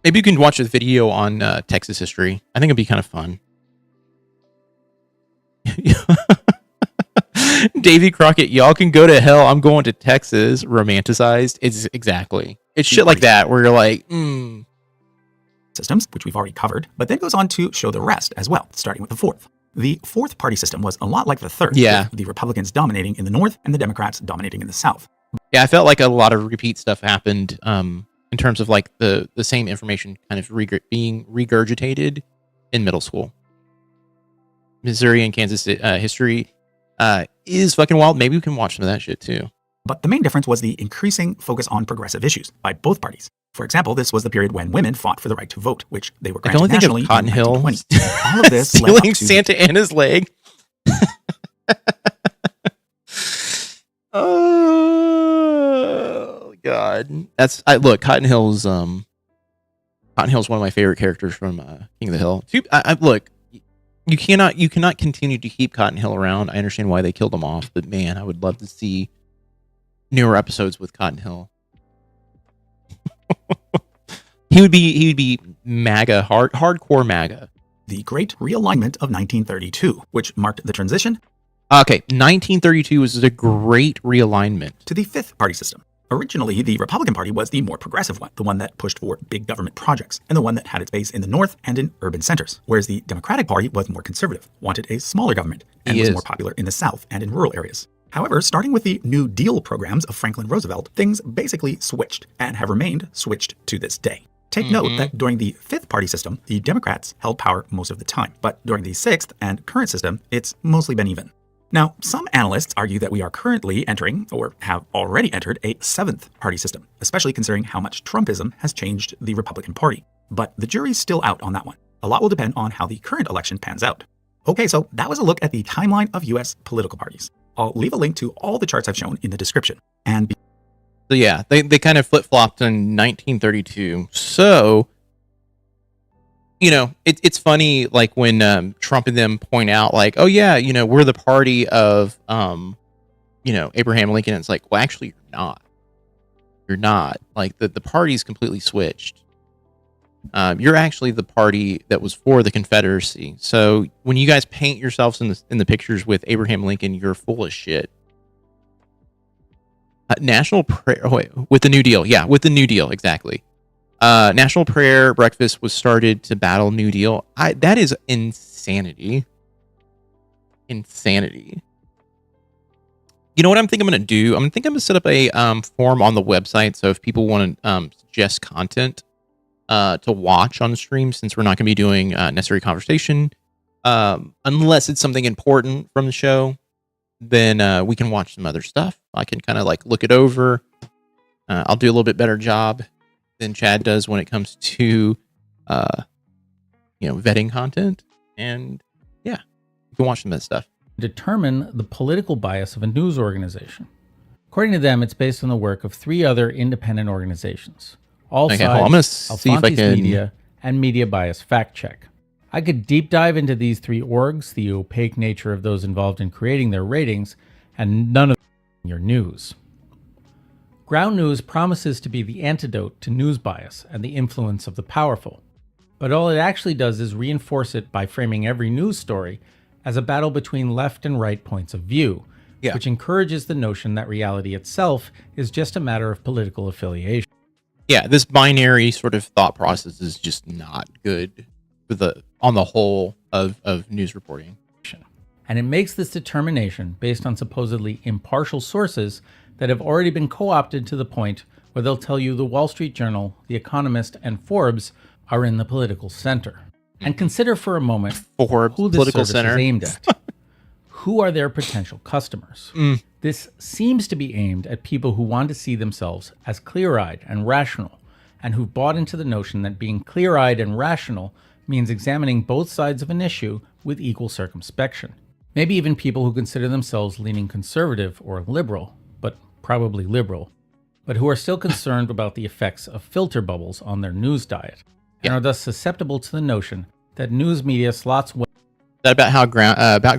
Maybe you can watch a video on Texas history. I think it'd be kind of fun. Davy Crockett, y'all can go to hell. I'm going to Texas. Romanticized. It's exactly. It's shit like that where you're like, systems, which we've already covered, but then goes on to show the rest as well, starting with the fourth. The fourth party system was a lot like the third, with the Republicans dominating in the north and the Democrats dominating in the south. Yeah, I felt like a lot of repeat stuff happened in terms of like the same information kind of being regurgitated in middle school. Missouri and Kansas history is fucking wild. Maybe we can watch some of that shit too. But the main difference was the increasing focus on progressive issues by both parties. For example, this was the period when women fought for the right to vote, which they were granted nationally in 1920. All of this stealing led up to Santa Anna's leg. Oh God, look. Cotton Hill's one of my favorite characters from King of the Hill. Look, you cannot continue to keep Cotton Hill around. I understand why they killed him off, but man, I would love to see newer episodes with Cotton Hill. He would be MAGA, hardcore MAGA. The Great Realignment of 1932, which marked the transition. Okay, 1932 was the Great Realignment to the fifth party system. Originally, the Republican Party was the more progressive one, the one that pushed for big government projects, and the one that had its base in the north and in urban centers, whereas the Democratic Party was more conservative, wanted a smaller government, and was more popular in the south and in rural areas. However, starting with the New Deal programs of Franklin Roosevelt, things basically switched and have remained switched to this day. Take note that during the fifth party system, the Democrats held power most of the time, but during the sixth and current system, it's mostly been even. Now, some analysts argue that we are currently entering, or have already entered, a seventh party system, especially considering how much Trumpism has changed the Republican Party. But the jury's still out on that one. A lot will depend on how the current election pans out. Okay, so that was a look at the timeline of US political parties. I'll leave a link to all the charts I've shown in the description. So yeah, they kind of flip-flopped in 1932. So, it's funny, like when Trump and them point out, like, oh yeah, we're the party of, Abraham Lincoln. And it's like, well, actually, you're not. You're not. Like the party's completely switched. You're actually the party that was for the Confederacy. So when you guys paint yourselves in the pictures with Abraham Lincoln, you're full of shit. National prayer with the New Deal. Yeah, with the New Deal, exactly. National prayer breakfast was started to battle New Deal. That is insanity. Insanity. You know what I'm going to do? I'm going to set up a form on the website. So if people want to suggest content to watch on the stream, since we're not going to be doing necessary conversation, unless it's something important from the show, then we can watch some other stuff. I can kind of like look it over. I'll do a little bit better job than Chad does when it comes to vetting content, and yeah, you can watch some of that stuff. Determine the political bias of a news organization. According to them, it's based on the work of 3 other independent organizations. All Sides, I'm gonna see if I can... Media, and Media Bias Fact Check. I could deep dive into these 3 orgs, the opaque nature of those involved in creating their ratings, and none of your news. Ground News promises to be the antidote to news bias and the influence of the powerful. But all it actually does is reinforce it by framing every news story as a battle between left and right points of view, which encourages the notion that reality itself is just a matter of political affiliation. Yeah, this binary sort of thought process is just not good on the whole of news reporting. And it makes this determination based on supposedly impartial sources that have already been co-opted to the point where they'll tell you the Wall Street Journal, The Economist, and Forbes are in the political center. And consider for a moment who this service is aimed at. Who are their potential customers? This seems to be aimed at people who want to see themselves as clear-eyed and rational, and who've bought into the notion that being clear-eyed and rational means examining both sides of an issue with equal circumspection. Maybe even people who consider themselves leaning conservative or liberal, but probably liberal, but who are still concerned about the effects of filter bubbles on their news diet, and are thus susceptible to the notion that news media slots that about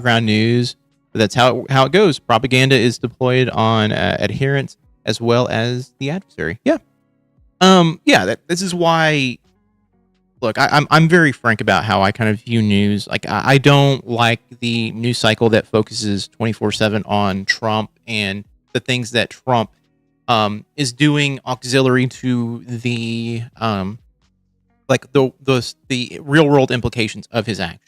ground news. That's how it goes. Propaganda is deployed on adherents as well as the adversary. This is why. Look, I'm very frank about how I kind of view news. Like, I don't like the news cycle that focuses 24/7 on Trump and the things that Trump is doing auxiliary to the the real world implications of his actions.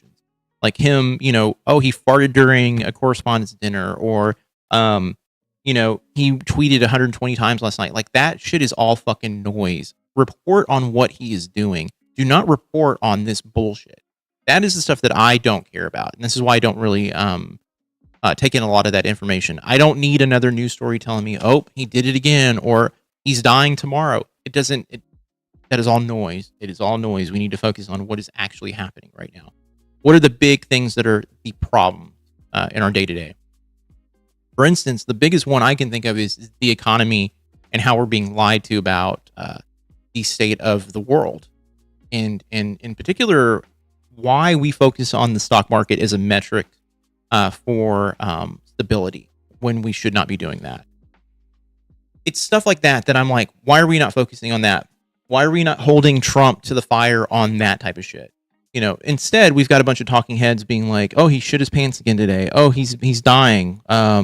Like him, he farted during a correspondence dinner, or he tweeted 120 times last night. Like, that shit is all fucking noise. Report on what he is doing. Do not report on this bullshit. That is the stuff that I don't care about. And this is why I don't really take in a lot of that information. I don't need another news story telling me, oh, he did it again, or he's dying tomorrow. That is all noise. It is all noise. We need to focus on what is actually happening right now. What are the big things that are the problem in our day-to-day? For instance, the biggest one I can think of is the economy and how we're being lied to about the state of the world. And in particular, why we focus on the stock market as a metric for stability when we should not be doing that. It's stuff like that I'm like, why are we not focusing on that? Why are we not holding Trump to the fire on that type of shit? Instead, we've got a bunch of talking heads being like, oh, he shit his pants again today. Oh, he's dying.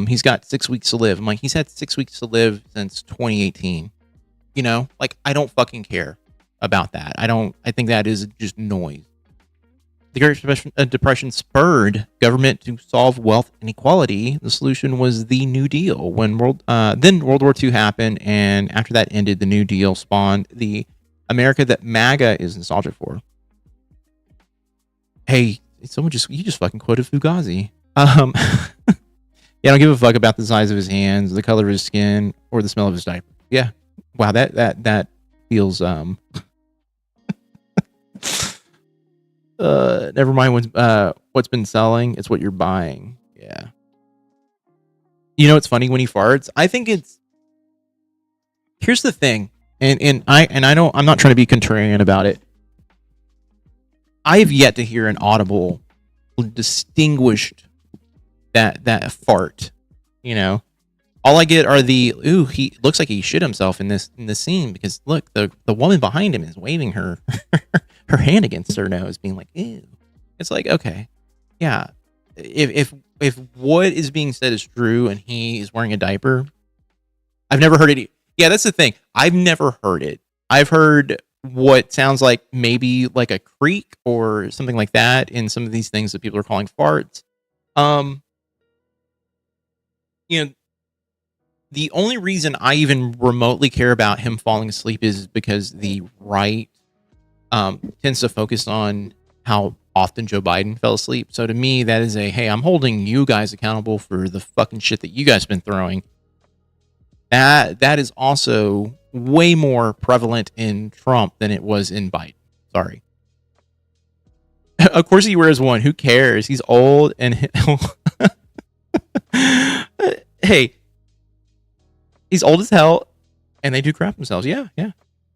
He's got 6 weeks to live. I'm like, he's had 6 weeks to live since 2018. I don't fucking care about that. I think that is just noise. The Great Depression spurred government to solve wealth inequality. The solution was the New Deal. Then World War II happened, and after that ended, the New Deal spawned the America that MAGA is nostalgic for. Hey, you just fucking quoted Fugazi. Yeah, I don't give a fuck about the size of his hands, the color of his skin, or the smell of his diaper. Yeah, wow, that feels never mind what's been selling, it's what you're buying. Yeah. It's funny when he farts. I think here's the thing, and I'm not trying to be contrarian about it. I have yet to hear an audible, distinguished that fart. All I get are he looks like he shit himself in this scene, because look, the woman behind him is waving her hand against her nose, being like, ew. It's like, okay, yeah. If what is being said is true and he is wearing a diaper, I've never heard it. Yeah, that's the thing. I've never heard it. I've heard what sounds like maybe like a creak or something like that in some of these things that people are calling farts. The only reason I even remotely care about him falling asleep is because the right tends to focus on how often Joe Biden fell asleep. So to me, that is hey, I'm holding you guys accountable for the fucking shit that you guys have been throwing. That is also way more prevalent in Trump than it was in Biden. Sorry. Of course he wears one. Who cares? He's old and hey, he's old as hell, and they do crap themselves. Yeah, yeah.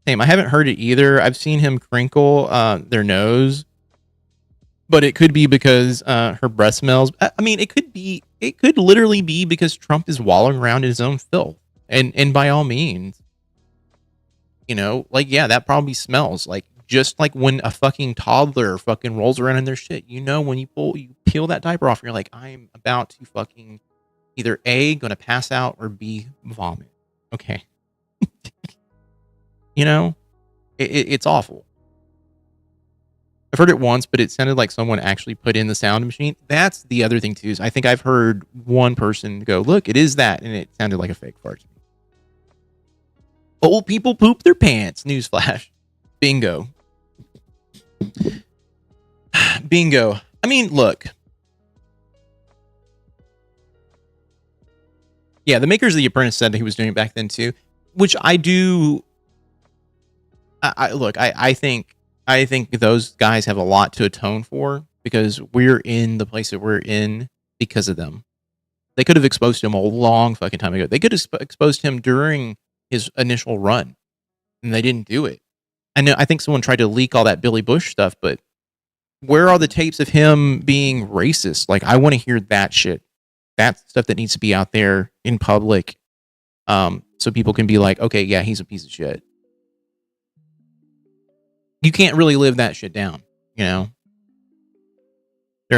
Same. I haven't heard it either. I've seen him crinkle their nose, but it could be because her breath smells. I mean, it could literally be because Trump is wallowing around in his own filth, and by all means, like, yeah, that probably smells like. Just like when a fucking toddler fucking rolls around in their shit, when you peel that diaper off, you're like, I'm about to fucking either A, gonna pass out, or B, vomit. Okay. It's awful. I've heard it once, but it sounded like someone actually put in the sound machine. That's the other thing too, is I think I've heard one person go, look, it is that, and it sounded like a fake fart. Old people poop their pants. Newsflash. Bingo. Bingo. I mean, look. Yeah, the makers of The Apprentice said that he was doing it back then too, which I do. I think those guys have a lot to atone for because we're in the place that we're in because of them. They could have exposed him a long fucking time ago. They could have exposed him during his initial run, and they didn't do it. I think someone tried to leak all that Billy Bush stuff, but where are the tapes of him being racist? Like, I want to hear that shit. That's stuff that needs to be out there in public, so people can be like, okay, yeah, he's a piece of shit. You can't really live that shit down, They're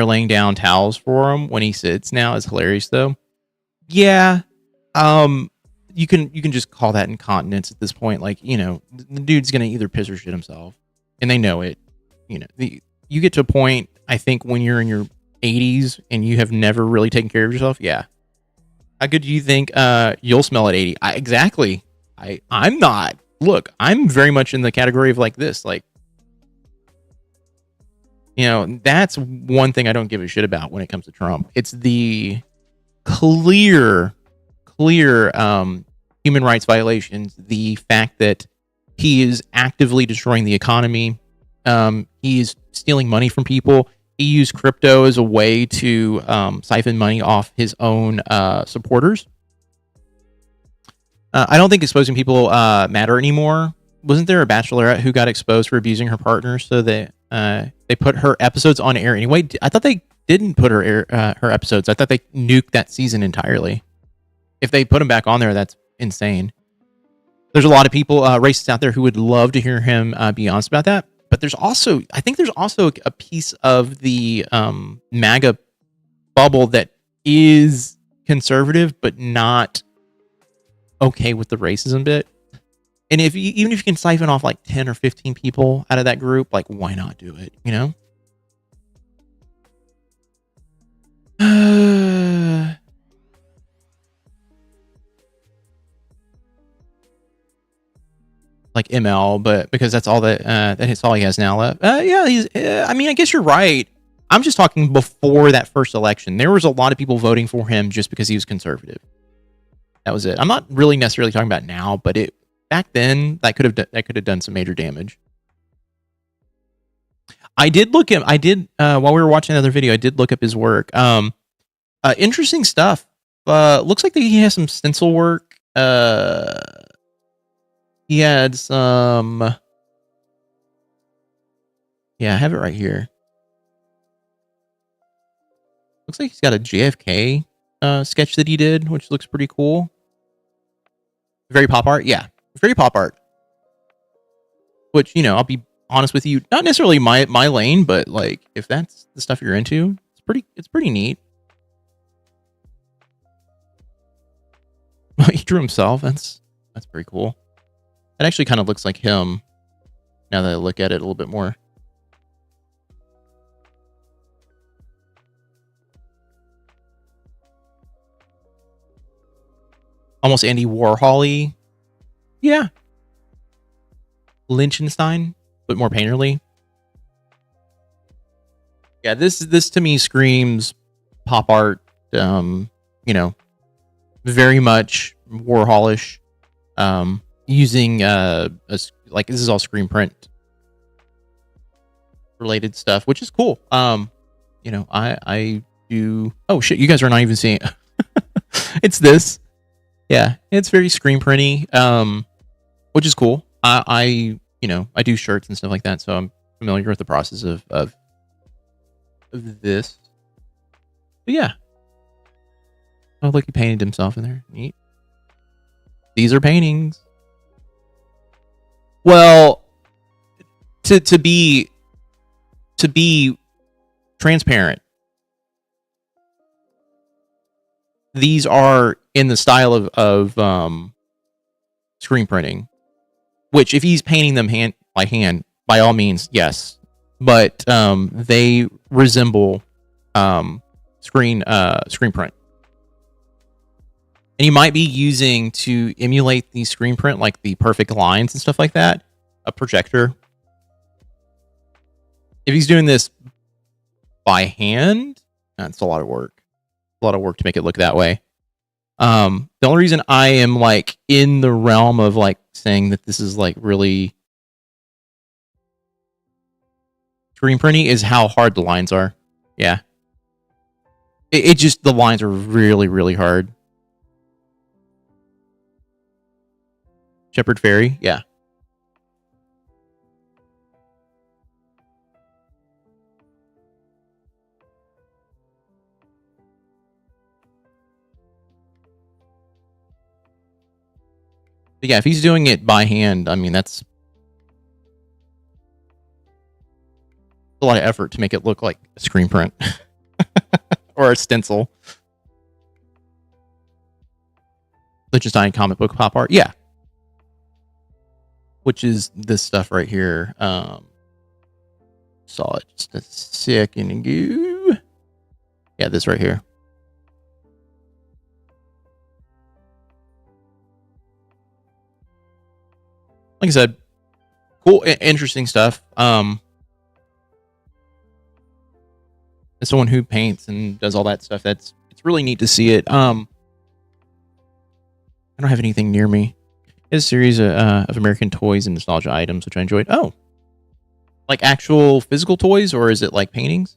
laying down towels for him when he sits now. It's hilarious, though. Yeah, you can just call that incontinence at this point. Like, the dude's gonna either piss or shit himself, and they know it. You get to a point, I think, when you're in your 80s and you have never really taken care of yourself. Yeah, how good do you think you'll smell at 80? Exactly. I'm not. Look, I'm very much in the category of like this. Like, that's one thing I don't give a shit about when it comes to Trump. It's the clear human rights violations, the fact that he is actively destroying the economy. He is stealing money from people. He used crypto as a way to siphon money off his own supporters. I don't think exposing people matter anymore. Wasn't there a bachelorette who got exposed for abusing her partner, so they put her episodes on air anyway? I thought they didn't put her episodes. I thought they nuked that season entirely. If they put him back on there, that's insane. There's a lot of people, racists out there, who would love to hear him be honest about that. But I think there's also a piece of the MAGA bubble that is conservative, but not okay with the racism bit. And even if you can siphon off like 10 or 15 people out of that group, like, why not do it? Like ML, but because that's all that's all he has now left. Yeah, I guess you're right. I'm just talking before that first election. There was a lot of people voting for him just because he was conservative. That was it. I'm not really necessarily talking about now, but back then that could have done some major damage. I did while we were watching another video, I did look up his work. Interesting stuff. Looks like that he has some stencil work. He had some. Yeah, I have it right here. Looks like he's got a JFK sketch that he did, which looks pretty cool. Very pop art. Yeah, very pop art. Which, I'll be honest with you, not necessarily my lane, but like, if that's the stuff you're into, it's pretty neat. He drew himself. That's pretty cool. It actually kind of looks like him now that I look at it a little bit more. Almost Andy Warhol-y. Yeah. Lichtenstein, but more painterly. Yeah, this to me screams pop art, very much Warholish. Using this is all screen print related stuff, which is cool. You know, I do. Oh shit, you guys are not even seeing it. It's this. Yeah, it's very screen printy, which is cool. I you know, I do shirts and stuff like that, so I'm familiar with the process of this. But yeah. Oh, look, he painted himself in there. Neat. These are paintings. Well, to be transparent, these are in the style of screen printing, which if he's painting them hand by all means, yes, but they resemble screen print. And you might be using, to emulate the screen print, like the perfect lines and stuff like that, a projector. If he's doing this by hand, that's a lot of work. A lot of work to make it look that way. The only reason I am like in the realm of like saying that this is like really screen printing is how hard the lines are. Yeah. It just, the lines are really, really hard. Shepherd Ferry, yeah. But yeah, if he's doing it by hand, I mean, that's a lot of effort to make it look like a screen print or a stencil. Liechtenstein comic book pop art, yeah. Which is this stuff right here. Saw it just a second ago. Yeah, this right here. Like I said, cool, interesting stuff. As someone who paints and does all that stuff, it's really neat to see it. I don't have anything near me. It's a series of American toys and nostalgia items, which I enjoyed. Oh, like actual physical toys, or is it like paintings?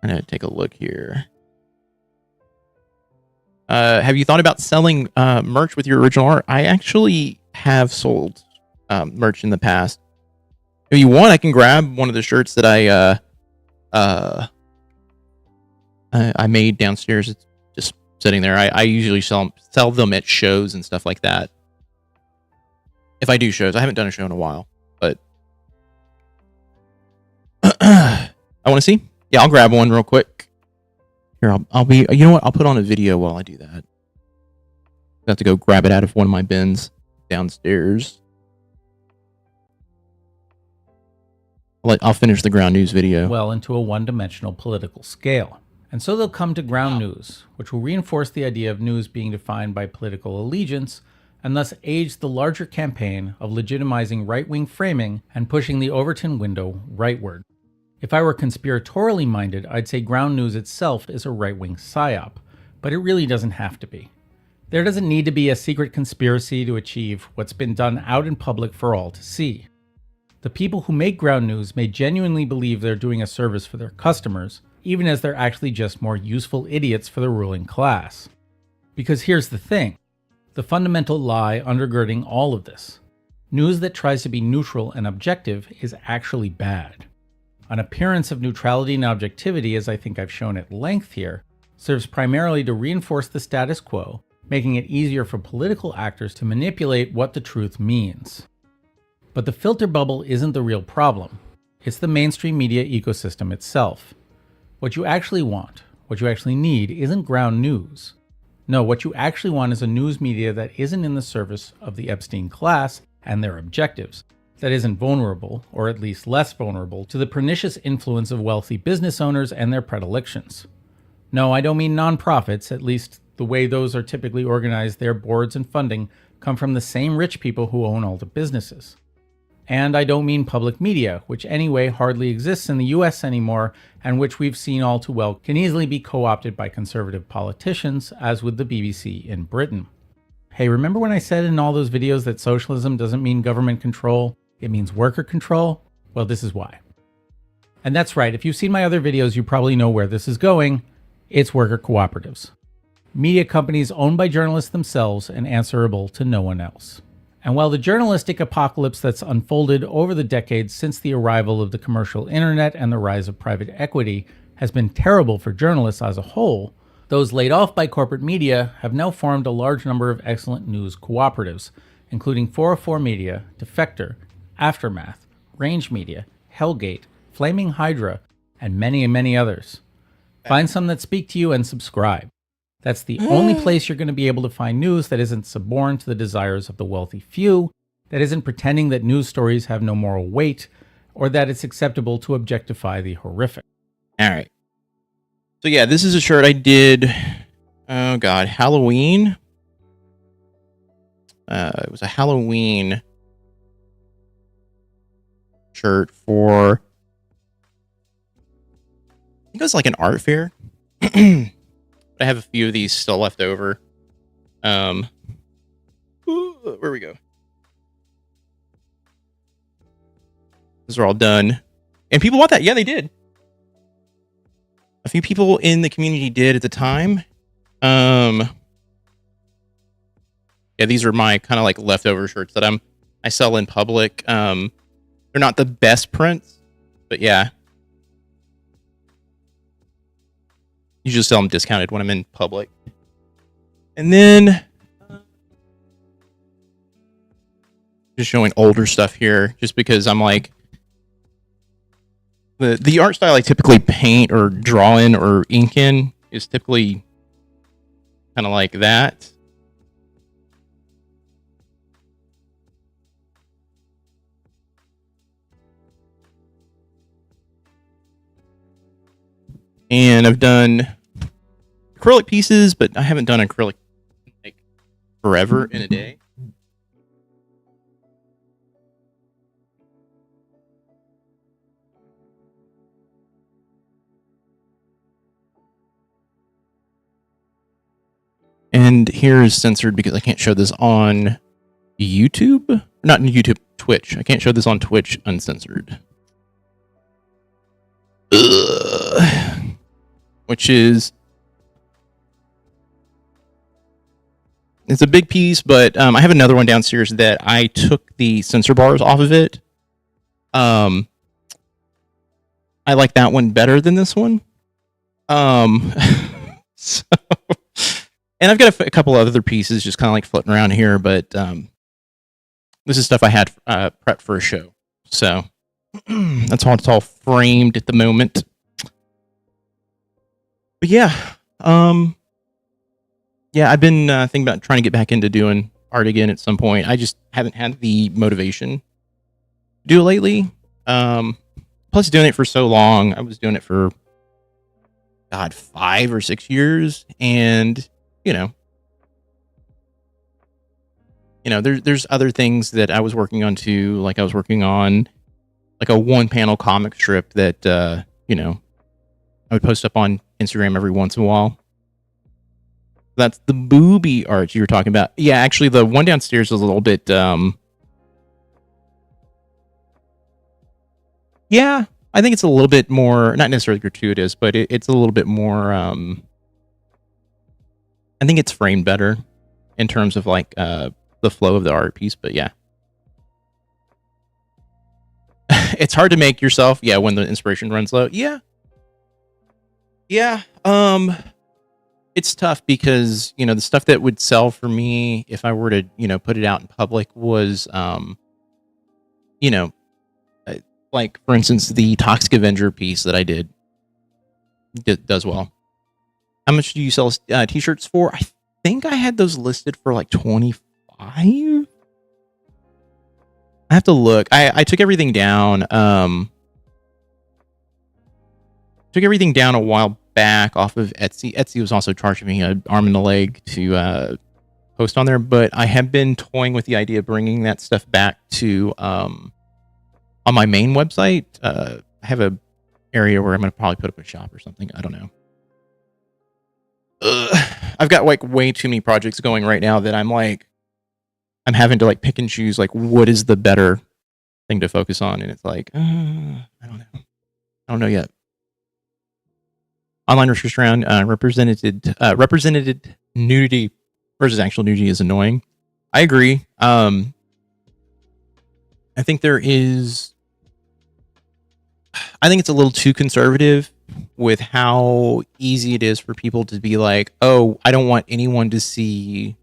I'm gonna take a look here. Have you thought about selling merch with your original art? I actually have sold merch in the past. If you want, I can grab one of the shirts that I made downstairs. It's just sitting there. I usually sell them at shows and stuff like that. If I do shows, I haven't done a show in a while, but I want to see. Yeah, I'll grab one real quick. Here, I'll be. You know what? I'll put on a video while I do that. I have to go grab it out of one of my bins downstairs. I'll finish the ground news video. Well, into a one-dimensional political scale. And so they'll come to ground news, which will reinforce the idea of news being defined by political allegiance, and thus aids the larger campaign of legitimizing right-wing framing and pushing the Overton window rightward. If I were conspiratorially minded, I'd say ground news itself is a right-wing psyop, but it really doesn't have to be. There doesn't need to be a secret conspiracy to achieve what's been done out in public for all to see. The people who make ground news may genuinely believe they're doing a service for their customers, even as they're actually just more useful idiots for the ruling class. Because here's the thing, the fundamental lie undergirding all of this. News that tries to be neutral and objective is actually bad. An appearance of neutrality and objectivity, as I think I've shown at length here, serves primarily to reinforce the status quo, making it easier for political actors to manipulate what the truth means. But the filter bubble isn't the real problem. It's the mainstream media ecosystem itself. What you actually want, what you actually need, isn't ground news. No, what you actually want is a news media that isn't in the service of the Epstein class and their objectives, that isn't vulnerable, or at least less vulnerable, to the pernicious influence of wealthy business owners and their predilections. No, I don't mean nonprofits, at least the way those are typically organized, their boards and funding come from the same rich people who own all the businesses. And I don't mean public media, which anyway hardly exists in the US anymore, and which we've seen all too well can easily be co-opted by conservative politicians, as with the BBC in Britain. Hey, remember when I said in all those videos that socialism doesn't mean government control, it means worker control? Well, this is why. And that's right, if you've seen my other videos, you probably know where this is going. It's worker cooperatives. Media companies owned by journalists themselves and answerable to no one else. And while the journalistic apocalypse that's unfolded over the decades since the arrival of the commercial internet and the rise of private equity has been terrible for journalists as a whole, those laid off by corporate media have now formed a large number of excellent news cooperatives, including 404 Media, Defector, Aftermath, Range Media, Hellgate, Flaming Hydra, and many, many others. Find some that speak to you and subscribe. That's the only place you're going to be able to find news that isn't suborned to the desires of the wealthy few, that isn't pretending that news stories have no moral weight, or that it's acceptable to objectify the horrific. All right. So yeah, this is a shirt I did, oh God, Halloween. It was a Halloween shirt for, I think it was like an art fair. I have a few of these still left over. Where we go? Those are all done. And people want that. Yeah, they did. A few people in the community did at the time. Yeah, these are my kind of like leftover shirts that I sell in public. They're not the best prints, but yeah. Usually sell them discounted when I'm in public. And then just showing older stuff here, just because I'm like, the art style I typically paint or draw in or ink in is typically kind of like that. And I've done acrylic pieces, but I haven't done acrylic like forever in a day. And here is censored because I can't show this on YouTube. Not in YouTube, Twitch. I can't show this on Twitch uncensored. Which is, it's a big piece, but I have another one downstairs that I took the censor bars off of it. I like that one better than this one. So, and I've got a couple of other pieces just kind of like floating around here, but this is stuff I had prepped for a show. So that's how it's all framed at the moment. But yeah, yeah, I've been thinking about trying to get back into doing art again at some point. I just haven't had the motivation to do it lately. Plus, doing it for so long, I was doing it for, God, 5 or 6 years, and you know, there's other things that I was working on too. Like I was working on like a 1-panel comic strip that I would post up on Instagram every once in a while. That's the booby art you were talking about. Yeah, actually, the one downstairs was a little bit. Yeah, I think it's a little bit more, not necessarily gratuitous, but it's a little bit more. I think it's framed better in terms of like the flow of the art piece. But yeah, it's hard to make yourself. Yeah, when the inspiration runs low. Yeah. It's tough because, the stuff that would sell for me if I were to, put it out in public was, like, for instance, the Toxic Avenger piece that I did does well. How much do you sell t-shirts for? I think I had those listed for like 25. I have to look. I took everything down. Took everything down a while back off of Etsy. Etsy was also charging me an arm and a leg to post on there, but I have been toying with the idea of bringing that stuff back to on my main website. I have a area where I'm going to probably put up a shop or something. I don't know. I've got like way too many projects going right now that I'm having to like pick and choose like what is the better thing to focus on, and it's like I don't know yet. Online research around represented nudity versus actual nudity is annoying. I agree. I think it's a little too conservative with how easy it is for people to be like, oh, I don't want anyone to see,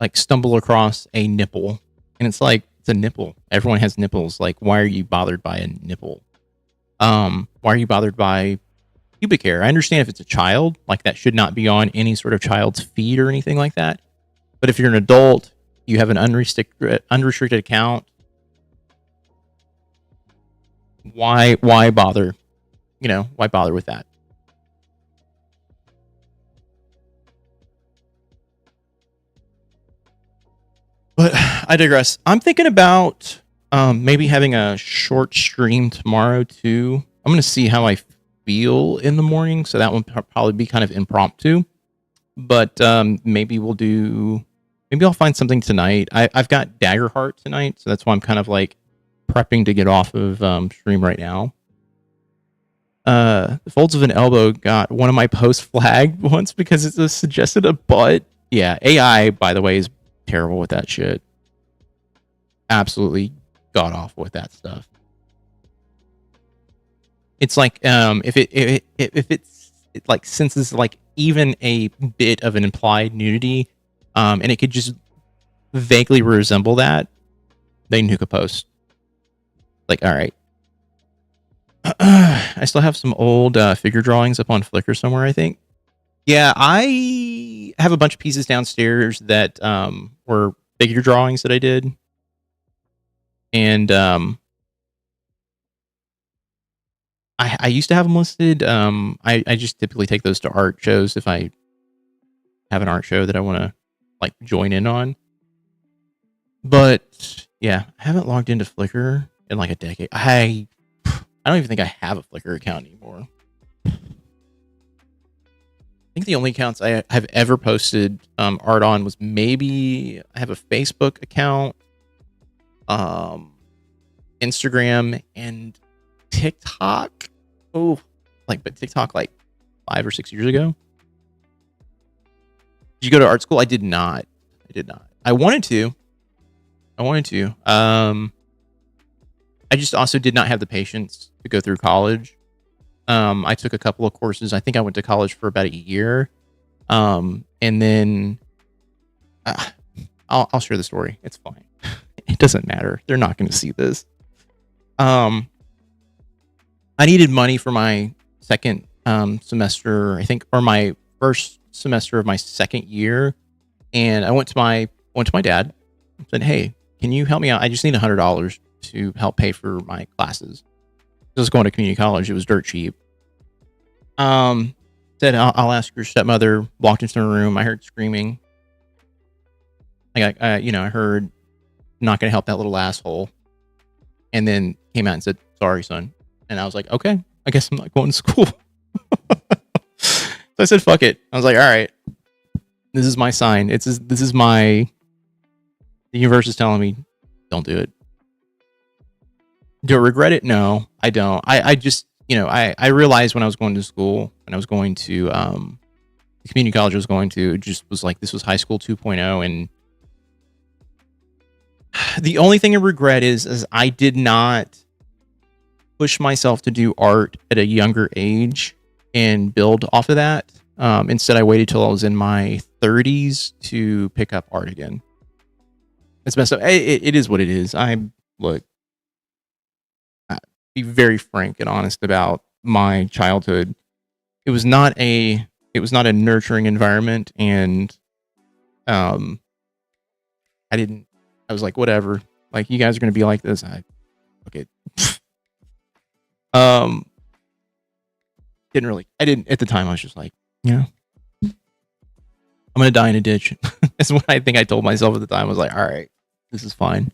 like, stumble across a nipple. And it's like, it's a nipple. Everyone has nipples. Like, why are you bothered by a nipple? Why are you bothered by pubic hair? I understand if it's a child, like that should not be on any sort of child's feed or anything like that. But if you're an adult, you have an unrestricted account, why bother? Why bother with that? But I digress. I'm thinking about maybe having a short stream tomorrow too. I'm going to see how I feel in the morning, so that one probably be kind of impromptu. But maybe I'll find something tonight. I've got Daggerheart tonight, so that's why I'm kind of like prepping to get off of stream right now. The folds of an elbow got one of my posts flagged once because it suggested a butt. Yeah, AI, by the way, is terrible with that shit. Absolutely god awful with that stuff. It's like if it's like senses like even a bit of an implied nudity, and it could just vaguely resemble that, they nuke a post. Like, all right. I still have some old figure drawings up on Flickr somewhere, I think. Yeah, I have a bunch of pieces downstairs that were figure drawings that I did. And I used to have them listed. I just typically take those to art shows if I have an art show that I want to like join in on. But yeah, I haven't logged into Flickr in like a decade. I don't even think I have a Flickr account anymore. I think the only accounts I have ever posted art on was maybe I have a Facebook account, Instagram, and TikTok. Oh, but TikTok like 5 or 6 years ago. Did you go to art school? I did not. I wanted to. I just also did not have the patience to go through college. I took a couple of courses. I think I went to college for about a year. And then I'll share the story. It's fine. It doesn't matter. They're not going to see this. I needed money for my second semester, I think, or my first semester of my second year. And I went to my dad and said, hey, can you help me out? I just need $100 to help pay for my classes. I was going to community college. It was dirt cheap. Said, I'll ask your stepmother. Walked into the room. I heard screaming. I heard, not going to help that little asshole. And then came out and said, sorry, son. And I was like, okay, I guess I'm not going to school. So I said, fuck it. I was like, all right, this is my sign. The universe is telling me, don't do it. Do I regret it? No, I don't. I just, I realized when I was going to school, when I was going to the community college I was going to, it just was like, this was high school 2.0. And the only thing I regret is I did not push myself to do art at a younger age and build off of that. Instead, I waited till I was in my 30s to pick up art again. It's messed up. It is what it is. Be very frank and honest about my childhood. It was not a nurturing environment, and I was like, whatever. Like, you guys are gonna be like this. Okay. I didn't at the time. I was just like, I'm gonna die in a ditch. That's what I think I told myself at the time. I was like, all right, this is fine.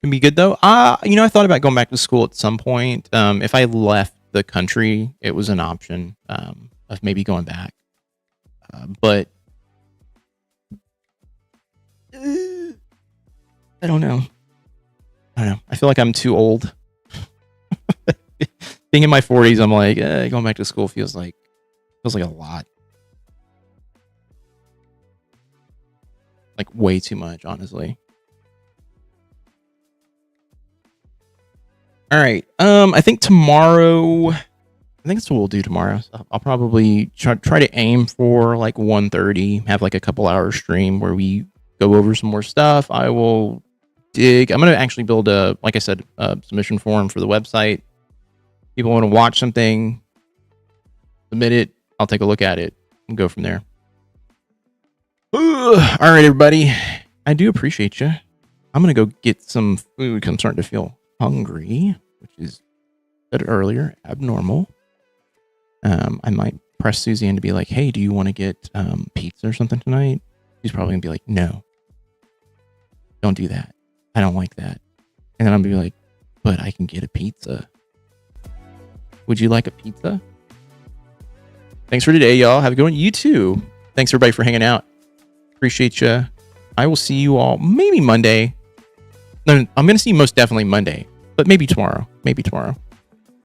Can be good though. I thought about going back to school at some point. If I left the country, it was an option of maybe going back. But I don't know. I feel like I'm too old. Being in my 40s, I'm like, going back to school feels like a lot. Like way too much, honestly. All right. I think tomorrow, that's what we'll do tomorrow. So I'll probably try to aim for like 1:30, have like a couple hour stream where we go over some more stuff. I will I'm going to actually build like I said, a submission form for the website. People want to watch something, submit it. I'll take a look at it and go from there. All right, everybody. I do appreciate you. I'm going to go get some food. I'm starting to feel hungry, which is said earlier, abnormal. I might press Suzanne to be like, hey, do you want to get pizza or something tonight? She's probably going to be like, no. Don't do that. I don't like that. And then I'll be like, but I can get a pizza. Would you like a pizza? Thanks for today, y'all. Have a good one. You too. Thanks, everybody, for hanging out. Appreciate you. I will see you all maybe Monday. No, I'm going to see you most definitely Monday, but maybe tomorrow. Maybe tomorrow.